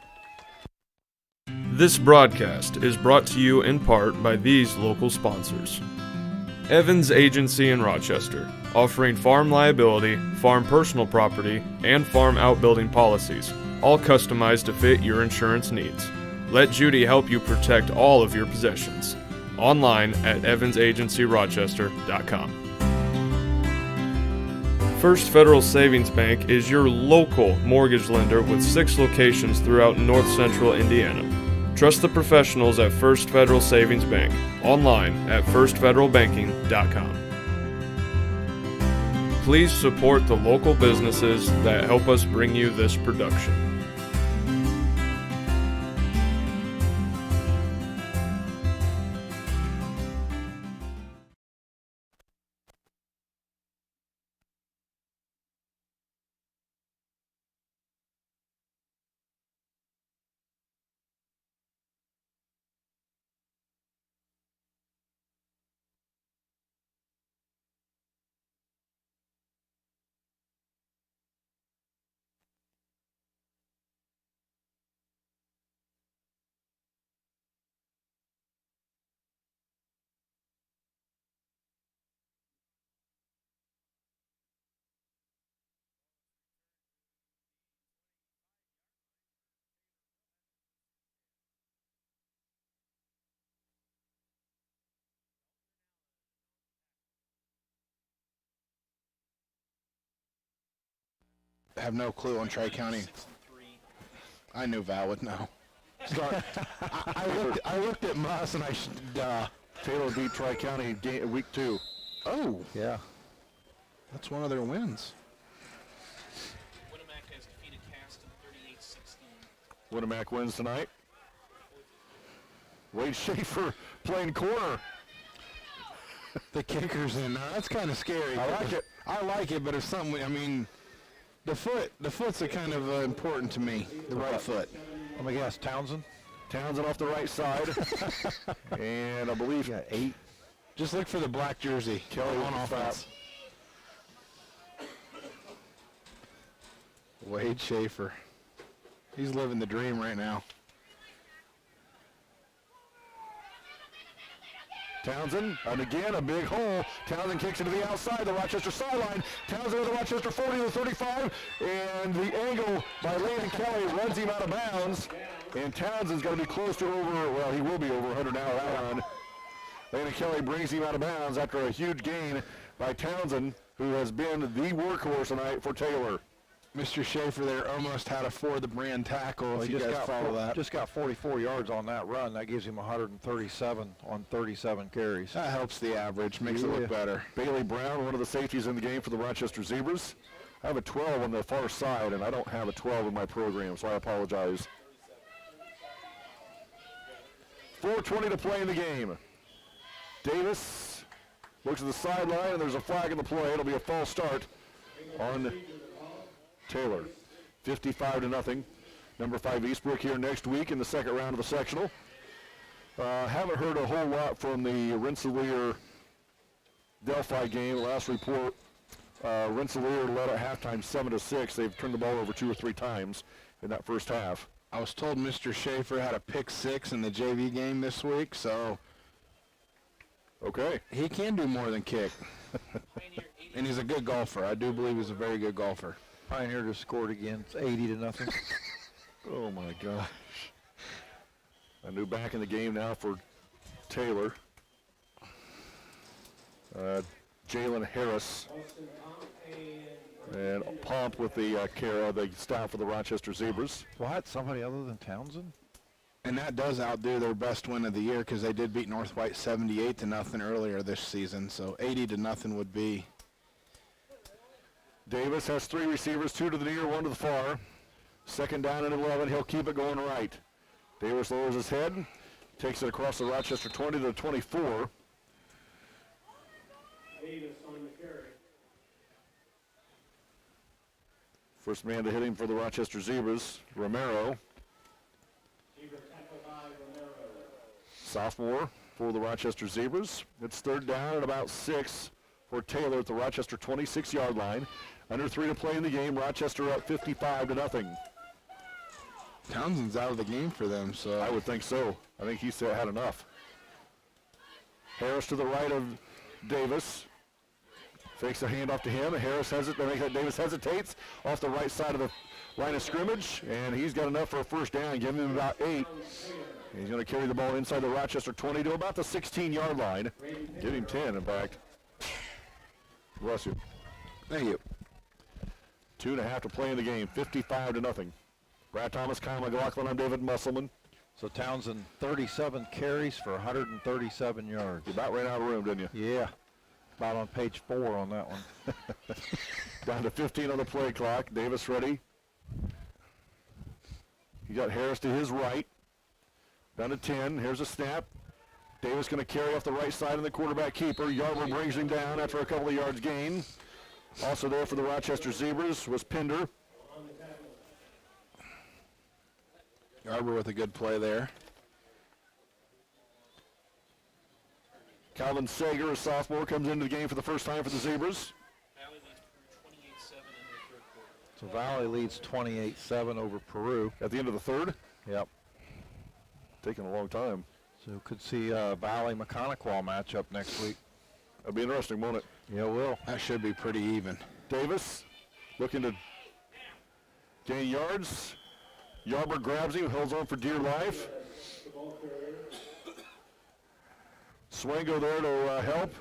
This broadcast is brought to you in part by these local sponsors. Evans Agency in Rochester, offering farm liability, farm personal property, and farm outbuilding policies, all customized to fit your insurance needs. Let Judy help you protect all of your possessions. Online at evansagencyrochester.com. First Federal Savings Bank is your local mortgage lender with 6 locations throughout north central Indiana. Trust the professionals at First Federal Savings Bank. Online at firstfederalbanking.com. Please support the local businesses that help us bring you this production. I have no clue on Tri-County. I knew Val would know. Sorry. I looked at Muss and Taylor beat Tri-County week 2. Oh. Yeah. That's one of their wins. Winamac has defeated Caston 38-16. Winamac wins tonight. Wade Schaefer playing corner. The kicker's in. That's kind of scary. I like it. I like it, but it's something, I mean, the foot's a kind of important to me, the right foot. Let me guess, Townsend? Townsend off the right side. And I believe got 8. Just look for the black jersey. Kelly on offense. Wade Schaefer. He's living the dream right now. Townsend, and again a big hole. Townsend kicks it to the outside, the Rochester sideline. Townsend with the Rochester 40 to 35, and the angle by Landon Kelly runs him out of bounds. And Townsend's going to be close to over, well, he will be over 100 now out on. Landon Kelly brings him out of bounds after a huge gain by Townsend. who has been the workhorse tonight for Taylor. Mr. Schaefer there almost had a for the brand tackle, if you guys follow that. Just got 44 yards on that run. That gives him 137 on 37 carries. That helps the average, makes it look better. Bailey Brown, one of the safeties in the game for the Rochester Zebras. I have a 12 on the far side, and I don't have a 12 in my program, so I apologize. 4:20 to play in the game. Davis looks at the sideline, and there's a flag in the play. It'll be a false start on Taylor. 55-0. Number 5 Eastbrook here next week in the second round of the sectional. Haven't heard a whole lot from the Rensselaer-Delphi game. Last report, Rensselaer led at halftime 7-6. They've turned the ball over 2 or 3 times in that first half. I was told Mr. Schaefer had a pick 6 in the JV game this week, so okay, he can do more than kick. And he's a good golfer. I do believe he's a very good golfer. Pioneer just scored again. It's 80-0. Oh my gosh. A new back in the game now for Taylor. Jalen Harris. And Pomp with the staff for the Rochester Zebras. What? Somebody other than Townsend? And that does outdo their best win of the year because they did beat North White 78-0 earlier this season. So 80-0 would be. Davis has 3 receivers, 2 to the near, 1 to the far. Second down and 11. He'll keep it going right. Davis lowers his head, takes it across the Rochester 20 to the 24. Davis on the carry. First man to hit him for the Rochester Zebras, Romero. Sophomore for the Rochester Zebras. It's third down at about 6 for Taylor at the Rochester 26-yard line. Under 3 to play in the game. Rochester up 55-0. Townsend's out of the game for them, so. I would think so. I think he's had enough. Harris to the right of Davis. Fakes a handoff to him. Harris has it. Davis hesitates off the right side of the line of scrimmage, and he's got enough for a first down, giving him about 8. He's going to carry the ball inside the Rochester 20 to about the 16-yard line. Give him 10, in fact. Bless you. Thank you. 2.5 to play in the game. 55-0. Brad Thomas, Kyle McLaughlin, I'm David Musselman. So Townsend, 37 carries for 137 yards. You about ran out of room, didn't you? Yeah. About on page 4 on that one. Down to 15 on the play clock. Davis ready. You got Harris to his right. Down to 10. Here's a snap. Davis going to carry off the right side of the quarterback keeper. Yarber brings him down after a couple of yards gain. Also there for the Rochester Zebras was Pinder. Yarber with a good play there. Calvin Sager, a sophomore, comes into the game for the first time for the Zebras. So Valley leads 28-7 over Peru. At the end of the third? Yep. Taking a long time. So could see a Valley-Maconaquah matchup next week. That'll be interesting, won't it? Yeah, it will. That should be pretty even. Davis looking to gain yards. Yarber grabs him, holds on for dear life. Swango there to help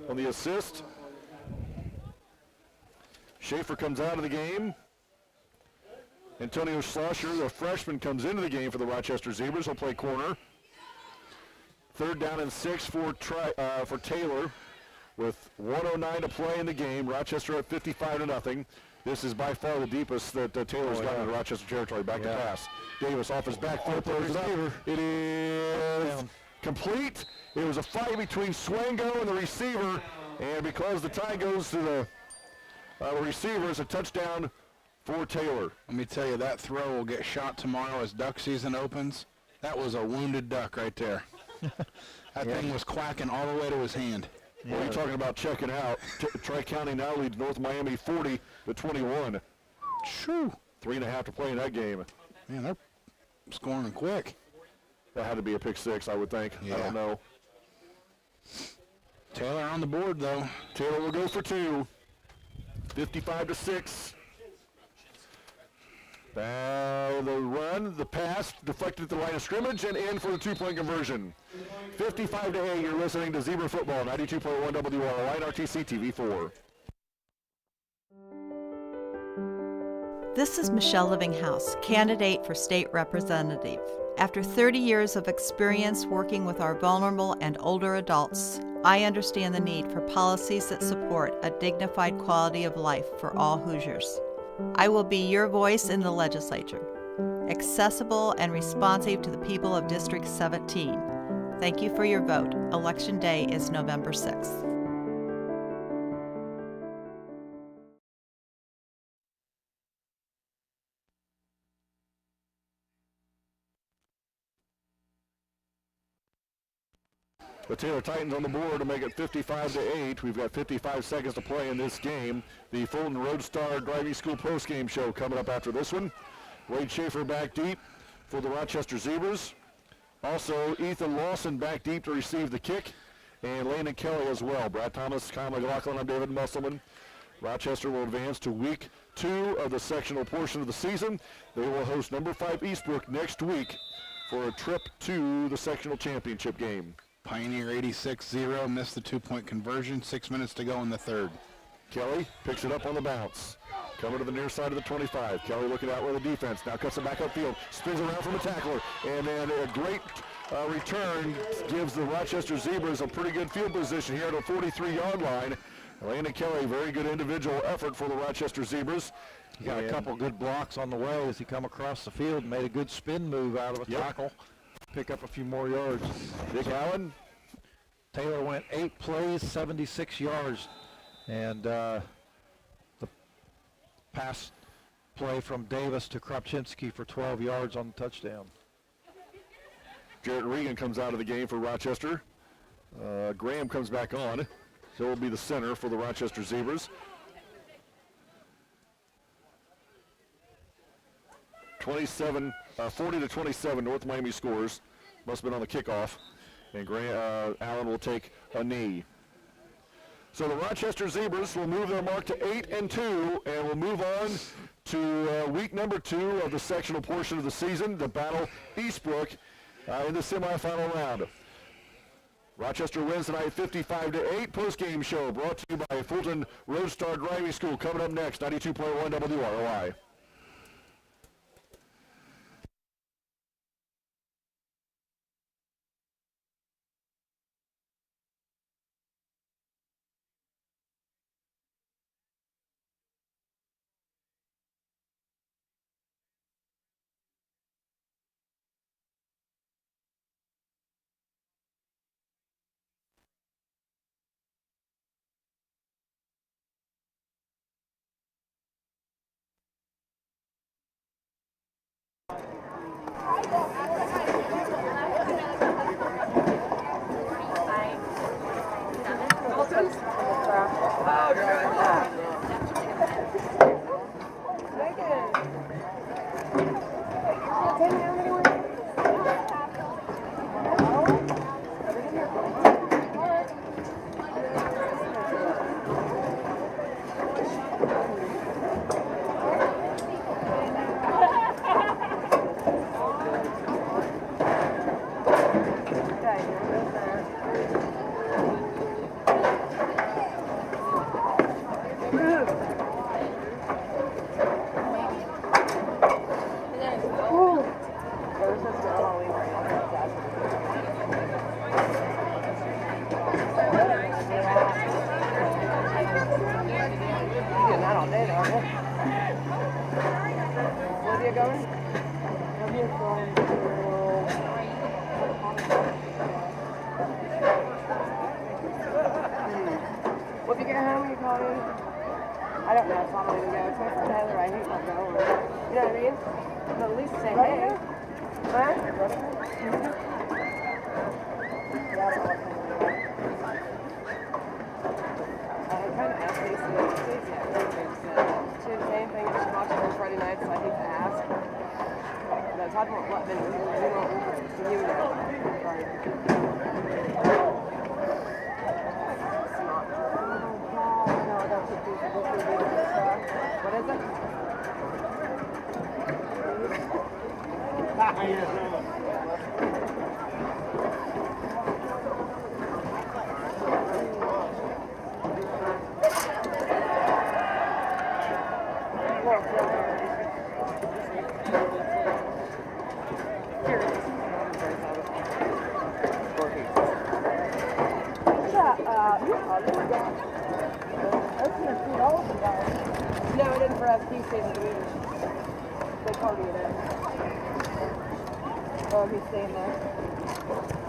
on the assist. Schaefer comes out of the game. Antonio Schlosser, the freshman, comes into the game for the Rochester Zebras. He'll play corner. Third down and 6 for Taylor with 1:09 to play in the game. Rochester at 55-0. This is by far the deepest that Taylor's got in the Rochester territory. Back to pass. Davis off his back foot, throws it up. It is complete. It was a fight between Swango and the receiver, and because the tie goes to the receiver, it's a touchdown for Taylor. Let me tell you, that throw will get shot tomorrow as duck season opens. That was a wounded duck right there. That thing was quacking all the way to his hand. Well, you're talking about checking out. Tri-County now leads North Miami 40-21. Shoo. 3.5 to play in that game. Man, they're scoring quick. That had to be a pick 6, I would think. Yeah. I don't know. Taylor on the board, though. Taylor will go for 2. 55-6. The run, the pass, deflected at the line of scrimmage, and in for the 2-point conversion. 55-8, you're listening to Zebra Football, 92.1 WROI and RTC TV4. This is Michelle Livinghouse, candidate for state representative. After 30 years of experience working with our vulnerable and older adults, I understand the need for policies that support a dignified quality of life for all Hoosiers. I will be your voice in the legislature, accessible and responsive to the people of District 17. Thank you for your vote. Election Day is November 6th. The Taylor Titans on the board to make it 55-8. We've got 55 seconds to play in this game. The Fulton Roadstar Driving School postgame show coming up after this one. Wade Schaefer back deep for the Rochester Zebras. Also, Ethan Lawson back deep to receive the kick. And Landon Kelly as well. Brad Thomas, Kyle McLaughlin, I'm David Musselman. Rochester will advance to week 2 of the sectional portion of the season. They will host number 5 Eastbrook next week for a trip to the sectional championship game. Pioneer 86-0, missed the 2-point conversion, 6 minutes to go in the third. Kelly picks it up on the bounce. Coming to the near side of the 25. Kelly looking out with the defense. Now cuts it back upfield. Spins around from a tackler. And then a great return gives the Rochester Zebras a pretty good field position here at the 43-yard line. Landon Kelly, very good individual effort for the Rochester Zebras. He got a couple good blocks on the way as he come across the field and made a good spin move out of a tackle. Pick up a few more yards. Dick Allen. Taylor went 8 plays, 76 yards. And the pass play from Davis to Kropczynski for 12 yards on the touchdown. Jarrett Regan comes out of the game for Rochester. Graham comes back on. So will be the center for the Rochester Zebras. 40-27, North Miami scores. Must have been on the kickoff. And Allen will take a knee. So the Rochester Zebras will move their mark to 8-2 and will move on to week number 2 of the sectional portion of the season to battle Eastbrook in the semifinal round. Rochester wins tonight 55-8. Post-game show brought to you by Fulton Roadstar Driving School. Coming up next, 92.1 WROI. No, it isn't for us. He's staying in the beach. They party it up. Oh, he's staying there.